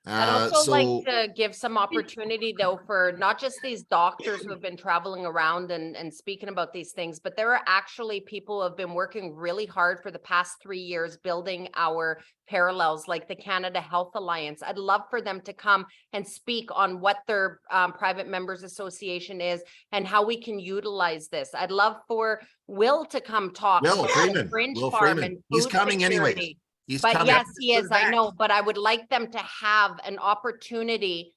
I'd also like to give some opportunity, though, for not just these doctors who have been traveling around and speaking about these things, but there are actually people who have been working really hard for the past 3 years building our parallels, like the Canada Health Alliance. I'd love for them to come and speak on what their private members association is and how we can utilize this. I'd love for Will to come talk about the Fringe Farm and he's food coming security. anyways. But yes, he is, I know, but I would like them to have an opportunity,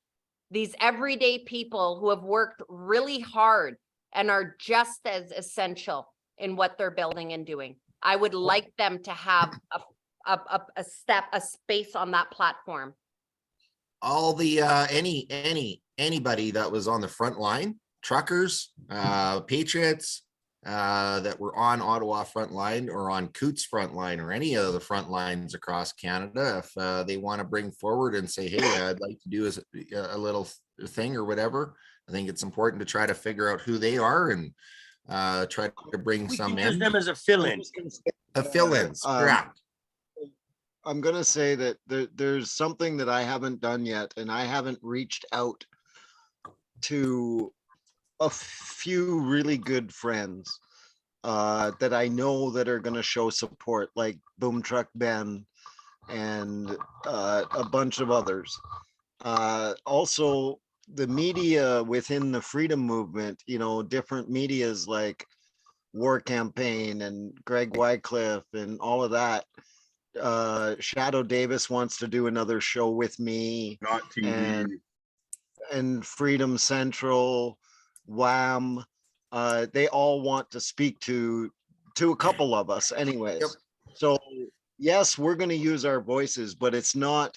these everyday people who have worked really hard and are just as essential in what they're building and doing. I would like them to have a space on that platform. All the anybody that was on the front line, truckers, patriots, that were on Ottawa front line or on Coots front line or any of the front lines across Canada, if they want to bring forward and say, hey, I'd like to do a little thing or whatever, I think it's important to try to figure out who they are and try to bring some in. Use them as a fill-in. Correct. I'm going to say that there's something that I haven't done yet, and I haven't reached out to a few really good friends that I know that are going to show support, like Boom Truck Ben and a bunch of others. Also, the media within the freedom movement, you know, different medias like War Campaign and Greg Wycliffe and all of that. Shadow Davis wants to do another show with me. Not TV. And Freedom Central, Wham, they all want to speak to a couple of us anyways. Yep. So yes, we're going to use our voices, but it's not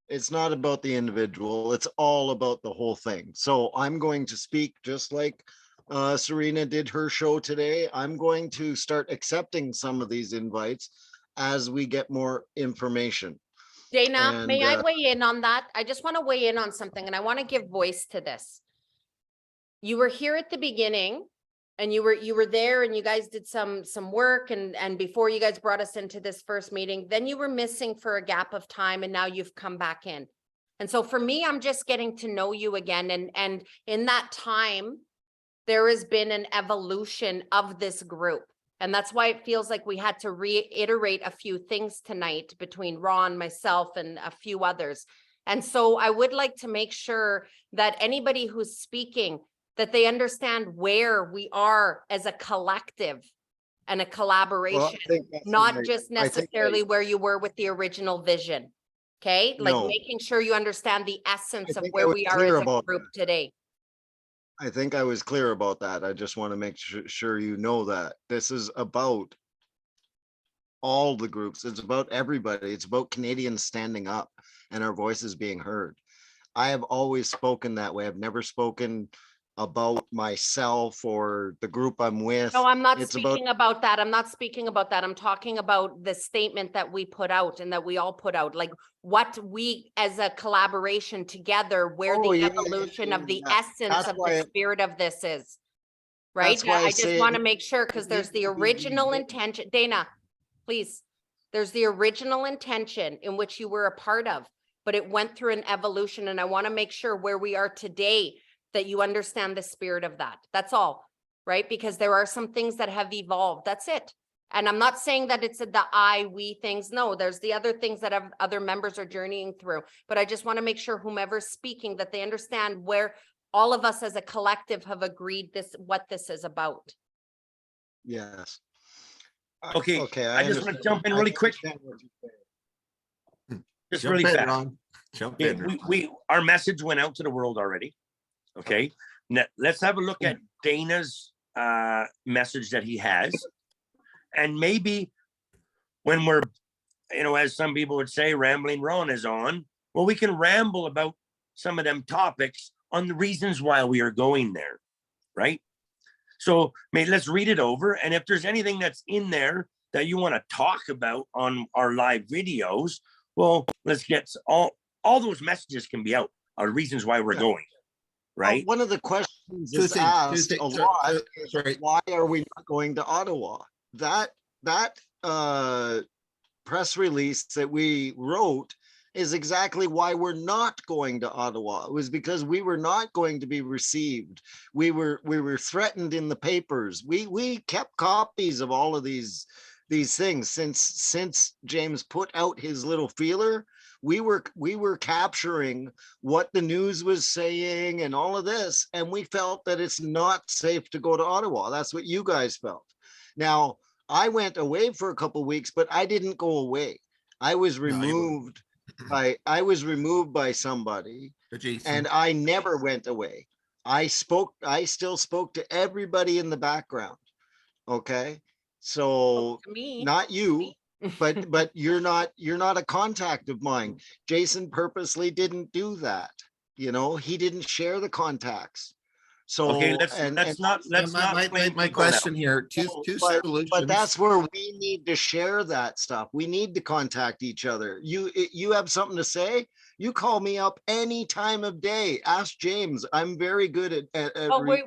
about the individual. It's all about the whole thing. So I'm going to speak just like Serena did her show today. I'm going to start accepting some of these invites as we get more information. Dana, may I weigh in on that? I just want to weigh in on something, and I want to give voice to this. You were here at the beginning and you were there and you guys did some work and before you guys brought us into this first meeting, then you were missing for a gap of time and now you've come back in. And so for me, I'm just getting to know you again. And in that time, there has been an evolution of this group. And that's why it feels like we had to reiterate a few things tonight between Ron, myself, and a few others. And so I would like to make sure that anybody who's speaking, that they understand where we are as a collective and a collaboration, not just necessarily where you were with the original vision. Okay, like making sure you understand the essence of where we are as a group today. I think I was clear about that. I just want to make sure you know that this is about all the groups. It's about everybody. It's about Canadians standing up and our voices being heard. I have always spoken that way. I've never spoken about myself or the group I'm with. No, I'm not speaking about that. I'm not speaking about that. I'm talking about the statement that we put out and that we all put out, like what we as a collaboration together, where the evolution of the essence of the spirit of this is. Right? I just want to make sure, because there's the original intention. Dana, please. There's the original intention in which you were a part of, but it went through an evolution. And I want to make sure where we are today, that you understand the spirit of that. That's all, right? Because there are some things that have evolved. That's it. And I'm not saying that it's the we things. No, there's the other things that other members are journeying through. But I just want to make sure whomever's speaking, that they understand where all of us as a collective have agreed what this is about. Yes. Okay. I just want to jump in really quick. Just Jump really in, fast. Ron. Jump in. Our message went out to the world already. Okay. Now, let's have a look at Dana's message that he has. And maybe when we're, as some people would say, rambling Ron is on, well, we can ramble about some of them topics on the reasons why we are going there, right? So let's read it over. And if there's anything that's in there that you want to talk about on our live videos, well, let's get all those messages can be out, our reasons why we're going. Right. One of the questions is asked a lot. Why are we not going to Ottawa? That press release that we wrote is exactly why we're not going to Ottawa. It was because we were not going to be received. We were threatened in the papers. We kept copies of all of these things since James put out his little feeler. We were capturing what the news was saying and all of this, and we felt that it's not safe to go to Ottawa. That's what you guys felt. Now, I went away for a couple of weeks, but I didn't go away. I was removed by somebody, and I never went away. I still spoke to everybody in the background. Okay, so not you. but you're not a contact of mine. Jason purposely didn't do that. He didn't share the contacts. So okay, let's not my question here, two solutions. But that's where we need to share that stuff. We need to contact each other. You have something to say, you call me up any time of day. Ask James. I'm very good at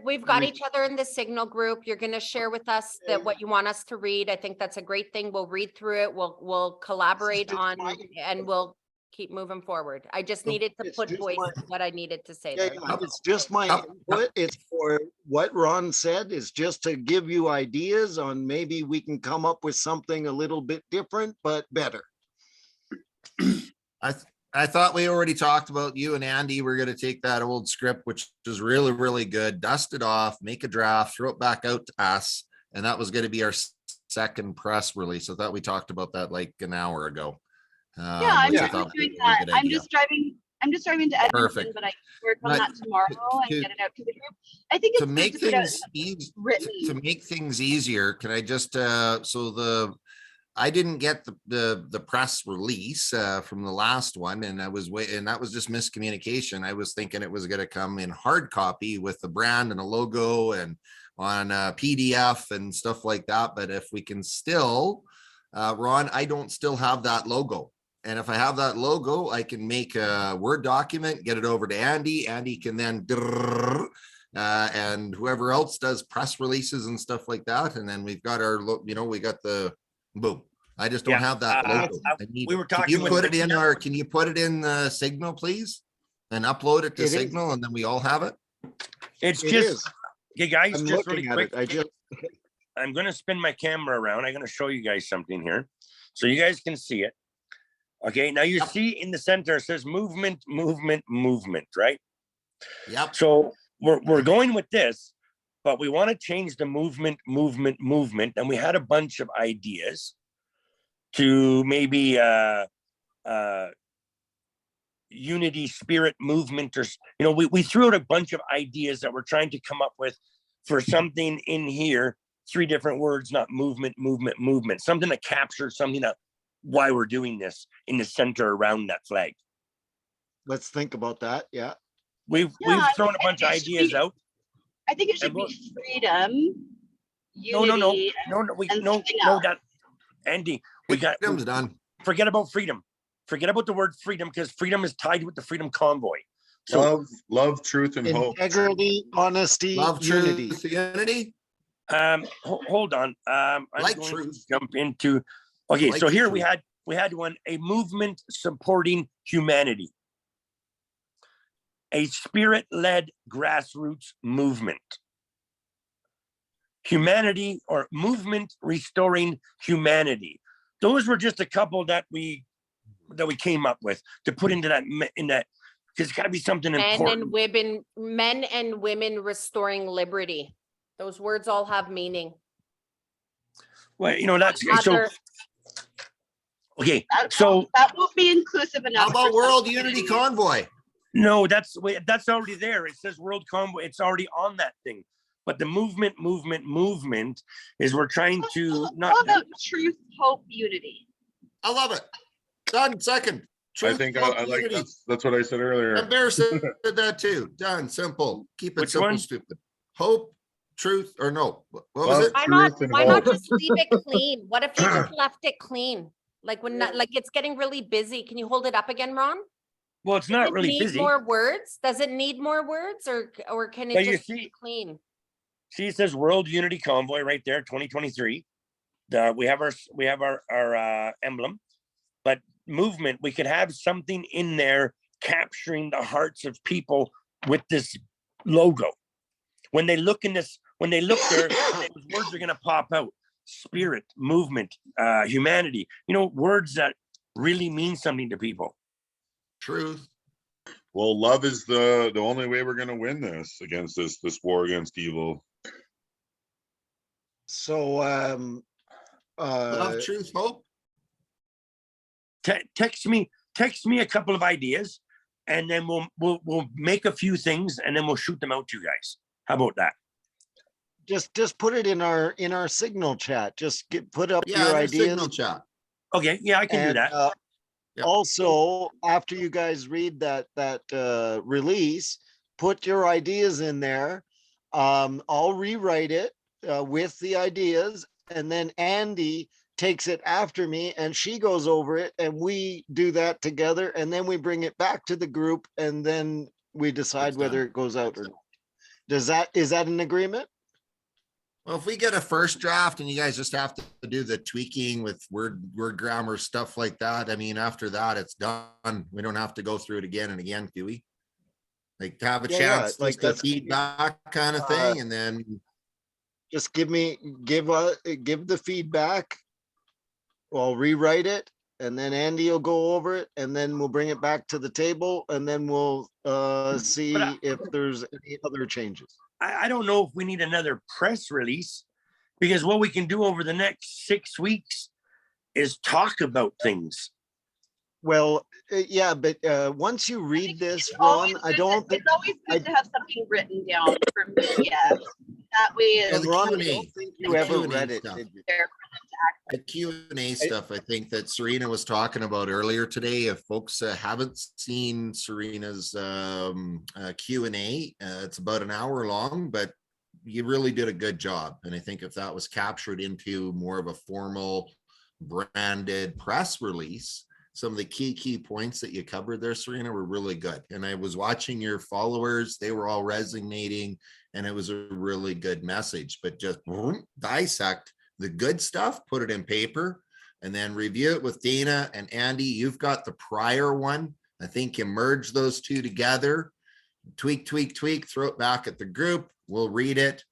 we've got each other in the Signal group. You're going to share with us what you want us to read. I think that's a great thing. We'll read through it. We'll collaborate on, and we'll keep moving forward. I just needed to put voice to what I needed to say. It's just my input. It's for what Ron said, is just to give you ideas on maybe we can come up with something a little bit different, but better. I thought we already talked about you and Andy. We're going to take that old script, which is really, really good, dust it off, make a draft, throw it back out to us. And that was going to be our second press release. I thought we talked about that like an hour ago. I'm just doing that. I'm just driving to Edmonton, Perfect. But I work on that tomorrow and get it out to the group. I think it's to make things easy. To make things easier, can I just I didn't get the press release from the last one, and that was just miscommunication. I was thinking it was going to come in hard copy with the brand and a logo and on PDF and stuff like that. But if we can still, Ron, I don't still have that logo. And if I have that logo, I can make a Word document, get it over to Andy. Andy can then and whoever else does press releases and stuff like that. And then we've got our, we got the boom. I just don't Yeah, have that logo. we were Can talking you with put it in Bettina. our, can you put it in the Signal, please? And upload it to It is. Signal, and then we all have it. It's It just, is. okay, guys, I'm just really looking at quick. it. I just, I'm gonna spin my camera around. I'm gonna show you guys something here, so you guys can see it. Okay, now you see in the center it says movement, movement, movement, right? Yep. So we're going with this, but we want to change the movement, movement, movement, and we had a bunch of ideas to maybe unity, spirit, movement, or we threw out a bunch of ideas that we're trying to come up with for something in here. 3 different words, not movement, movement, movement. Something that captures something that why we're doing this in the center around that flag. let's think about that. Yeah. We've thrown a bunch of ideas out. I think it should And we'll- be freedom, No, unity. that Andy, Freedom's done. forget about freedom. Forget about the word freedom, because freedom is tied with the freedom convoy. So Love, truth, and hope. Integrity, honesty, Love, unity. truth, unity. hold on. I'm Like going truth. to jump into. Okay, Like so here truth. we had one, a movement supporting humanity, a spirit-led grassroots movement, humanity or movement restoring humanity. Those were just a couple that we came up with to put into that because it's got to be something important. Men and women restoring liberty. Those words all have meaning. Well, that's so. Other- Okay, so That won't be inclusive enough. How about for World some Unity communities. Convoy? no, that's already there. It says World Convoy. It's already on that thing. But the movement is we're trying to not. How about truth, hope, unity? I love it. Done. Second. I Truth, think hope, I like unity. that's what I said earlier. Embarrassing did that too. Done. Simple. Keep it Which simple, one? stupid. Hope, truth, or no. What was Love, it? Why not? truth, and Why not hope. just leave it clean? What if you just left it clean? Like like it's getting really busy. Can you hold it up again, Ron? Well, it's Does not it really need busy. more words? Does it need more words, or can Yeah, it you just see- be clean? See, it says World Unity Convoy right there, 2023. We have our emblem, but movement. We could have something in there capturing the hearts of people with this logo. When they look there, those words are going to pop out. Spirit, movement, humanity. Words that really mean something to people. Truth. Well, love is the only way we're going to win this war against evil. So, Love, truth, hope. Text me a couple of ideas, and then we'll make a few things, and then we'll shoot them out to you guys. How about that? just put it in our Signal chat. Just put up Yeah, your in our ideas. Signal chat. Okay, yeah, I can do And, that. Yep. Also, after you guys read that release, put your ideas in there. I'll rewrite it with the ideas, and then Andy takes it after me and she goes over it, and we do that together, and then we bring it back to the group, and then we decide It's whether done. it goes out or not. Is that an agreement? Well, if we get a first draft and you guys just have to do the tweaking with word grammar, stuff like that, I mean, after that, it's done. We don't have to go through it again and again, do we? Like to have a Yeah, chance, like like the that's- feedback kind of thing, and then Just give the feedback. I'll rewrite it, and then Andy will go over it, and then we'll bring it back to the table, and then we'll see if there's any other changes. I don't know if we need another press release, because what we can do over the next 6 weeks is talk about things. Well, yeah, but once you read this, It's always Ron, I good don't think, It's always good to have something written down for media. That way Yeah, it's the Ron, I Q&A. don't think you The ever Q&A read it, stuff. did you? there for them to the Q&A stuff, I think that Serena was talking about earlier today. If folks haven't seen Serena's Q&A, it's about an hour long, but you really did a good job. And I think if that was captured into more of a formal branded press release, some of the key points that you covered there, Serena, were really good. And I was watching your followers, they were all resonating, and it was a really good message. But just dissect the good stuff, put it in paper, and then review it with Dana and Andy. You've got the prior one. I think you merge those two together, tweak, throw it back at the group. We'll read it.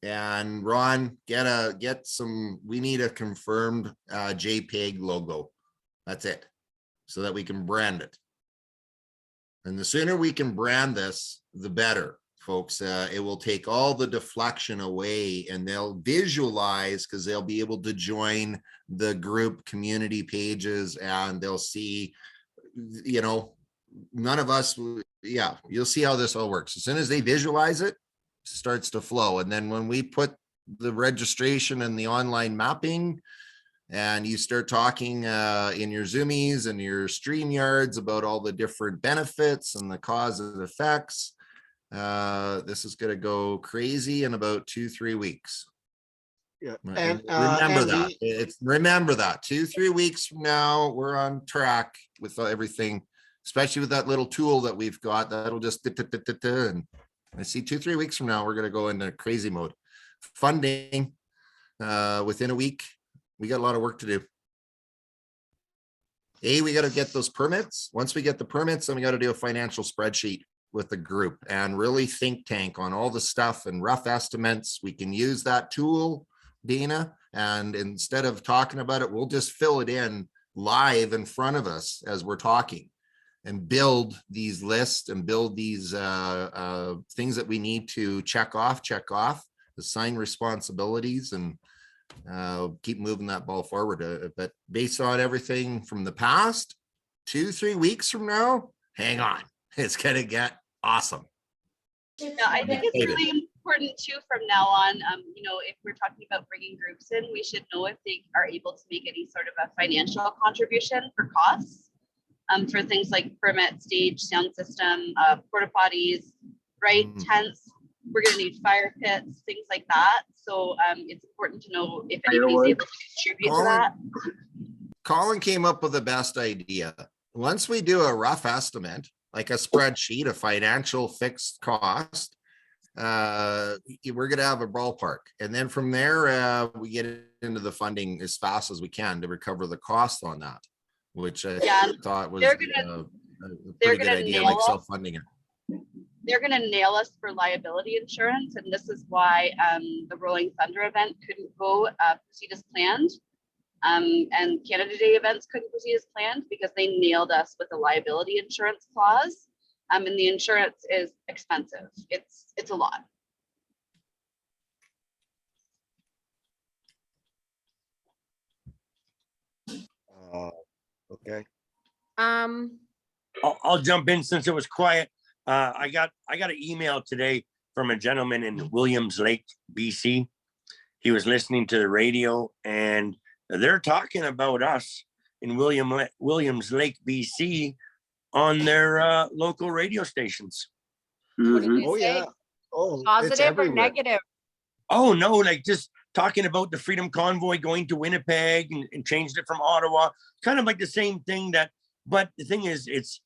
And Ron, we need a confirmed JPEG logo. That's it, so that we can brand it. And the sooner we can brand this, the better, folks. It will take all the deflection away, and they'll visualize, because they'll be able to join the group community pages, and they'll see, you know, none of us, yeah, you'll see how this all works. As soon as they visualize it, starts to flow. And then when we put the registration and the online mapping, and you start talking in your Zoomies and your StreamYards about all the different benefits and the cause and effects, this is going to go crazy in about 2-3 weeks. Yeah. And And remember that 2-3 weeks from now, we're on track with everything, especially with that little tool that we've got that'll just and I see 2-3 weeks from now, we're going to go into crazy mode. Funding within a week. We got a lot of work to do. We got to get those permits. Once we get the permits, then we got to do a financial spreadsheet with the group and really think tank on all the stuff and rough estimates. We can use that tool, Dana, and instead of talking about it, we'll just fill it in live in front of us as we're talking, and build these lists and build these things that we need to check off, assign responsibilities, and keep moving that ball forward. But based on everything from the past, 2-3 weeks from now, hang on, it's gonna get awesome. Yeah, I think it's really important too from now on, you know, if we're talking about bringing groups in, we should know if they are able to make any sort of a financial contribution for costs. For things like permit, stage, sound system, porta potties, right? Tents. We're going to need fire pits, things like that. So it's important to know if anybody's able to contribute to that. Colin came up with the best idea. Once we do a rough estimate, like a spreadsheet, a financial fixed cost, we're going to have a ballpark. And then from there, we get into the funding as fast as we can to recover the cost on that, which I thought was a pretty good idea, like self-funding it. They're going to nail us for liability insurance. And this is why the Rolling Thunder event couldn't go proceed as planned. And Canada Day events couldn't proceed as planned because they nailed us with a liability insurance clause. And the insurance is expensive. It's a lot. Okay. I'll jump in since it was quiet. I got an email today from a gentleman in Williams Lake, BC. He was listening to the radio, and they're talking about us in Williams Lake, BC, on their local radio stations. What did they Oh say? yeah. Oh, it's Positive or everywhere. negative? Oh no, like just talking about the Freedom Convoy going to Winnipeg and changed it from Ottawa. Kind of like the same thing but the thing is, it's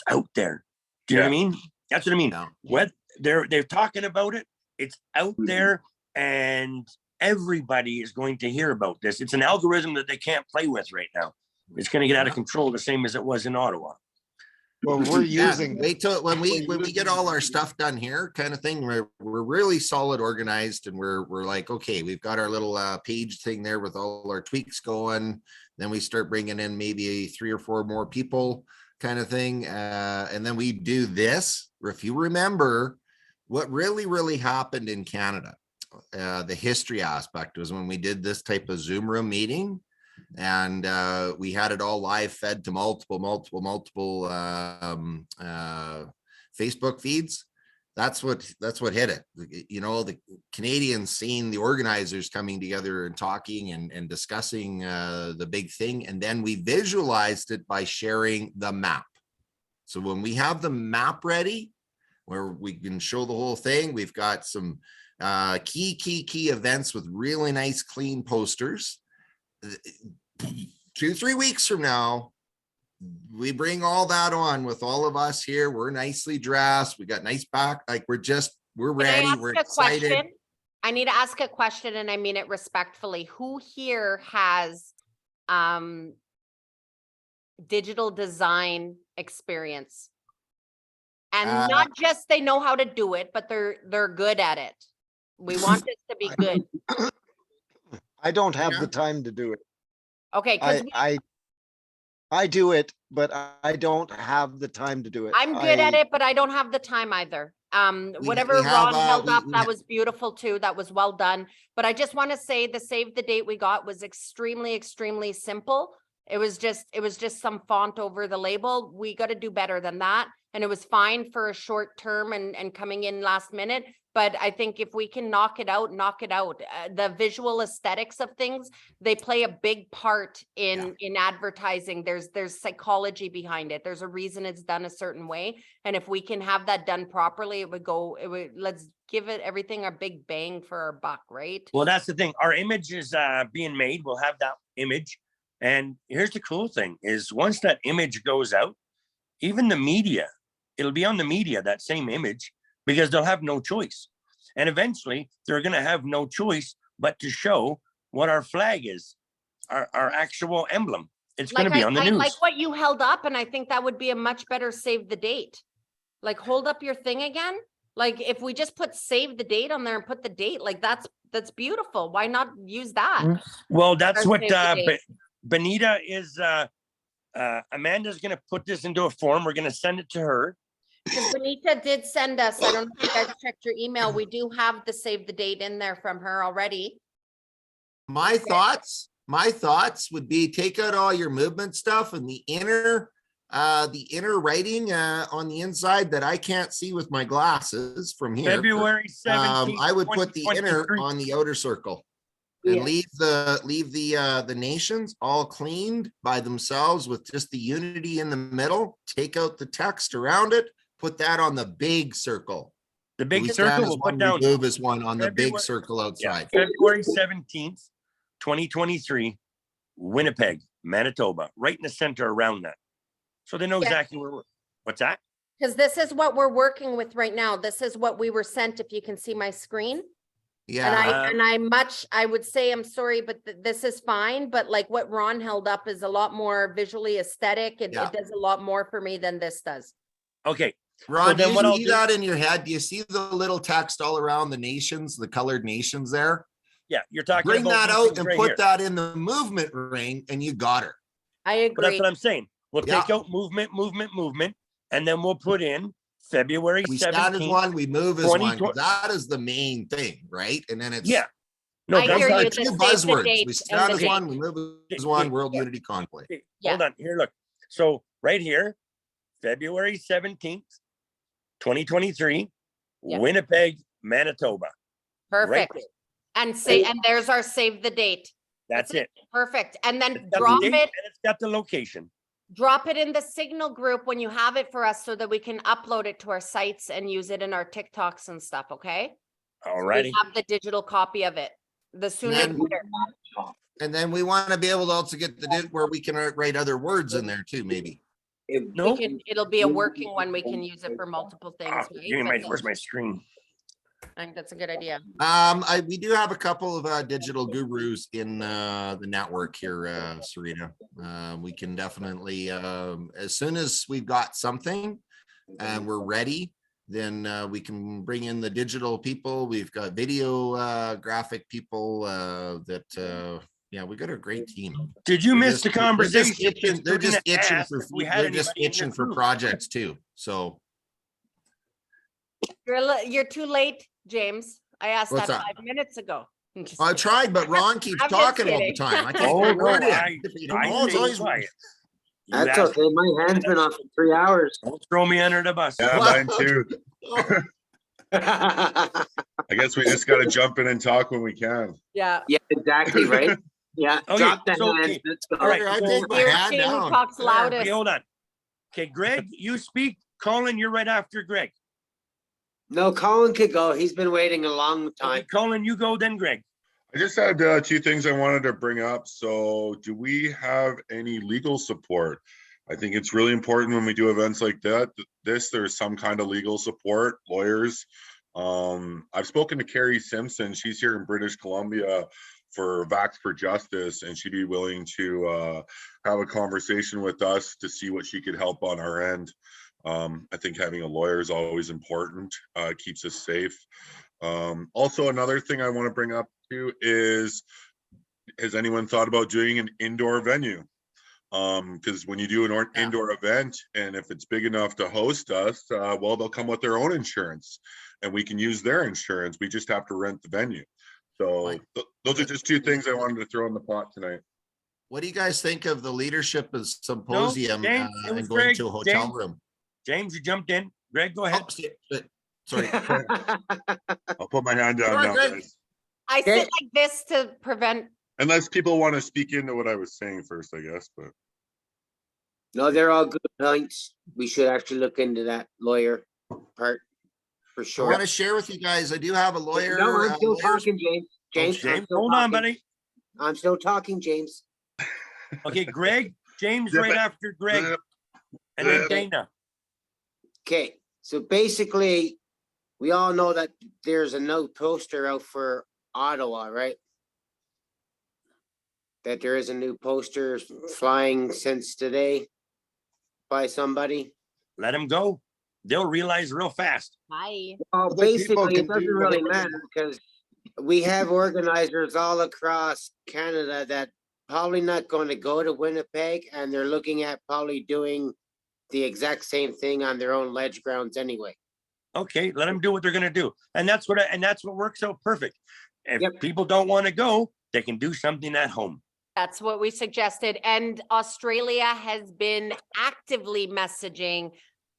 out there. Do you know what I mean? That's what I mean. Yeah. What they're talking about it, it's out there, and everybody is going to hear about this. It's an algorithm that they can't play with right now. It's going to get out of control, the same as it was in Ottawa. Well, we're using. Wait till when we get all our stuff done here, kind of thing. We're really solid, organized, and we're like, okay, we've got our little page thing there with all our tweaks going. Then we start bringing in maybe 3 or 4 more people, kind of thing, and then we do this. If you remember, what really happened in Canada, the history aspect was when we did this type of Zoom room meeting. And we had it all live fed to multiple Facebook feeds. That's what hit it. You know, the Canadians seeing the organizers coming together and talking and discussing the big thing. And then we visualized it by sharing the map. So when we have the map ready, where we can show the whole thing, we've got some key events with really nice, clean posters. 2-3 weeks from now, we bring all that on with all of us here. We're nicely dressed. We got nice back. Like we're Can I ready. ask We're a excited. question? I need to ask a question and I mean it respectfully. Who here has digital design experience? And not just they know how to do it, but they're good at it. We want this to be good. I don't have the time to do it. Okay, because I do it, but I don't have the time to do it. I'm good at it, but I don't have the time either. Whatever we have, Ron held up, we that ha- was beautiful too. That was well done. But I just want to say the save the date we got was extremely, extremely simple. It was just some font over the label. We got to do better than that. And it was fine for a short term and coming in last minute. But I think if we can knock it out, knock it out. The visual aesthetics of things, they play a big part in advertising. There's psychology behind it. There's a reason it's done a certain way. And if we can have that done properly, let's give it everything a big bang for our buck, right? Well, that's the thing. Our image is being made. We'll have that image. And here's the cool thing is once that image goes out, even the media, it'll be on the media, that same image, because they'll have no choice. And eventually they're going to have no choice but to show what our flag is, our actual emblem. It's going to be on the news. Like what you held up, and I think that would be a much better save the date. Like hold up your thing again. Like if we just put save the date on there and put the date, like that's beautiful. Why not use that? Well, that's Or what save the date. Benita is, Amanda's going to put this into a form. We're going to send it to her. Because Benita did send us, I don't know if you guys checked your email. We do have the save the date in there from her already. My thoughts would be take out all your movement stuff and the inner writing on the inside that I can't see with my glasses from here. February 17th. I would put the inner 2023. on the outer circle. And leave the nations all cleaned by themselves with just the unity in the middle. Take out the text around it. Put that on the big circle. The big We circle stand as will one, put down we move as one on the big February- circle outside. February 17th, 2023, Winnipeg, Manitoba, right in the center around that. So they know Yeah. exactly where we're, what's that? Because this is what we're working with right now. This is what we were sent, if you can see my screen. Yeah. And I would say, I'm sorry, but this is fine. But like what Ron held up is a lot more visually aesthetic. It does a lot more for me than this does. Okay. Ron, then do what you I'll see do- that in your head? Do you see the little text all around the nations, the colored nations there? Yeah, you're talking Bring about that these out things and right put here. that in the movement ring and you got her. I But that's agree. what I'm saying. We'll Yeah. take out movement, and then we'll put in February We stand as 17th. one, we move as one. 2020 That is the main thing, right? And then it's Yeah. No, I but I'm hear talking- you. two The save the buzzwords. date We and stand the as date. one, we move as one, world unity conflict. Okay, Yeah. hold on. Here, look. So right here, February 17th, 2023, Yeah. Winnipeg, Manitoba. Perfect. there. And there's our save the date. That's it. Perfect. And then It's got drop the date it. and it's got the location. Drop it in the Signal group when you have it for us so that we can upload it to our sites and use it in our TikToks and stuff, okay? All So righty. we have the digital copy of it. The sooner Then- the better. And then we want to be able to also get the where we can write other words in there too, maybe. No. It'll be a working one. We can use it for multiple things. Ah, right? give me my, But where's my screen? I think that's a good idea. We do have a couple of digital gurus in the network here, Serena. We can definitely, as soon as we've got something and we're ready, then we can bring in the digital people. We've got video graphic people yeah, we got a great team. Did you They're miss just- the conversation? They're just Sabrina itching asked for if we had they're just anybody in itching their for group. projects too. So You're too late, James. I asked What's that that? 5 minutes ago. I'm just I kidding. tried, but Ron keeps I'm just talking all the kidding. time. I can't Oh, get a no, word in. I Oh, it's stay always- quiet. You That's asked- okay. My hand's been off for 3 hours. Don't throw me under the bus. Yeah, Wow. mine too. Yeah, I guess we just gotta jump in and talk when we can. Yeah. exactly, right? Yeah, Okay, drop the so, hands. okay, Let's go. all right, I so- take my Your hand king down. talks Okay, loudest. hold on. Okay, Greg, you speak. Colin, you're right after Greg. No, Colin could go. He's been waiting a long Okay, time. Colin, you go, then Greg. I just had two things I wanted to bring up. So do we have any legal support I think it's really important when we do events like that, there's some kind of legal support, lawyers. I've spoken to Carrie Simpson. She's here in British Columbia for Vax for Justice, and she'd be willing to have a conversation with us to see what she could help on our end. I think having a lawyer is always important, keeps us safe. Also, another thing I want to bring up too is, has anyone thought about doing an indoor venue? Because when you do an indoor event, and if it's big enough to host us, well, they'll come with their own insurance and we can use their insurance. We just have to rent the venue. So those are just two things I wanted to throw in the pot tonight. What do you guys think of the leadership symposium James, it and was going Greg. to a hotel James. room? James, you jumped in. Greg, go ahead. Oh, sorry. I'll put my hand down now, guys. I sit like this to prevent. Unless people want to speak into what I was saying first, I guess, but. No, they're all good points. We should actually look into that lawyer part for I sure. want to share with you guys, I do have a lawyer. No, I'm still talking, James. James, James, hold on, buddy. I'm still talking, James. Okay, Greg, James right after Greg, and then Dana. Okay, so basically, we all know that there's a no poster out for Ottawa, right? That there is a new poster flying since today by somebody. Let him go. They'll realize real fast. Hi. Well, Other people basically, can it doesn't do really whatever they matter because we have organizers all across Canada that probably not going to go to Winnipeg, and they're looking at probably doing the exact same thing on their own ledge grounds anyway. Okay, let them do what they're gonna do. And that's what works out perfect. If people don't want to go, they can do something at home. That's what we suggested. And Australia has been actively messaging.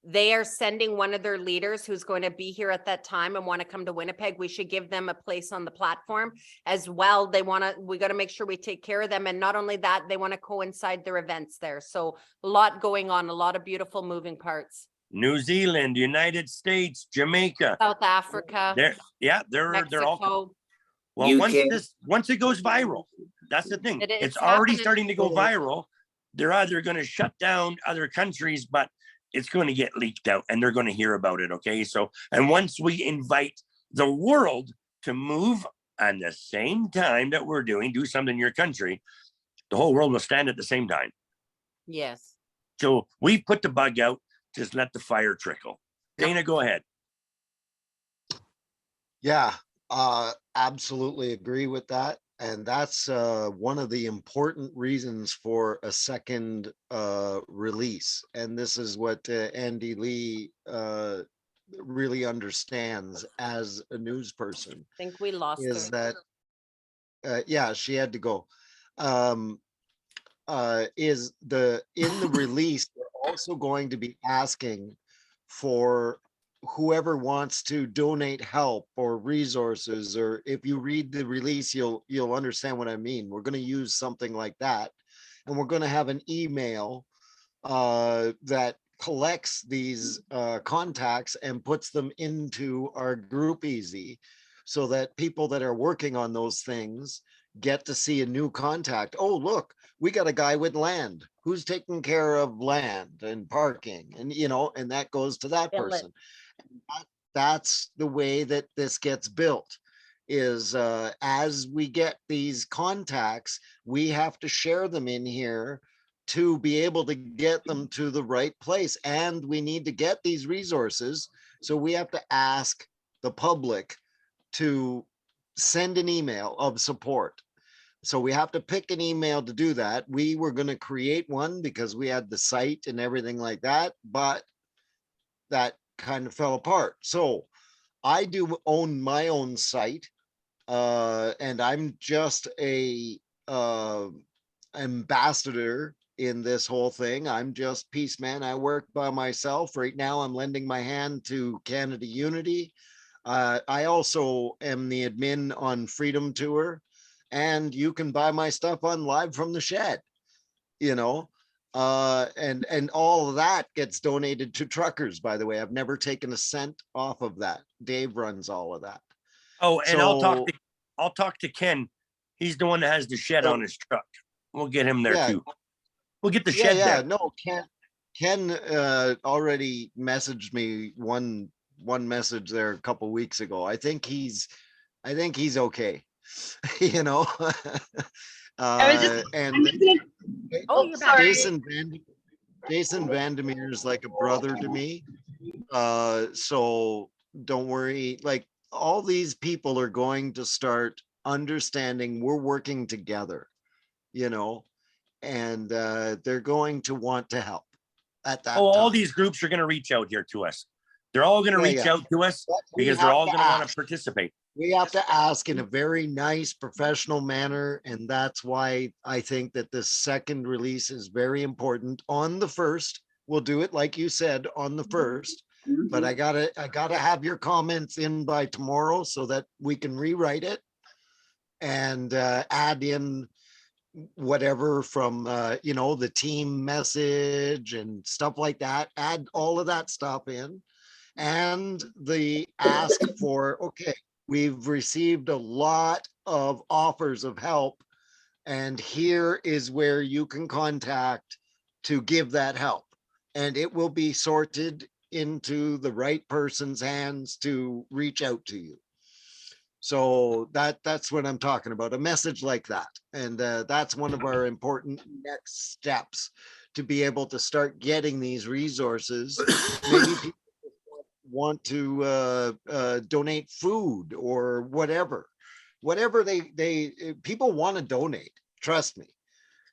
They are sending one of their leaders who's going to be here at that time and want to come to Winnipeg. We should give them a place on the platform as well. We got to make sure we take care of them. And not only that, they want to coincide their events there. So a lot going on, a lot of beautiful moving parts. New Zealand, United States, Jamaica, South Africa, they're all. Well, UK. once it goes viral, that's the thing. It's It's already happening. starting to go viral. They're either going to shut down other countries, but it's going to get leaked out and they're going to hear about it. Okay. So, and once we invite the world to move on the same time that we're do something in your country, the whole world will stand at the same time. Yes. So we put the bug out, just let the fire trickle. Dana, go ahead. Yeah, absolutely agree with that. And that's one of the important reasons for a second release. And this is what Andy Lee really understands as a news person. I think we lost Is her. that, yeah, she had to go. Is in the release, we're also going to be asking for whoever wants to donate help or resources, or if you read the release, you'll understand what I mean. We're going to use something like that, and we're going to have an email that collects these contacts and puts them into our group easy, so that people that are working on those things get to see a new contact. Oh, look, we got a guy with land who's taking care of land and parking, and and that goes to that person. That's the way that this gets built, is as we get these contacts, we have to share them in here to be able to get them to the right place. And we need to get these resources. So we have to ask the public to send an email of support. So we have to pick an email to do that. We were going to create one because we had the site and everything like that, but that kind of fell apart. So I do own my own site, and I'm just a ambassador in this whole thing. I'm just peace man. I work by myself. Right now I'm lending my hand to Canada Unity. I also am the admin on Freedom Tour, and you can buy my stuff on Live from the Shed, and all of that gets donated to truckers, by the way. I've never taken a cent off of that. Dave runs all of that. Oh, and So, I'll talk to Ken. He's the one that has the shed on his truck. We'll get him there too. We'll get the shed there. No, Ken already messaged me one message there a couple weeks ago. I think he's okay. You know. I was just, And I'm just gonna, Oh, you're back. sorry. Jason Vandermeer is like a brother to me. So don't worry. Like, all these people are going to start understanding we're working together, you know, and they're going to want to help at that Oh, all time. these groups are gonna reach out here to us. They're all gonna Yeah, reach yeah. out to us But we because they're have all to gonna want to ask. participate. We have to ask in a very nice, professional manner, and that's why I think that the second release is very important. On the first, we'll do it like you said on the first, but I gotta have your comments in by tomorrow so that we can rewrite it and add in whatever from you know, the team message and stuff like that. Add all of that stuff in, and the ask for, okay, we've received a lot of offers of help, and here is where you can contact to give that help. And it will be sorted into the right person's hands to reach out to you. So that's what I'm talking about, a message like that. And that's one of our important next steps, to be able to start getting these resources. Maybe people want to donate food or whatever they people want to donate, trust me.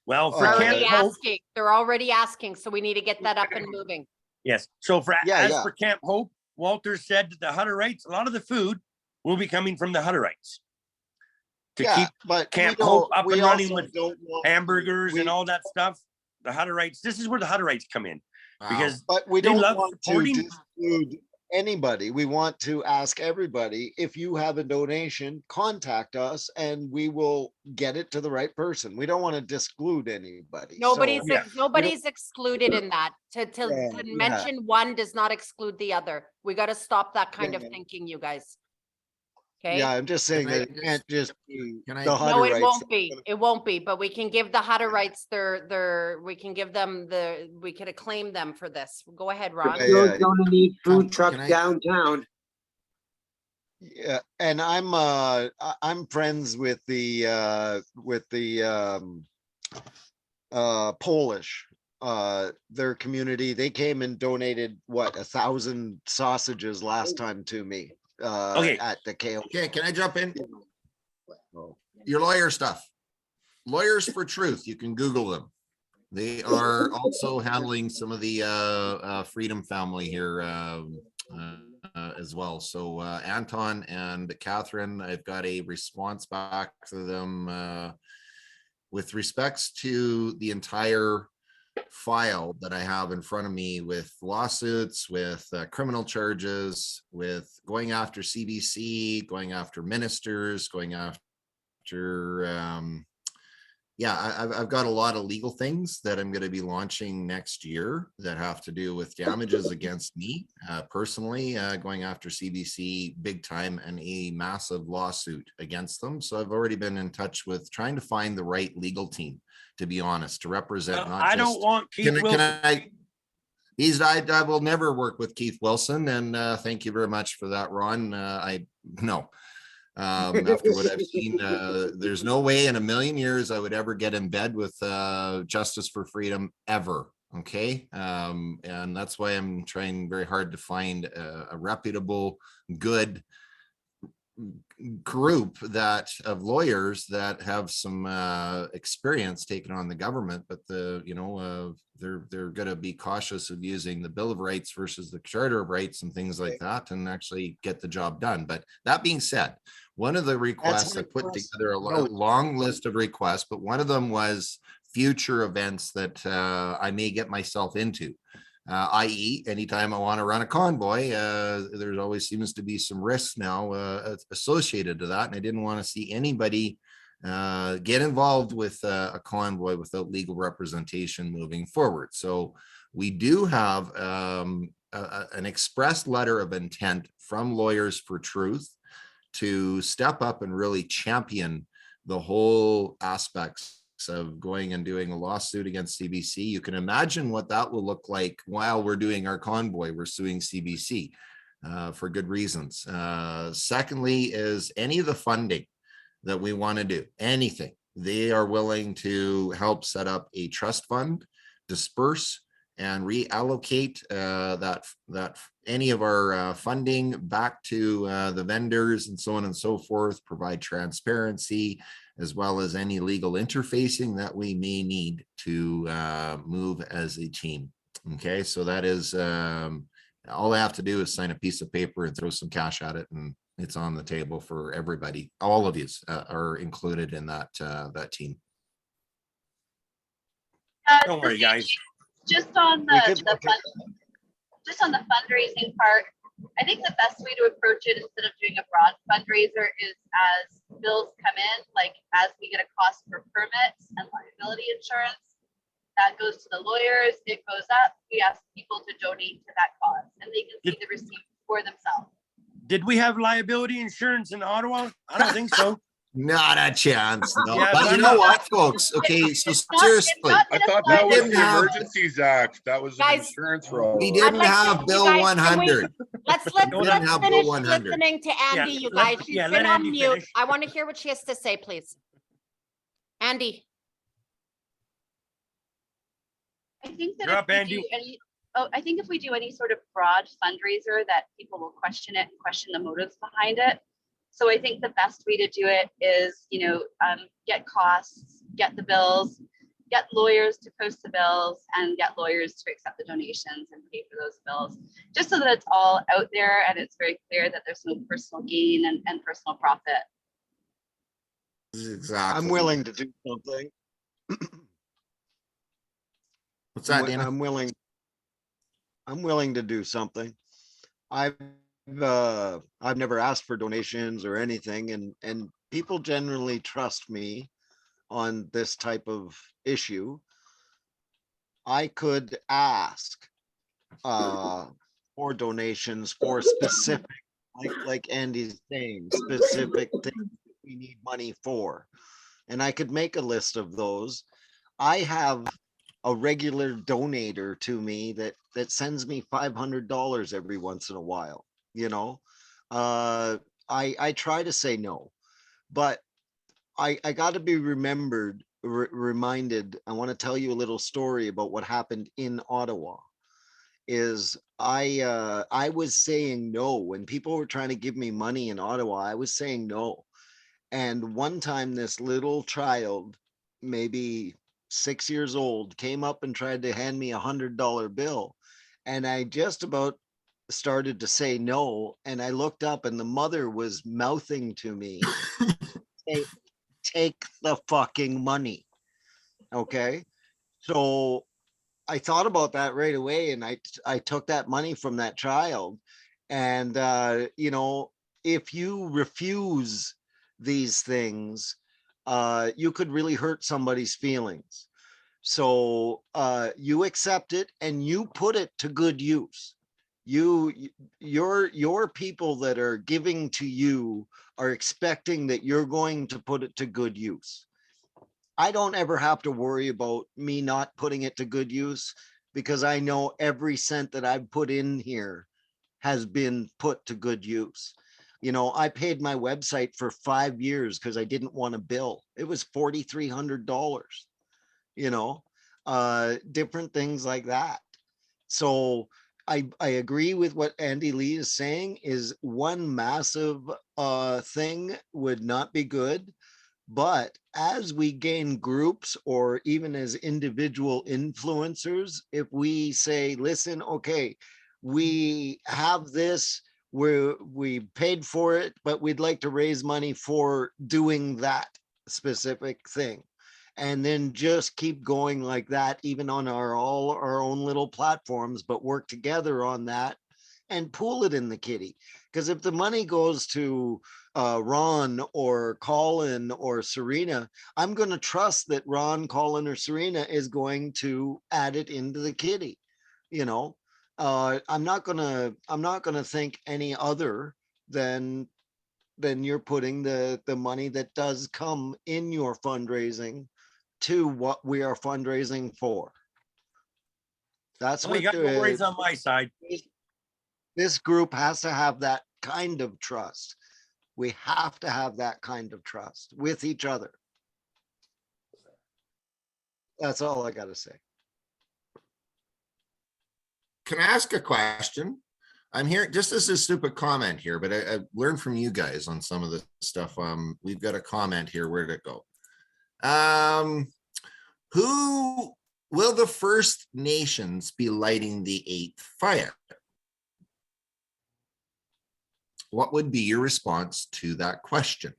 Well, for Uh, Camp Already Hope, asking. They're already asking, so we need to get that up and moving. yes. So for Yeah, as yeah. for Camp Hope, Walter said that the Hutterites, a lot of the food will be coming from the Hutterites to Yeah, keep but Camp we Hope don't, up we and running also with don't want, hamburgers and we- all that stuff. The Hutterites, this is where the Hutterites come in because but we they don't love want to supporting. exclude anybody. We want to ask everybody, if you have a donation, contact us and we will get it to the right person. We don't want to exclude anybody. Nobody's, So, Yeah. nobody's excluded in that. To Yeah, mention one does not exclude the other. We got to stop that kind of Yeah. thinking, you guys. yeah, Okay? I'm just saying Can I that it can't just be Can I- the No, it Hutterites. won't be. It won't be, but we can give the Hutterites we can give them we could acclaim them for this. Go ahead, Ron. Yeah, You're yeah. gonna need food trucks Can I- downtown. Yeah, and I'm friends with the Polish, their community. They came and donated 1,000 sausages last time to me Okay. at the KO. Okay, can I jump in? Oh, Your lawyer stuff. Lawyers for Truth, you can Google them. They are also handling some of the Freedom family here as well. So Anton and Catherine, I've got a response back to them with respects to the entire file that I have in front of me, with lawsuits, with criminal charges, with going after CBC, going after ministers, going after yeah, I've got a lot of legal things that I'm going to be launching next year that have to do with damages against me personally, going after CBC big time, and a massive lawsuit against them. So I've already been in touch with trying to find the right legal team, to be honest, to represent not I just. don't want Keith Wilson. I will never work with Keith Wilson, and thank you very much for that, Ron. No. After what I've seen, there's no way in a million years I would ever get in bed with Justice for Freedom ever. Okay. And that's why I'm trying very hard to find a reputable, good group of lawyers that have some experience taking on the government, but they're going to be cautious of using the Bill of Rights versus the Charter of Rights and things like that, and actually get the job done. But that being said, one of the requests I put together a long list of requests, but one of them was future events that I may get myself into. I.e., anytime I want to run a convoy, there always seems to be some risks now associated to that. And I didn't want to see anybody get involved with a convoy without legal representation moving forward. So we do have an express letter of intent from Lawyers for Truth to step up and really champion the whole aspects of going and doing a lawsuit against CBC. You can imagine what that will look like while we're doing our convoy. We're suing CBC for good reasons. Secondly is any of the funding that we want to do, anything, they are willing to help set up a trust fund, disperse and reallocate that any of our funding back to the vendors and so on and so forth, provide transparency as well as any legal interfacing that we may need to move as a team. Okay, so that is all I have to do is sign a piece of paper and throw some cash at it, and it's on the table for everybody. All of you are included in that that team. Don't worry, guys. Just on just on the fundraising part, I think the best way to approach it instead of doing a broad fundraiser is as bills come in, like as we get a cost for permits and liability insurance, that goes to the lawyers, it goes up, we ask people to donate to that cause and they can see the receipt for themselves. Did we have liability insurance in Ottawa? I don't think so. Not a chance. No. Yeah, But but you I'm know not- what, folks? Okay, so It's not seriously, I thought that gonna was didn't the have- Emergencies Act. That was an Guys, insurance for all. we of us. didn't like to- have you Bill guys, can 100. Let's We didn't have Bill finish 100. listening to Andy, you let- guys. She's yeah, been let on Andy mute. finish. I want to hear what she has to say, please. Andy. I think that You're if up, we Andy. do any, I think if we do any sort of broad fundraiser that people will question it and question the motives behind it. So I think the best way to do it is, get costs, get the bills, get lawyers to post the bills and get lawyers to accept the donations and pay for those bills, just so that it's all out there and it's very clear that there's no personal gain and personal profit. Exactly. I'm willing to do something. What's that, Dana? I'm willing to do something. I've never asked for donations or anything, and people generally trust me on this type of issue. I could ask for donations for specific, like Andy's saying, specific things we need money for, and I could make a list of those. I have a regular donator to me that sends me $500 every once in a while. I try to say no, but I got to be reminded. I want to tell you a little story about what happened in Ottawa. Is I was saying no when people were trying to give me money in Ottawa. I was saying no, and one time this little child, maybe 6 years old, came up and tried to hand me $100 bill, and I just about started to say no, and I looked up and the mother was mouthing to me, take the fucking money. Okay, so I thought about that right away, and I took that money from that child. And if you refuse these things, you could really hurt somebody's feelings. So you accept it and you put it to good use. Your people that are giving to you are expecting that you're going to put it to good use. I don't ever have to worry about me not putting it to good use, because I know every cent that I've put in here has been put to good use. I paid my website for 5 years because I didn't want a bill. It was $4,300, different things like that. So I agree with what Andy Lee is saying. Is one massive thing would not be good. But as we gain groups, or even as individual influencers, if we say, listen, okay, we have this, we paid for it, but we'd like to raise money for doing that specific thing. And then just keep going like that, even on all our own little platforms, but work together on that and pool it in the kitty. Because if the money goes to Ron or Colin or Serena, I'm going to trust that Ron, Colin, or Serena is going to add it into the kitty. I'm not gonna think any other than you're putting the money that does come in your fundraising to what we are fundraising for. That's Well, you what got no worries on my side. this group has to have, that kind of trust. We have to have that kind of trust with each other. That's all I gotta say. Can I ask a question? I'm here, just as a stupid comment here, but I learned from you guys on some of the stuff. We've got a comment here. Where did it go? Who will the First Nations be lighting the 8th fire? What would be your response to that question?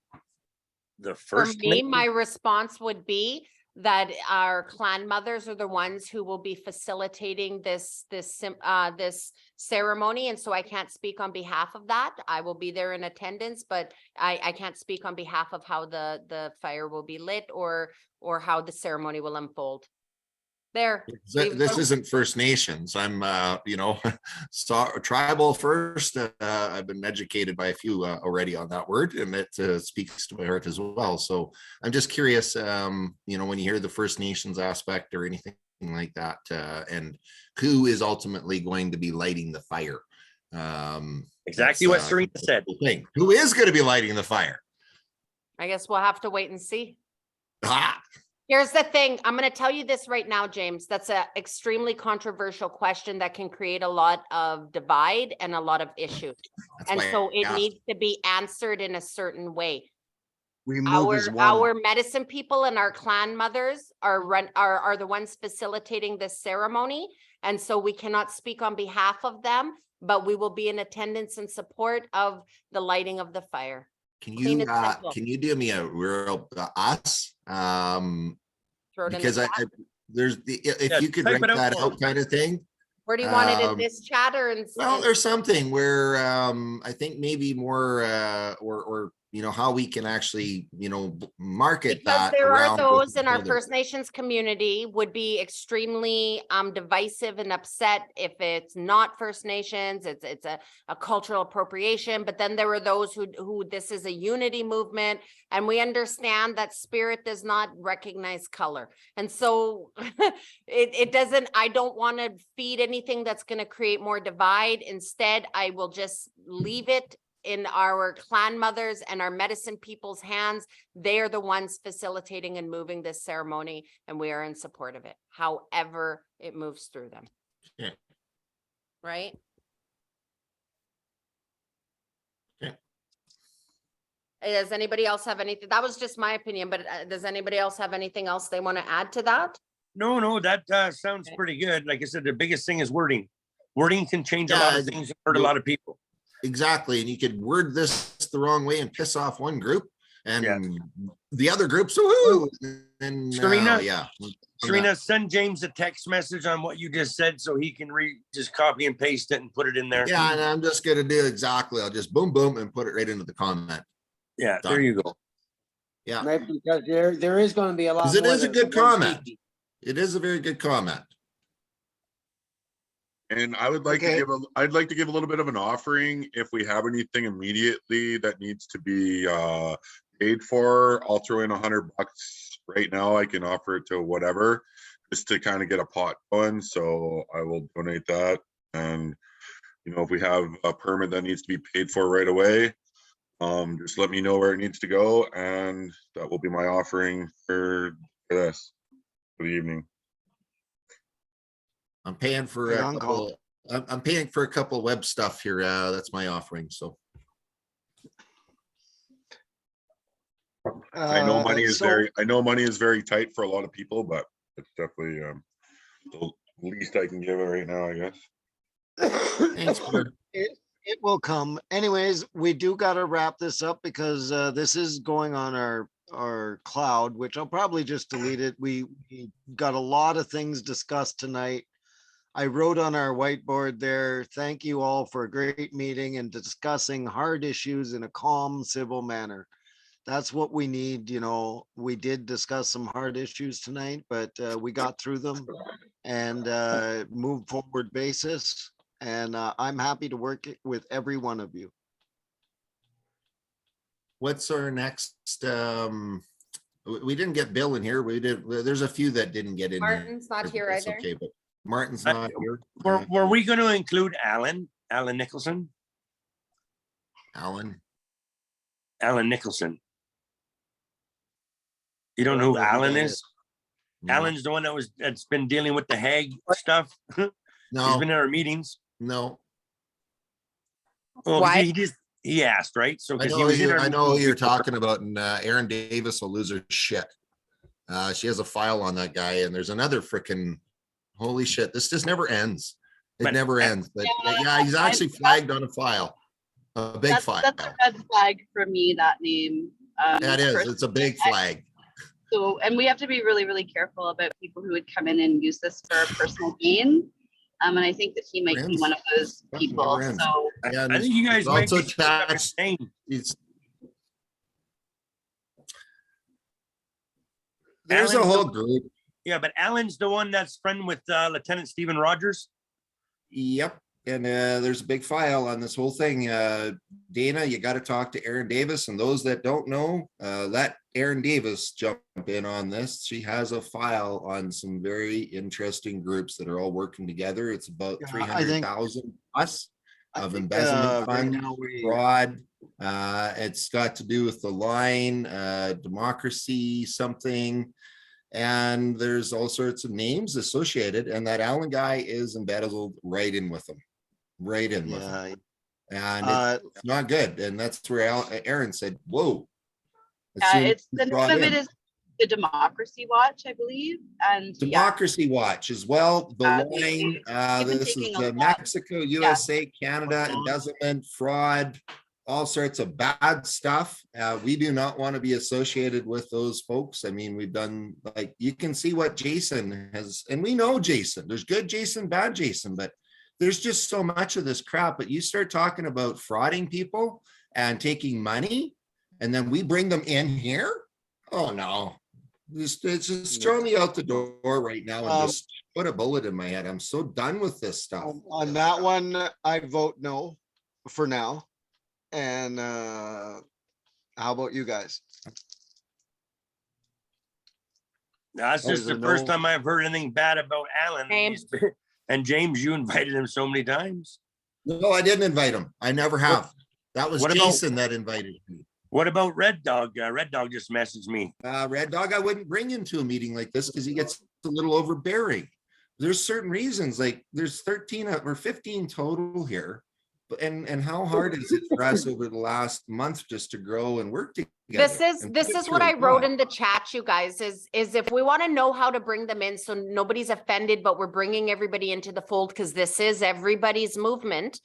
The For first. me, my response would be that our clan mothers are the ones who will be facilitating this ceremony. And so I can't speak on behalf of that. I will be there in attendance, but I can't speak on behalf of how the fire will be lit or how the ceremony will unfold. There. This isn't First Nations. I'm, you know, tribal first. I've been educated by a few already on that word, and it speaks to my heart as well. So I'm just curious, you know, when you hear the First Nations aspect or anything like that, and who is ultimately going to be lighting the fire. Exactly what Serena said. Who is going to be lighting the fire? I guess we'll have to wait and see. Ah. Here's the thing. I'm going to tell you this right now, James. That's an extremely controversial question that can create a lot of divide and a lot of issues. And so it needs to be answered in a certain way. We move as one. Our medicine people and our clan mothers are the ones facilitating this ceremony. And so we cannot speak on behalf of them, but we will be in attendance and support of the lighting of the fire. Can you do me a real us? Because there's if you could write that out kind of thing. Where do you want it in this chat or in? Well, there's something where I think maybe more or you know how we can actually market because that. There are those in our First Nations community would be extremely divisive and upset if it's not First Nations. It's a cultural appropriation. But then there are those who this is a unity movement, and we understand that spirit does not recognize color, and so it doesn't. I don't want to feed anything that's going to create more divide. Instead, I will just leave it in our clan mothers and our medicine people's hands. They are the ones facilitating and moving this ceremony, and we are in support of it, however it moves through them. Yeah. Right? Yeah. Does anybody else have anything? That was just my opinion, but does anybody else have anything else they want to add to that? No, that sounds pretty good. Like I said, the biggest thing is wording. Wording can change a lot of things and hurt a lot of people. Exactly. And you could word this the wrong way and piss off one group and the other groups. And Serena, send James a text message on what you just said so he can just copy and paste it and put it in there. Yeah, and I'm just going to do exactly. I'll just boom, boom, and put it right into the comment. Yeah, there you go. Yeah. Right, because there is going to be a lot. It is a good comment. It is a very good comment. And I would like I'd like to give a little bit of an offering if we have anything immediately that needs to be paid for. I'll throw in $100 right now. I can offer it to whatever, just to kind of get a pot going. So I will donate that. And if we have a permit that needs to be paid for right away, just let me know where it needs to go, and that will be my offering for this for the evening. I'm paying for I'm paying for a couple of web stuff here. That's my offering. So I know money is very tight for a lot of people, but it's definitely the least I can give it right now, I guess. Thanks, it will come. Anyways, we do got to wrap this up because this is going on our cloud, which I'll probably just delete it. We got a lot of things discussed tonight. I wrote on our whiteboard there, thank you all for a great meeting and discussing hard issues in a calm, civil manner. That's what we need. We did discuss some hard issues tonight, but we got through them and moved forward basis. And I'm happy to work with every one of you. What's our next We didn't get Bill in here. We did. There's a few that didn't get in. Martin's not here That's either. okay, but Martin's not here. Were we going to include Alan Nicholson? Alan. Nicholson. You don't know who Alan is? No. Alan's the one that's been dealing with the Hague stuff. He's No, been in our meetings. no. Oh, Why? he asked, right? So I 'cause he know was in you. our I know who meetings you're before. talking about, and Aaron Davis will lose her shit. She has a file on that guy, and there's another freaking holy shit. This just never ends. It But- never ends. But Yeah, yeah, he's actually flagged on a file, a big That's file. a red flag for me, that name. That is. personally. It's a big flag. So, and we have to be really, really careful about people who would come in and use this for personal gain. And I think that he might be Friends. one of those Fucking people. friends. So Yeah, and I think you guys he's might also be thinking of his attached. name. There's a Alan's whole the- group. Yeah, but Alan's the one that's friend with Lieutenant Stephen Rogers. Yep. And there's a big file on this whole thing. Dana, you got to talk to Aaron Davis. And those that don't know, let Aaron Davis jump in on this. She has a file on some very interesting groups that are all working together. It's about Yeah, I 300,000 plus I of think, embezzlement right fund now fraud. It's got to do with the line, democracy, something. And there's all sorts of names associated, and that Allen guy is embezzled right in with them, right in with them. Yeah. And it's not good. And that's where Aaron said, "Whoa." it's the name of it is the Democracy Watch, I believe. And yeah, Democracy Watch as well. The line, they've been this is taking a the lot. Mexico, USA, Canada, embezzlement, fraud, all sorts of bad stuff. We do not want to be associated with those folks. I mean, we've done, like, you can see what Jason has, and we know Jason. There's good Jason, bad Jason, but there's just so much of this crap. But you start talking about frauding people and taking money, and then we bring them in here. Oh no. Just throw me out the door right now and just put a bullet in my head. I'm so done with this stuff. On that one, I vote no for now. And how about you guys? That's Oh, just is the there first no- time I've heard anything bad about Alan. James. And James, you invited him so many times. No, I didn't invite him. I never have. That was what about- Jason that invited me. What about Red Dog? Red Dog just messaged me. Red Dog, I wouldn't bring him to a meeting like this because he gets a little overbearing. There's certain reasons, like there's 13 or 15 total here. And how hard is it for us over the last month just to grow and work together? This is and this put is what through I a wrote lot? in the chat, you guys, is if we want to know how to bring them in so nobody's offended, but we're bringing everybody into the fold because this is everybody's movement.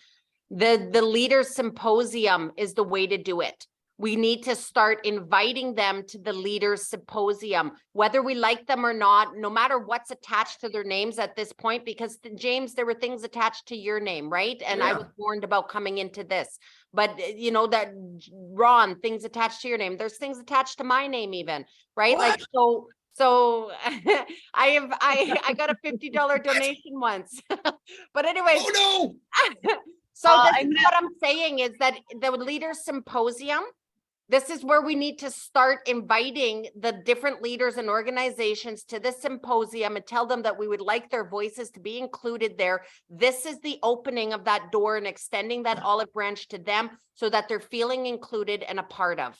The leaders symposium is the way to do it. We need to start inviting them to the leaders symposium, whether we like them or not, no matter what's attached to their names at this point, because James, there were things attached to your name, right? And I Yeah. was warned about coming into this, but you know, that Ron, things attached to your name, there's things attached to my name even, right? Like, so I got a $50 donation once, but anyway. Oh So Well, this is what I'm saying is that the leaders symposium, this is where we need to start inviting the different leaders and organizations to the symposium and tell them that we would like their voices to be included there. This is the opening of that door and extending that olive branch to them so that they're feeling included and a part of.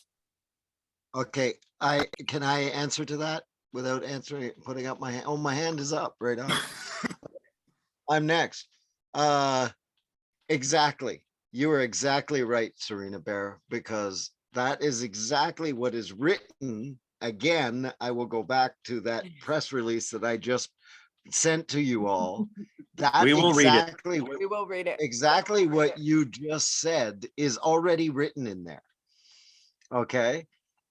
Okay, can I answer to that without answering, putting up my hand? Oh, my hand is up right on. I'm next. Exactly. You are exactly right, Serena Bear, because that is exactly what is written. Again, I will go back to that press release that I just sent to you all. That We will read it. exactly what- We will read it. exactly what you just said is already written in there. Okay.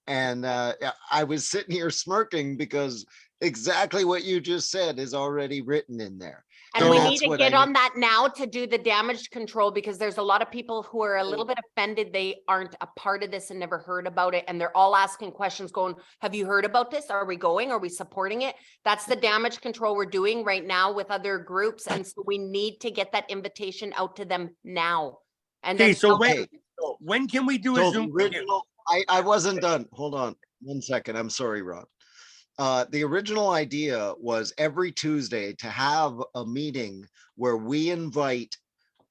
And I was sitting here smirking because exactly what you just said is already written in there. And we that's need to what get I on that now to do the damage control because there's a lot of people who are a little bit offended. They aren't a part of this and never heard about it. And they're all asking questions going, have you heard about this? Are we going? Are we supporting it? That's the damage control we're doing right now with other groups. And so we need to get that invitation out to them now. And Okay, then so Okay. when can we do a So the Zoom? original, I wasn't done. Hold on. 1 second. I'm sorry, Ron. The original idea was every Tuesday to have a meeting where we invite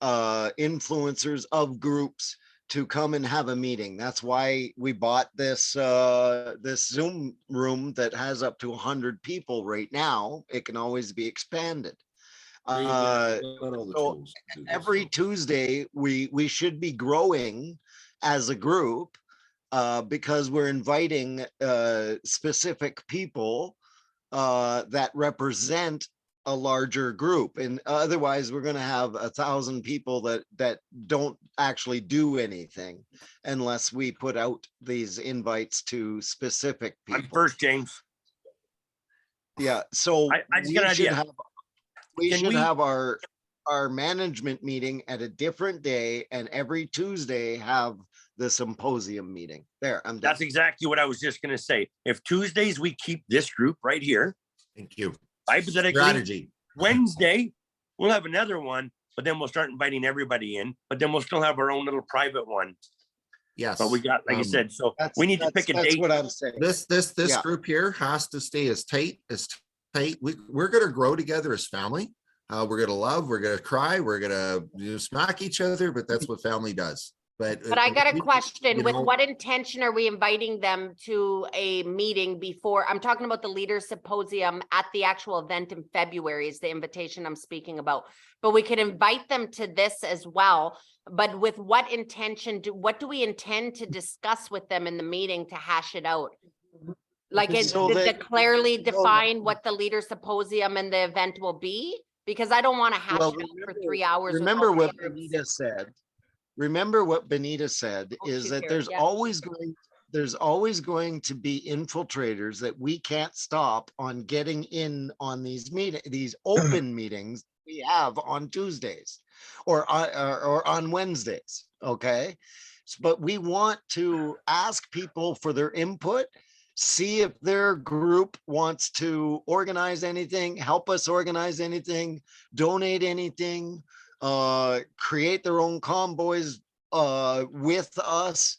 influencers of groups to come and have a meeting. That's why we bought this this Zoom room that has up to 100 people right now. It can always be expanded. So every Tuesday we should be growing as a group because we're inviting specific people that represent a larger group, and otherwise we're going to have 1,000 people that don't actually do anything unless we put out these invites to specific people. I'm first, James. Yeah, so I just got an idea. We Can should we- have our management meeting at a different day, and every Tuesday have the symposium meeting. There, I'm done. That's exactly what I was just gonna say. If Tuesdays we keep this group right here, Thank you. hypothetically, Strategy. Wednesday, we'll have another one, but then we'll start inviting everybody in, but then we'll still have our own little private one. Yes. But we got, like I said, so That's- we need to pick a that's date. what I'm saying. This Yeah. group here has to stay as tight as tight. We're gonna grow together as family. We're gonna love, we're gonna cry, we're gonna smack each other, but that's what family does. But I got a question, you with know- what intention are we inviting them to a meeting before? I'm talking about the leaders symposium at the actual event in February is the invitation I'm speaking about. But we could invite them to this as well. But with what intention what do we intend to discuss with them in the meeting to hash it out? Like So to that- clearly define what the leader symposium and the event will be? Because I don't want to hash Well, it out for 3 hours. with Remember all three what groups. Benita said. Remember what Benita said Oh, is she's that here, there's yeah. always going to be infiltrators that we can't stop on getting in on these open meetings we have on Tuesdays or on Wednesdays. Okay. But we want to ask people for their input, see if their group wants to organize anything, help us organize anything, donate anything, create their own convoys with us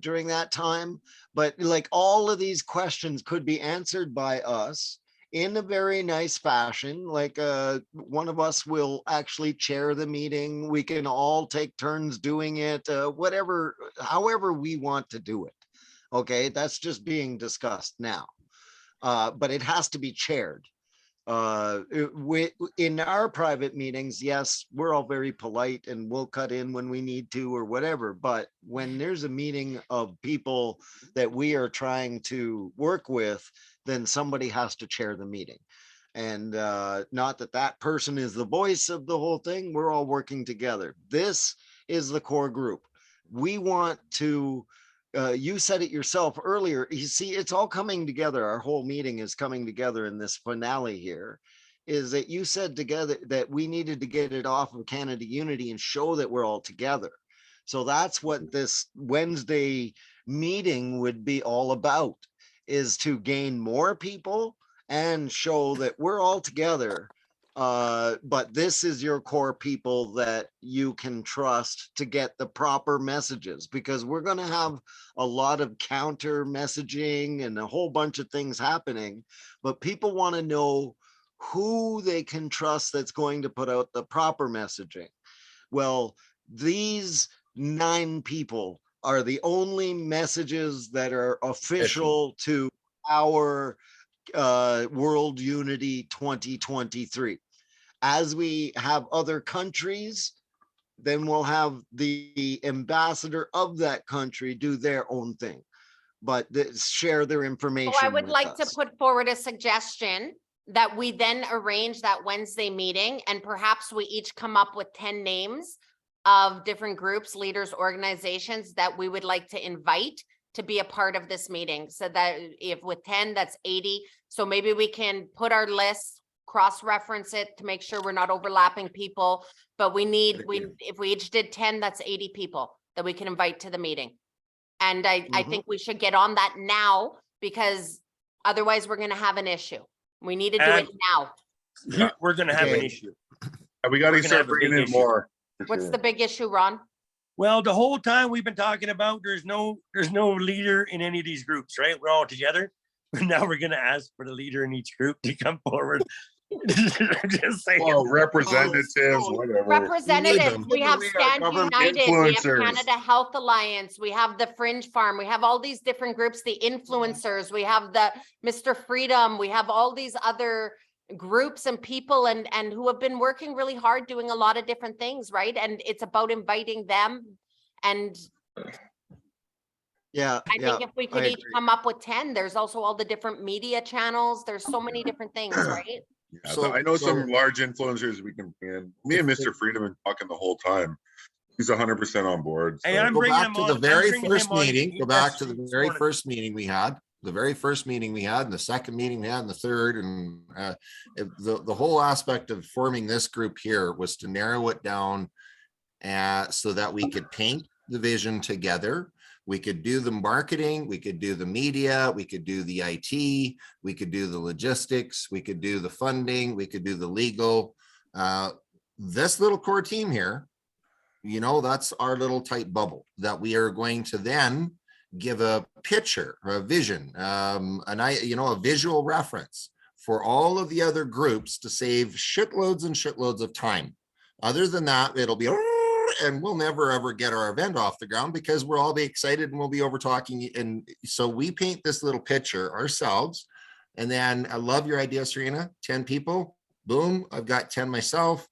during that time. But like all of these questions could be answered by us in a very nice fashion. Like one of us will actually chair the meeting. We can all take turns doing it, however we want to do it. Okay, that's just being discussed now. But it has to be chaired. In our private meetings, yes, we're all very polite and we'll cut in when we need to or whatever. But when there's a meeting of people that we are trying to work with, then somebody has to chair the meeting. And not that person is the voice of the whole thing. We're all working together. This is the core group. We want to you said it yourself earlier. You see, it's all coming together. Our whole meeting is coming together in this finale here. Is that you said together that we needed to get it off of Canada Unity and show that we're all together. So that's what this Wednesday meeting would be all about, is to gain more people and show that we're all together. But this is your core people that you can trust to get the proper messages, because we're going to have a lot of counter messaging and a whole bunch of things happening, but people want to know who they can trust that's going to put out the proper messaging. Well, these 9 people are the only messages that are official to our World Unity 2023. As we have other countries, then we'll have the ambassador of that country do their own thing, but share their information. So I would with like to us. put forward a suggestion that we then arrange that Wednesday meeting, and perhaps we each come up with 10 names of different groups, leaders, organizations that we would like to invite to be a part of this meeting. So that if with 10, that's 80. So maybe we can put our list, cross-reference it to make sure we're not overlapping people, but if we each did 10, that's 80 people that we can invite to the meeting. And I think we should get on that now, because otherwise we're gonna have an issue. We need to do it now. We're gonna have an Okay. issue. And we got We're to gonna have start a big bringing in issue. more. for What's sure. the big issue, Ron? Well, the whole time we've been talking about there's no leader in any of these groups, right? We're all together. But now we're gonna ask for the leader in each group to come forward. Just saying. Well, representatives, whatever. Representatives, we have We are Stand government United, we have influencers. Canada Health Alliance, we have the Fringe Farm, we have all these different groups, the influencers, we have the Mr. Freedom, we have all these other groups and people and who have been working really hard doing a lot of different things, right? And it's about inviting them. And Yeah, I yeah. think if we could I each agree. come up with 10, there's also all the different media channels. There's so many different things, right? Yeah, So- I know some so- large influencers we can bring in. Me and Mr. Freedom have been talking the whole time. He's 100% on board. Hey, so- I'm Go bringing back him to on. the I'm very bringing first him on. meeting, He go back to messaged the me this very morning. first meeting we had, the very first meeting we had, and the second meeting we had, and the third, and the whole aspect of forming this group here was to narrow it down so that we could paint the vision together. We could do the marketing, we could do the media, we could do the IT, we could do the logistics, we could do the funding, we could do the legal. This little core team here, you know, that's our little tight bubble that we are going to then give a picture, a vision, a visual reference for all of the other groups to save shitloads and shitloads of time. Other than that, it'll be, and we'll never ever get our event off the ground because we'll all be excited and we'll be over talking. And so we paint this little picture ourselves. And then I love your idea, Serena, 10 people, boom, I've got 10 myself.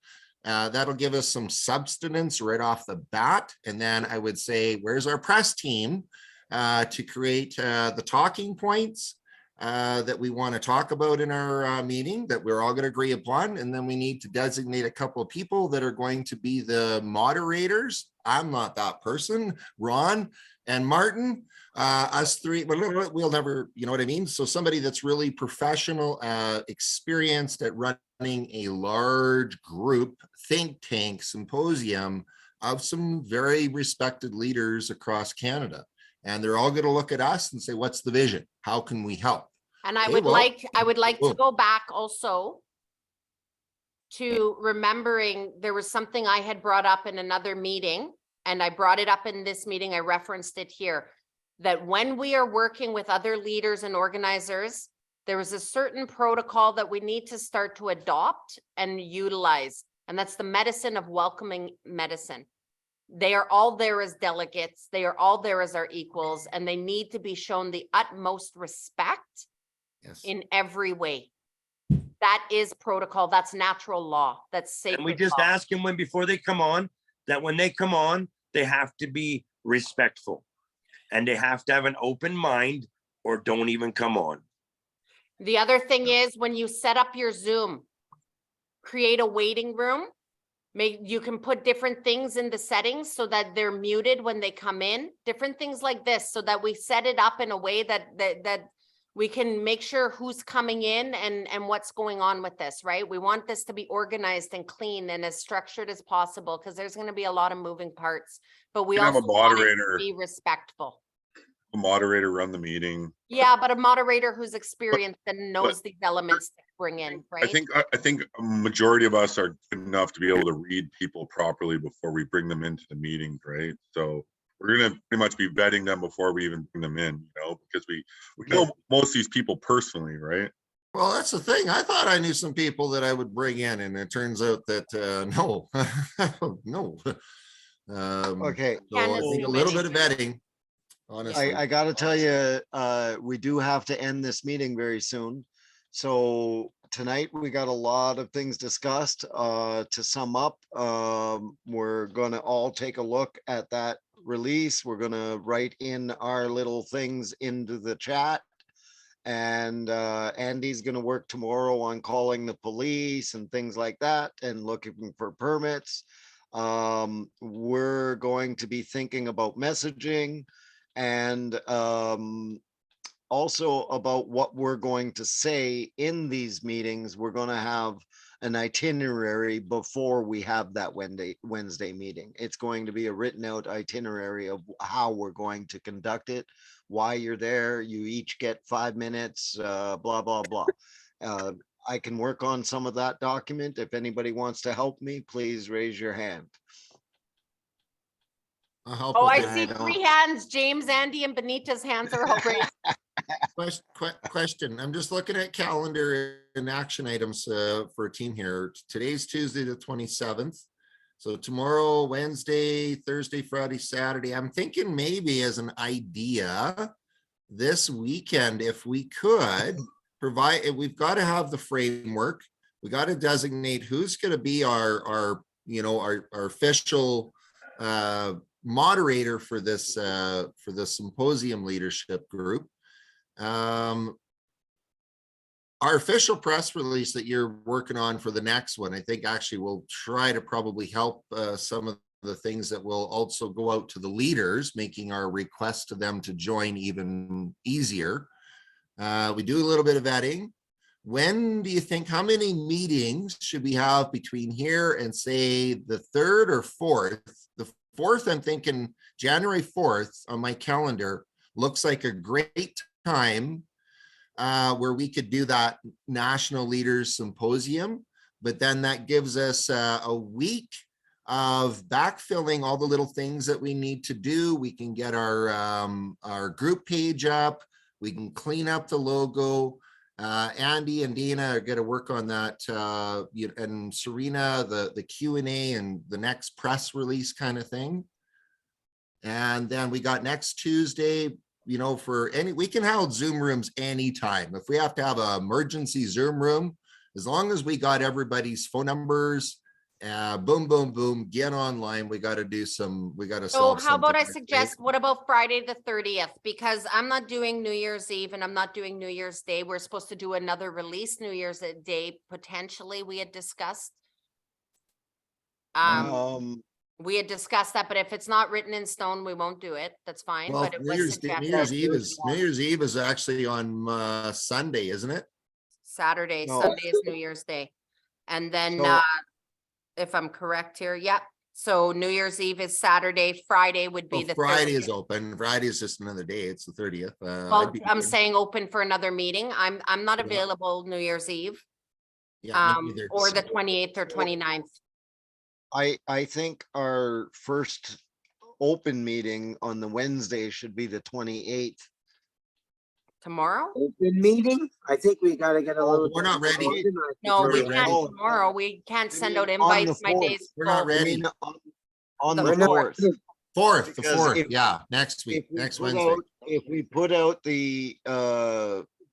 That'll give us some substance right off the bat. And then I would say, where's our press team to create the talking points that we want to talk about in our meeting that we're all going to agree upon. And then we need to designate a couple of people that are going to be the moderators. I'm not that person. Ron and Martin, us three, we'll never, you know what I mean? So somebody that's really professional, experienced at running a large group think tank symposium of some very respected leaders across Canada. And they're all going to look at us and say, what's the vision? How can we help? And I Okay, would well, like to boom. go back also to remembering there was something I had brought up in another meeting, and I brought it up in this meeting. I referenced it here, that when we are working with other leaders and organizers, there is a certain protocol that we need to start to adopt and utilize. And that's the medicine of welcoming medicine. They are all there as delegates. They are all there as our equals, and they need to be shown the utmost respect Yes. in every way. That is protocol. That's natural law. That's sacred. And we just law. ask them before they come on, that when they come on, they have to be respectful and they have to have an open mind or don't even come on. The other thing is when you set up your Zoom, create a waiting room. You can put different things in the settings so that they're muted when they come in, different things like this, so that we set it up in a way that we can make sure who's coming in and what's going on with this, right? We want this to be organized and clean and as structured as possible because there's going to be a lot of moving parts, but we Can have a also want it to moderator. be respectful. A moderator run the meeting. Yeah, but a moderator who's experienced and knows these elements to bring in, right? I think a majority of us are good enough to be able to read people properly before we bring them into the meetings, right? So we're gonna pretty much be vetting them before we even bring them in, you know, because we know most of these people personally, right? Well, that's the thing. I thought I knew some people that I would bring in, and it turns out that no, no. Okay. So I think a little bit of vetting, honestly. I gotta tell you, we do have to end this meeting very soon. So tonight we got a lot of things discussed. To sum up, we're gonna all take a look at that release. We're gonna write in our little things into the chat. And Andy's gonna work tomorrow on calling the police and things like that and looking for permits. We're going to be thinking about messaging and also about what we're going to say in these meetings. We're going to have an itinerary before we have that Wednesday meeting. It's going to be a written out itinerary of how we're going to conduct it, why you're there. You each get 5 minutes, blah, blah, blah. I can work on some of that document. If anybody wants to help me, please raise your hand. I'll help Oh, with I that. see 3 hands. James, Andy, and Benita's hands are all raised. Question. I'm just looking at calendar and action items for a team here. Today's Tuesday, the 27th. So tomorrow, Wednesday, Thursday, Friday, Saturday. I'm thinking maybe as an idea this weekend, if we could provide, we've got to have the framework. We got to designate who's going to be our official moderator for this symposium leadership group. Our official press release that you're working on for the next one, I think actually will try to probably help some of the things that will also go out to the leaders, making our request to them to join even easier. We do a little bit of vetting. When do you think, how many meetings should we have between here and say the 3rd or 4th? The 4th, I'm thinking January 4th on my calendar looks like a great time where we could do that National Leaders Symposium, but then that gives us a week of backfilling all the little things that we need to do. We can get our group page up, we can clean up the logo. Andy and Dina are going to work on that, and Serena, the Q&A and the next press release kind of thing. And then we got next Tuesday, for we can hold Zoom rooms anytime. If we have to have an emergency Zoom room, as long as we got everybody's phone numbers, boom, boom, boom, get online. We got to do some, So how about I suggest, what about Friday the 30th? Because I'm not doing New Year's Eve and I'm not doing New Year's Day. We're supposed to do another release New Year's Day, potentially, we had discussed. We had discussed that, but if it's not written in stone, we won't do it. That's fine. Well, But it New was Year's suggested. Eve is actually on Sunday, isn't it? Saturday, No. Sunday is New Year's Day. And then, So- if I'm correct here, yep. So New Year's Eve is Saturday, Friday would be Well, the Friday 30th. is open. Friday is just another day. It's the 30th. Well, I'm saying open for another meeting. I'm not Yeah. available New Year's Eve, Yeah, me neither. or the 28th or 29th. I think our first open meeting on the Wednesday should be the 28th. Tomorrow? Open meeting? I think we gotta get a little. we're not ready. No, We're we not can't ready. tomorrow. We can't I send mean, out on the invites. My 4th. days. We're not full. ready. On The the fourth. 4th. 4th, the Because 4th. if- Yeah, next week, next Wednesday. If we put out the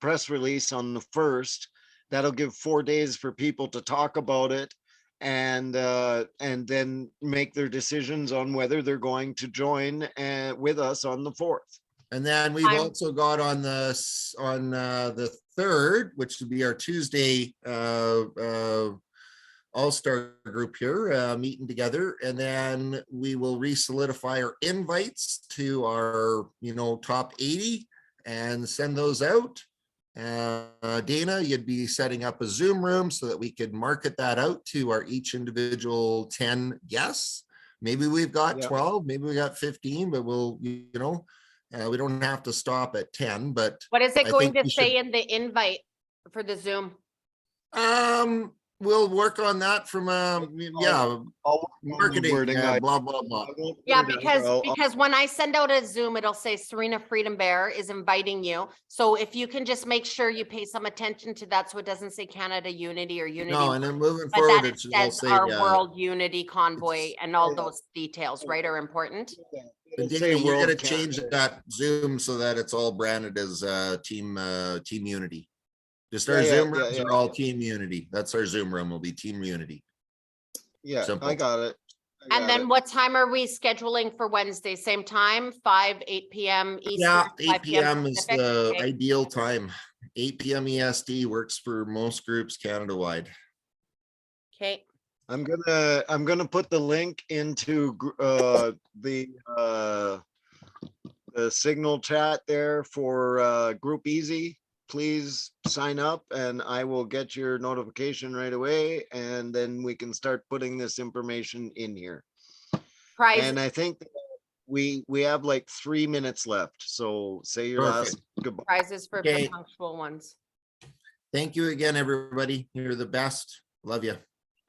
press release on the 1st, that'll give 4 days for people to talk about it and then make their decisions on whether they're going to join with us on the 4th. And then we've I'm- also got on the 3rd, which would be our Tuesday all-star group here meeting together, and then we will re-solidify our invites to our top 80 and send those out. Dana, you'd be setting up a Zoom room so that we could market that out to our each individual 10 guests. Maybe we've got Yeah. 12, maybe we got 15, but we'll we don't have to stop at 10. But What is it I going think to we say should- in the invite for the Zoom? we'll work on that from I'll work on the marketing, wording. blah blah blah. I won't put Yeah, it out, because I'll- when I send out a Zoom, it'll say Serena Freedom Bear is inviting you. So if you can just make sure you pay some attention to that, so it doesn't say Canada Unity or Unity. No, and then moving But forward, that it it should all says say our World Unity Convoy and all Yeah. those details, right, are important. It'll Dana, say you're World gonna Canada. change that Zoom so that it's all branded as Team Unity. Just our Yeah, Zoom yeah, rooms yeah, are all Team Unity. That's our Zoom room will be Team Unity. Yeah, Simple. I got it. I And got then it. what time are we scheduling for Wednesday? Same time, 5, 8 PM Eastern? Yeah, 5 8 p.m. is Pacific? the Okay. ideal time. 8 p.m. EST works for most groups Canada-wide. Okay, I'm gonna put the link into the signal chat there for Group Easy. Please sign up and I will get your notification right away, and then we can start putting this information in here. prize, And I think we have like 3 minutes left, so say your last goodbye. prizes for the Okay. punctual ones. Thank you again, everybody. You're the best. Love you.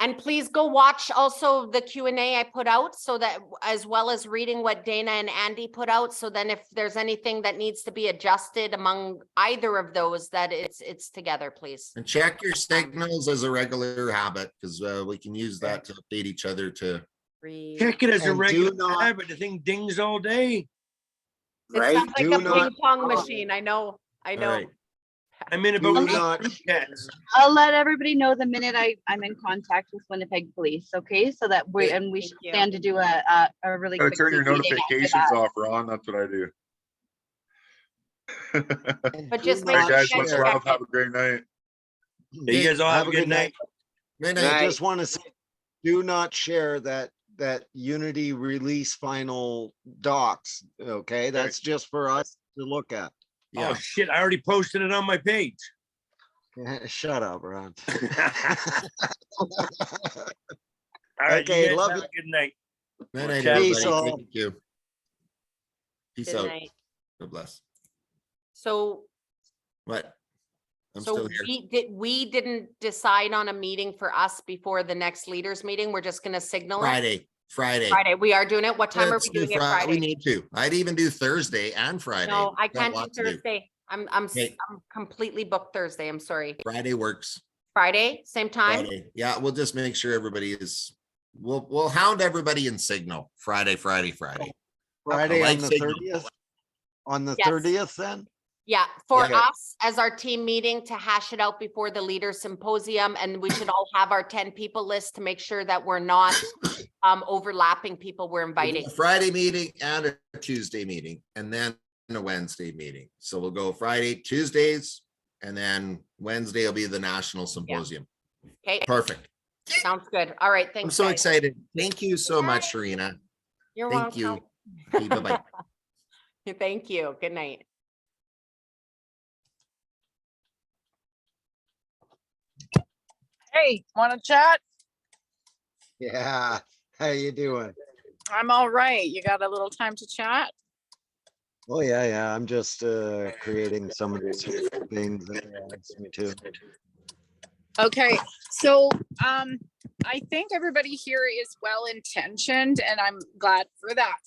And please go watch also the Q&A I put out, so that, as well as reading what Dana and Andy put out. So then if there's anything that needs to be adjusted among either of those, that it's together, please. And check your signals as a regular habit, because we can use that to update each other to. Check it as a And do regular not- habit. The thing dings all day. It Right? sounds like Do a not- ping pong machine. I know. All know. right. I'm in Do about not- 8 cats. I'll let everybody know the minute I'm in contact with Winnipeg Police, okay? So that we Thank should you. plan to do a really Gotta quick. turn your meeting after notifications that. off, Ron. That's what I do. and But do just All make right, not sure guys, you much share- love. Have a great night. You guys all have a good night. Good I night. Night. just want to say, do not share that Unity release final docs, okay? That's just for us to look at. Oh Yeah. shit, I already posted it on my page. Shut up, Ron. All right, Okay, you guys love have you. a good night. Good night, Chat. Peace everybody. all. Thank you. Peace Good out. night. God bless. So, What? I'm so still here. we didn't decide on a meeting for us before the next leaders meeting. We're just gonna signal it. Friday. Friday. We are doing it. What time are Let's we do doing it We Friday? need to. I'd even do Thursday and Friday. No, I Got can't do lots to Thursday. I'm Okay. completely booked Thursday. I'm sorry. Friday works. Friday, same time? Friday. Yeah, we'll just make sure everybody is, we'll hound everybody in signal. Friday. Friday like on the signal. 30th? On the Yes. 30th then? Yeah, for Okay. us as our team meeting to hash it out before the leader symposium, and we should all have our 10 people list to make sure that we're not overlapping people we're We'll do inviting. a Friday meeting and a Tuesday meeting, and then a Wednesday meeting. So we'll go Friday, Tuesdays, and then Wednesday will be the national symposium. Okay, Perfect. sounds good. All right, I'm thanks. so guys. excited. Thank you so much, Serena. You're Thank you. welcome. Okay, bye-bye. Thank you. Good night. Hey, want to chat? Yeah, how you doing? I'm all right. You got a little time to chat? Oh, yeah, I'm just creating some of these things that they asked me to. Okay, so I think everybody here is well intentioned and I'm glad for that.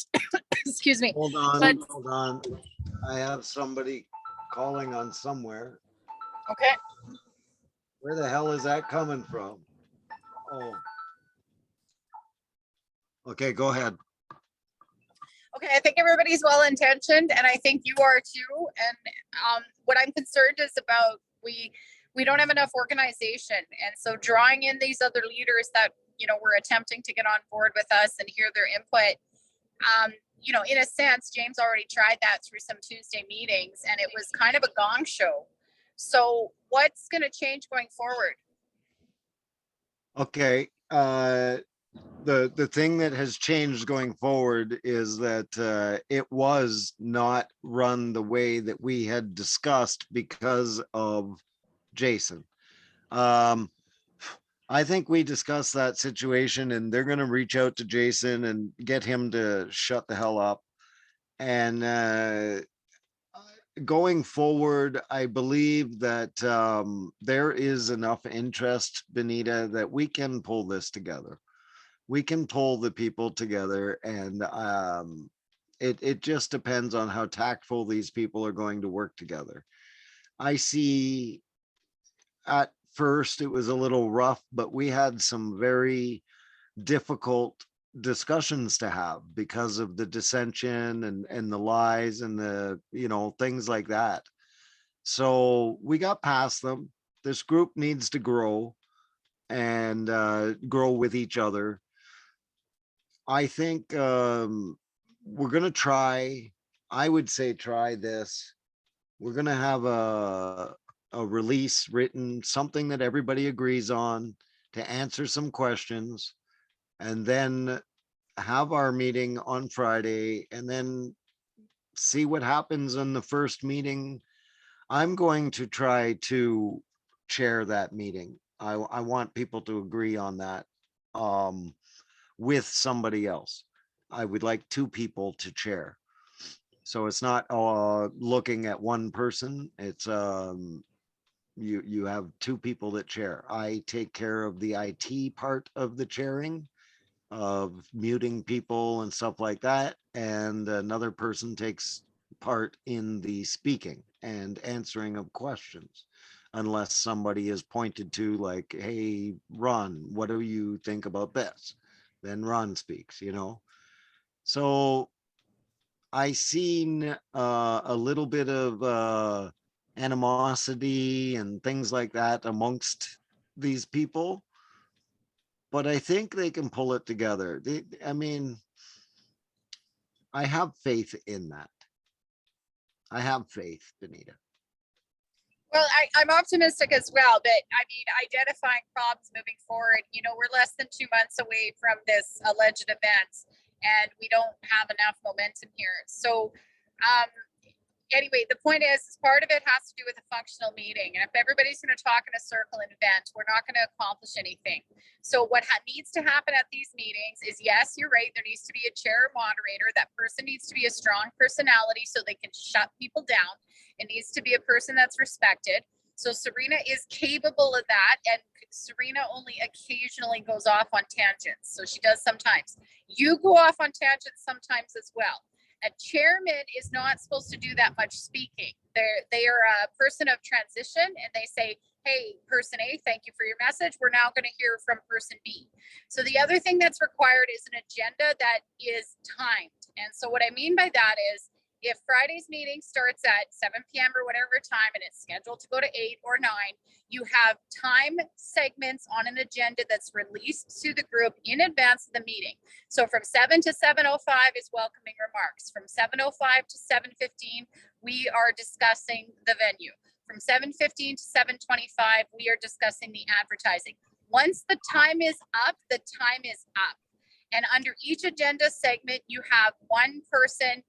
Excuse me. Hold on, But- hold on. I have somebody calling on somewhere. Okay. Where the hell is that coming from? Oh. Okay, go ahead. Okay, I think everybody's well intentioned and I think you are too. And what I'm concerned is about we don't have enough organization. And so drawing in these other leaders that, you know, we're attempting to get on board with us and hear their input. You know, in a sense, James already tried that through some Tuesday meetings and it was kind of a gong show. So what's going to change going forward? Okay, the thing that has changed going forward is that it was not run the way that we had discussed because of Jason. I think we discussed that situation and they're gonna reach out to Jason and get him to shut the hell up. And going forward, I believe that there is enough interest, Benita, that we can pull this together. We can pull the people together and it just depends on how tactful these people are going to work together. I see at first it was a little rough, but we had some very difficult discussions to have because of the dissension and the lies and the, you know, things like that. So we got past them. This group needs to grow and grow with each other. I think we're going to try, I would say try this. We're going to have a release written, something that everybody agrees on to answer some questions, and then have our meeting on Friday and then see what happens in the first meeting. I'm going to try to chair that meeting. I want people to agree on that with somebody else. I would like 2 people to chair. So it's not looking at one person. It's you have two people that chair. I take care of the IT part of the chairing, of muting people and stuff like that, and another person takes part in the speaking and answering of questions, unless somebody is pointed to, like, hey, Ron, what do you think about this? Then Ron speaks, you know. So I seen a little bit of animosity and things like that amongst these people, but I think they can pull it together. I mean, I have faith in that. I have faith, Benita. Well, I'm optimistic as well, but I mean, identifying problems moving forward, you know, we're less than 2 months away from this alleged event and we don't have enough momentum here. So, anyway, the point is part of it has to do with a functional meeting. And if everybody's going to talk in a circle and vent, we're not going to accomplish anything. So what needs to happen at these meetings is, yes, you're right. There needs to be a chair or moderator. That person needs to be a strong personality so they can shut people down. It needs to be a person that's respected. So Serena is capable of that. And Serena only occasionally goes off on tangents. So she does sometimes. You go off on tangents sometimes as well. A chairman is not supposed to do that much speaking. They are a person of transition and they say, hey, person A, thank you for your message. We're now going to hear from person B. So the other thing that's required is an agenda that is timed. And so what I mean by that is, if Friday's meeting starts at 7 p.m. or whatever time and it's scheduled to go to 8 or 9, you have time segments on an agenda that's released to the group in advance of the meeting. So from 7 to 7:05 is welcoming remarks. From 7:05 to 7:15, we are discussing the venue. From 7:15 to 7:25, we are discussing the advertising. Once the time is up, the time is up. And under each agenda segment, you have one person.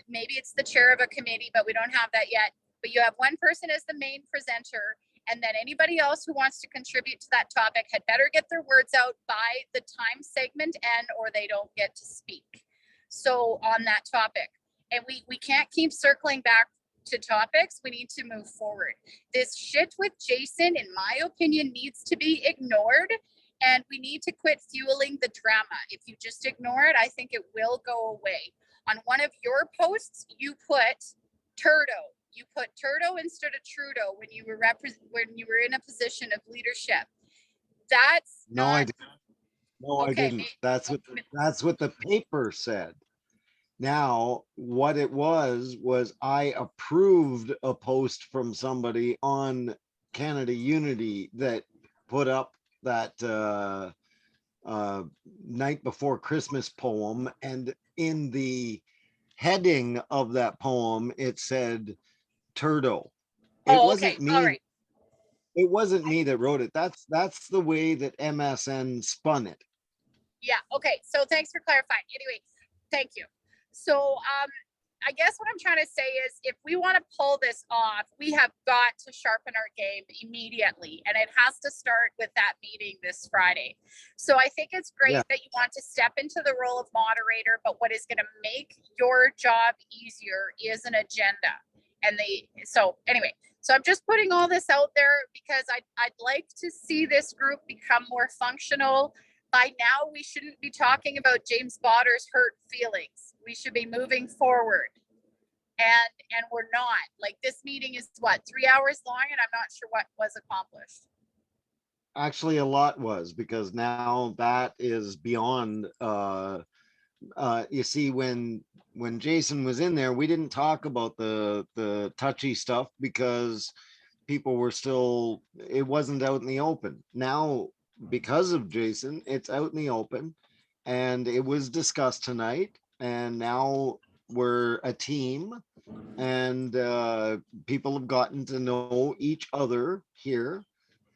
Maybe it's the chair of a committee, but we don't have that yet. But you have one person as the main presenter, and then anybody else who wants to contribute to that topic had better get their words out by the time segment end, or they don't get to speak. So on that topic, and we can't keep circling back to topics. We need to move forward. This shit with Jason, in my opinion, needs to be ignored. And we need to quit fueling the drama. If you just ignore it, I think it will go away. On one of your posts, you put Turdo. You put Turdo instead of Trudeau when you were in a position of leadership. That's No, not. I didn't. No, I Okay. didn't. That's what the paper said. Now, what it was I approved a post from somebody on Canada Unity that put up that night before Christmas poem, and in the heading of that poem it said Turdo. It wasn't me. All right. It wasn't me that wrote it. That's the way that MSN spun it. Yeah. Okay. So thanks for clarifying. Anyway, thank you. So I guess what I'm trying to say is, if we want to pull this off, we have got to sharpen our game immediately. And it has to start with that meeting this Friday. So I think it's great that you want to step into the role of moderator, but what is going to make your job easier is an agenda. And so I'm just putting all this out there because I'd like to see this group become more functional. By now, we shouldn't be talking about James Botter's hurt feelings. We should be moving forward. And we're not. Like, this meeting is 3 hours long, and I'm not sure what was accomplished. Actually, a lot was, because now that is beyond you see, when Jason was in there, we didn't talk about the touchy stuff because people were still, it wasn't out in the open. Now, because of Jason, it's out in the open, and it was discussed tonight, and now we're a team, and people have gotten to know each other here,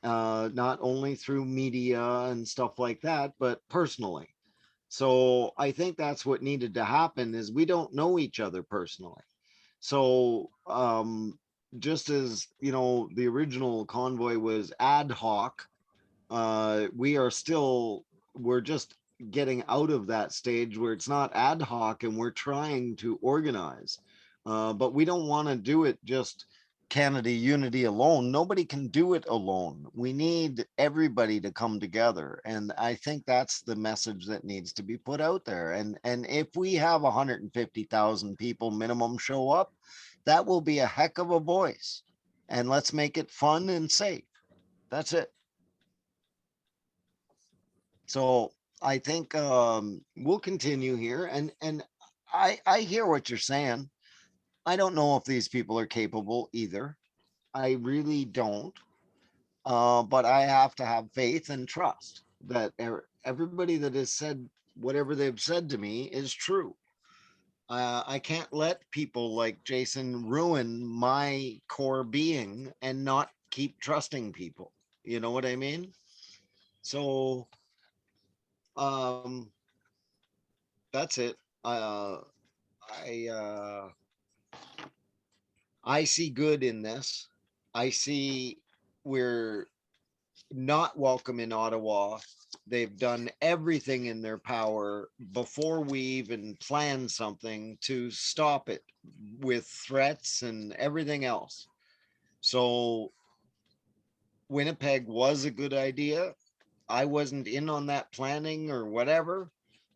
not only through media and stuff like that, but personally. So I think that's what needed to happen, is we don't know each other personally. So just as, you know, the original convoy was ad hoc, we're just getting out of that stage where it's not ad hoc, and we're trying to organize. But we don't want to do it just Canada Unity alone. Nobody can do it alone. We need everybody to come together. And I think that's the message that needs to be put out there. And if we have 150,000 people minimum show up, that will be a heck of a voice. And let's make it fun and safe. That's it. So I think we'll continue here. And I hear what you're saying. I don't know if these people are capable either. I really don't. But I have to have faith and trust that everybody that has said whatever they've said to me is true. I can't let people like Jason ruin my core being and not keep trusting people. You know what I mean? So that's it. I see good in this. I see we're not welcome in Ottawa. They've done everything in their power before we even plan something to stop it with threats and everything else. So Winnipeg was a good idea. I wasn't in on that planning or whatever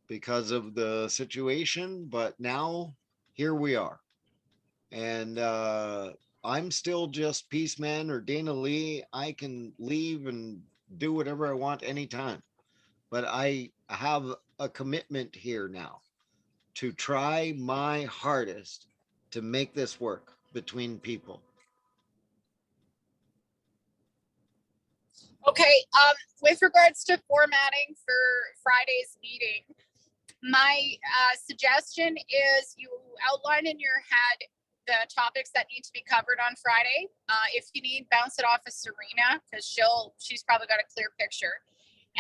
because of the situation, but now here we are. And I'm still just Peaceman or Dana Lee. I can leave and do whatever I want anytime. But I have a commitment here now to try my hardest to make this work between people. Okay, with regards to formatting for Friday's meeting, my suggestion is you outline in your head the topics that need to be covered on Friday. If you need, bounce it off of Serena because she's probably got a clear picture.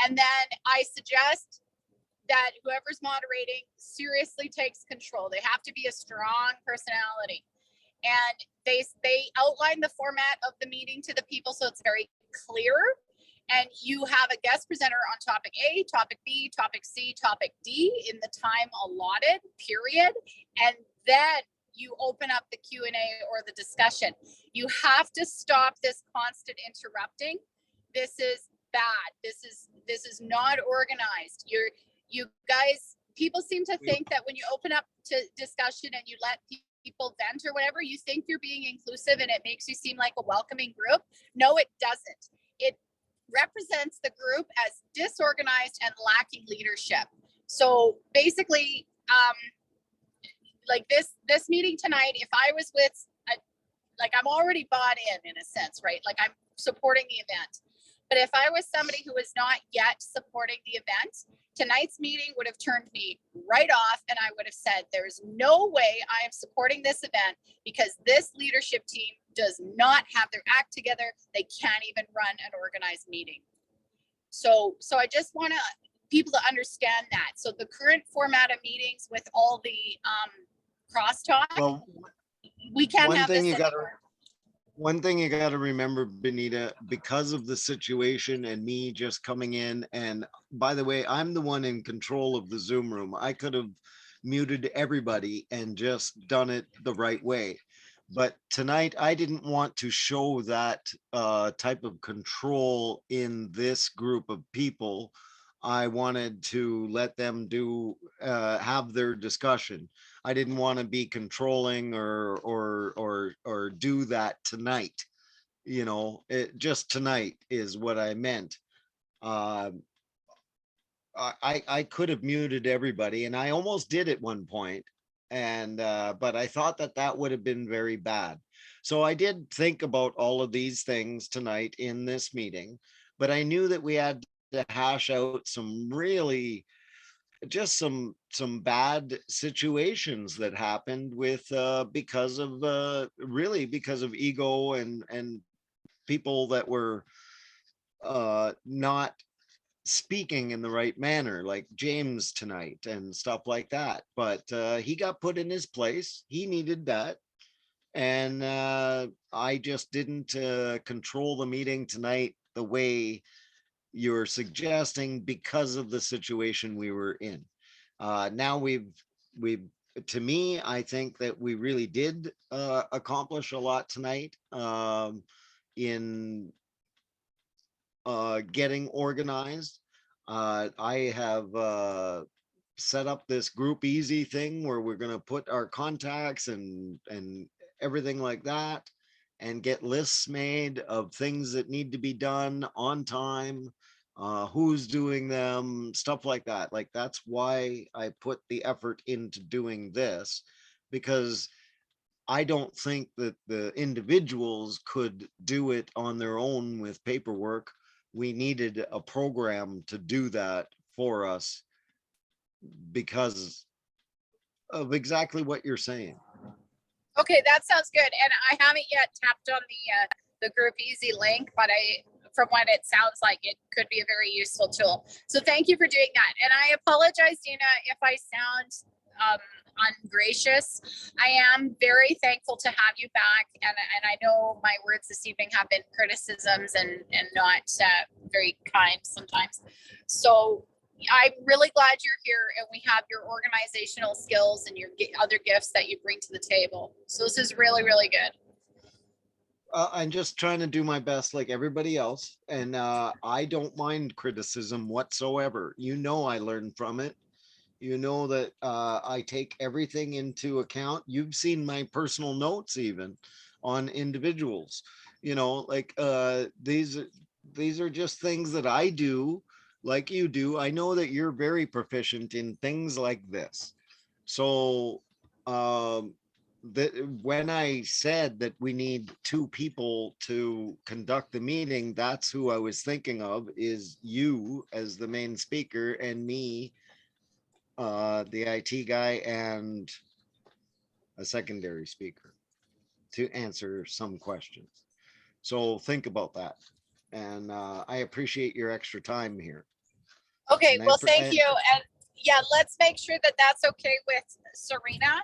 And then I suggest that whoever's moderating seriously takes control. They have to be a strong personality. And they outline the format of the meeting to the people so it's very clear. And you have a guest presenter on topic A, topic B, topic C, topic D in the time allotted, period. And then you open up the Q&A or the discussion. You have to stop this constant interrupting. This is bad. This is not organized. You guys, people seem to think that when you open up to discussion and you let people vent or whatever, you think you're being inclusive and it makes you seem like a welcoming group. No, it doesn't. It represents the group as disorganized and lacking leadership. So basically, like this meeting tonight, if I was with, I'm already bought in a sense, right? Like I'm supporting the event. But if I was somebody who was not yet supporting the event, tonight's meeting would have turned me right off and I would have said, there's no way I am supporting this event because this leadership team does not have their act together. They can't even run an organized meeting. So I just want people to understand that. So the current format of meetings with all the crosstalk, Well, we can't have this one thing you got to remember, Benita, because of the situation and me just coming in, and by the way, I'm the one in control of the Zoom room. I could have muted everybody and just done it the right way. But tonight, I didn't want to show that type of control in this group of people. I wanted to let them have their discussion. I didn't want to be controlling or do that tonight. You know, it just tonight is what I meant. I could have muted everybody, and I almost did at one point, and but I thought that would have been very bad. So I did think about all of these things tonight in this meeting, but I knew that we had to hash out some really just some bad situations that happened with because of ego and people that were not speaking in the right manner, like James tonight and stuff like that. But he got put in his place. He needed that. And I just didn't control the meeting tonight the way you're suggesting because of the situation we were in. Now we've to me, I think that we really did accomplish a lot tonight in getting organized. I have set up this group easy thing where we're going to put our contacts and everything like that, and get lists made of things that need to be done on time, who's doing them, stuff like that. Like, that's why I put the effort into doing this, because I don't think that the individuals could do it on their own with paperwork. We needed a program to do that for us because of exactly what you're saying. Okay, that sounds good. And I haven't yet tapped on the group easy link, but from what it sounds like, it could be a very useful tool. So thank you for doing that. And I apologize, Dina, if I sound ungracious. I am very thankful to have you back. And I know my words this evening have been criticisms and not very kind sometimes. So I'm really glad you're here and we have your organizational skills and your other gifts that you bring to the table. So this is really, really good. I'm just trying to do my best like everybody else. And I don't mind criticism whatsoever. You know, I learn from it. You know that I take everything into account. You've seen my personal notes even on individuals, you know, like these are just things that I do like you do. I know that you're very proficient in things like this. So that when I said that we need 2 people to conduct the meeting, that's who I was thinking of, is you as the main speaker and me, the IT guy, and a secondary speaker to answer some questions. So think about that. And I appreciate your extra time here. Okay, well, thank you. And yeah, let's make sure that that's okay with Serena.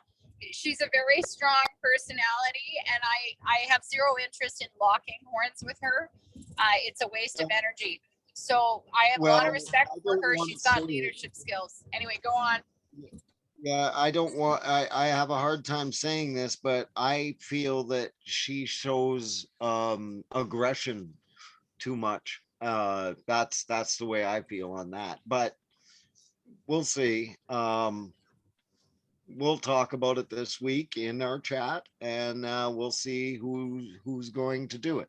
She's a very strong personality and I have zero interest in locking horns with her. It's a waste of energy. So I have a lot of respect for her. She's got leadership skills. Anyway, go on. Yeah, I have a hard time saying this, but I feel that she shows aggression too much. That's the way I feel on that, but we'll see. We'll talk about it this week in our chat, and we'll see who's going to do it.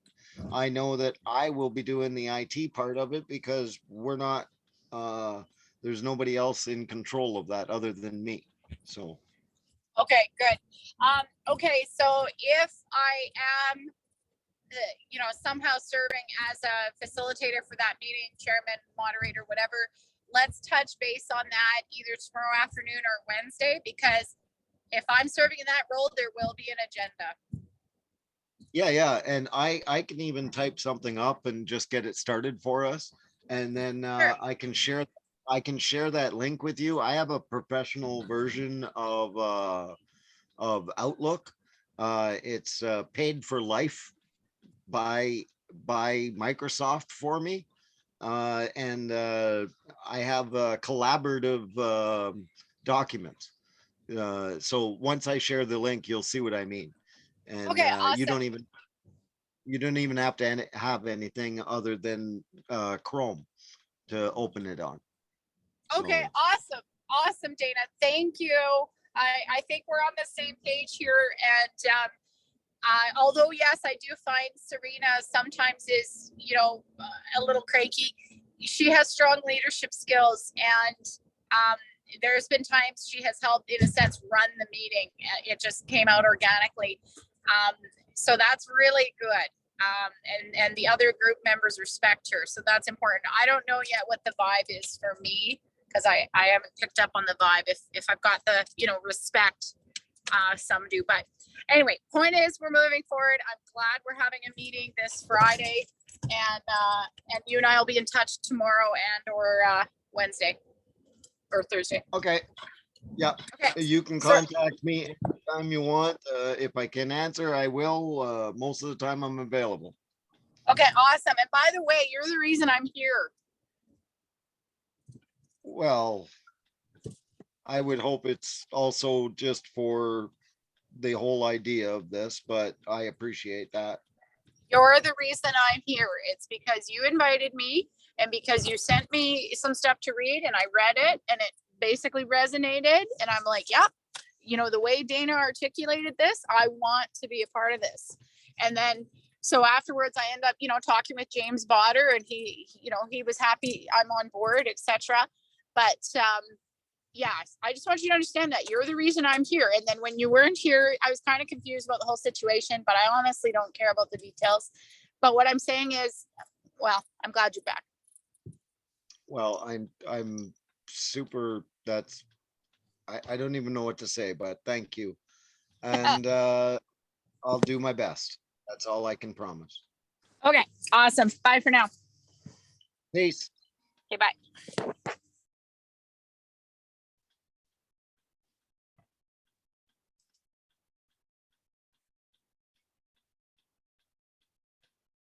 I know that I will be doing the IT part of it because we're not, there's nobody else in control of that other than me. So. Okay, good. Okay, so if I am, somehow serving as a facilitator for that meeting, chairman, moderator, whatever, let's touch base on that either tomorrow afternoon or Wednesday, because if I'm serving in that role, there will be an agenda. Yeah. And I can even type something up and just get it started for us. And then Sure. I can share that link with you. I have a professional version of Outlook. It's paid for life by Microsoft for me. And I have a collaborative document. So once I share the link, you'll see what I mean. And okay, awesome. you don't even have to have anything other than Chrome to open it on. Okay, So. awesome, Dana. Thank you. I think we're on the same page here. And although yes, I do find Serena sometimes is, a little cranky. She has strong leadership skills, and there's been times she has helped, in a sense, run the meeting. It just came out organically. So that's really good. And the other group members respect her. So that's important. I don't know yet what the vibe is for me, because I haven't picked up on the vibe. If I've got the, respect, some do. But anyway, point is, we're moving forward. I'm glad we're having a meeting this Friday, and you and I will be in touch tomorrow or Wednesday or Thursday. Okay. Yeah. Okay. You can contact me anytime you want. If I can answer, I will. Most of the time I'm available. Okay, awesome. And by the way, you're the reason I'm here. Well, I would hope it's also just for the whole idea of this, but I appreciate that. You're the reason I'm here. It's because you invited me and because you sent me some stuff to read and I read it and it basically resonated. And I'm like, yep, you know, the way Dana articulated this, I want to be a part of this. And then, so afterwards I end up, you know, talking with James Botter and he, you know, he was happy I'm on board, etc. But, yes, I just want you to understand that you're the reason I'm here. And then when you weren't here, I was kind of confused about the whole situation, but I honestly don't care about the details. But what I'm saying is, well, I'm glad you're back. Well, I'm super, I don't even know what to say, but thank you. And I'll do my best. That's all I can promise. Okay, awesome. Bye for now. Peace. Okay, bye.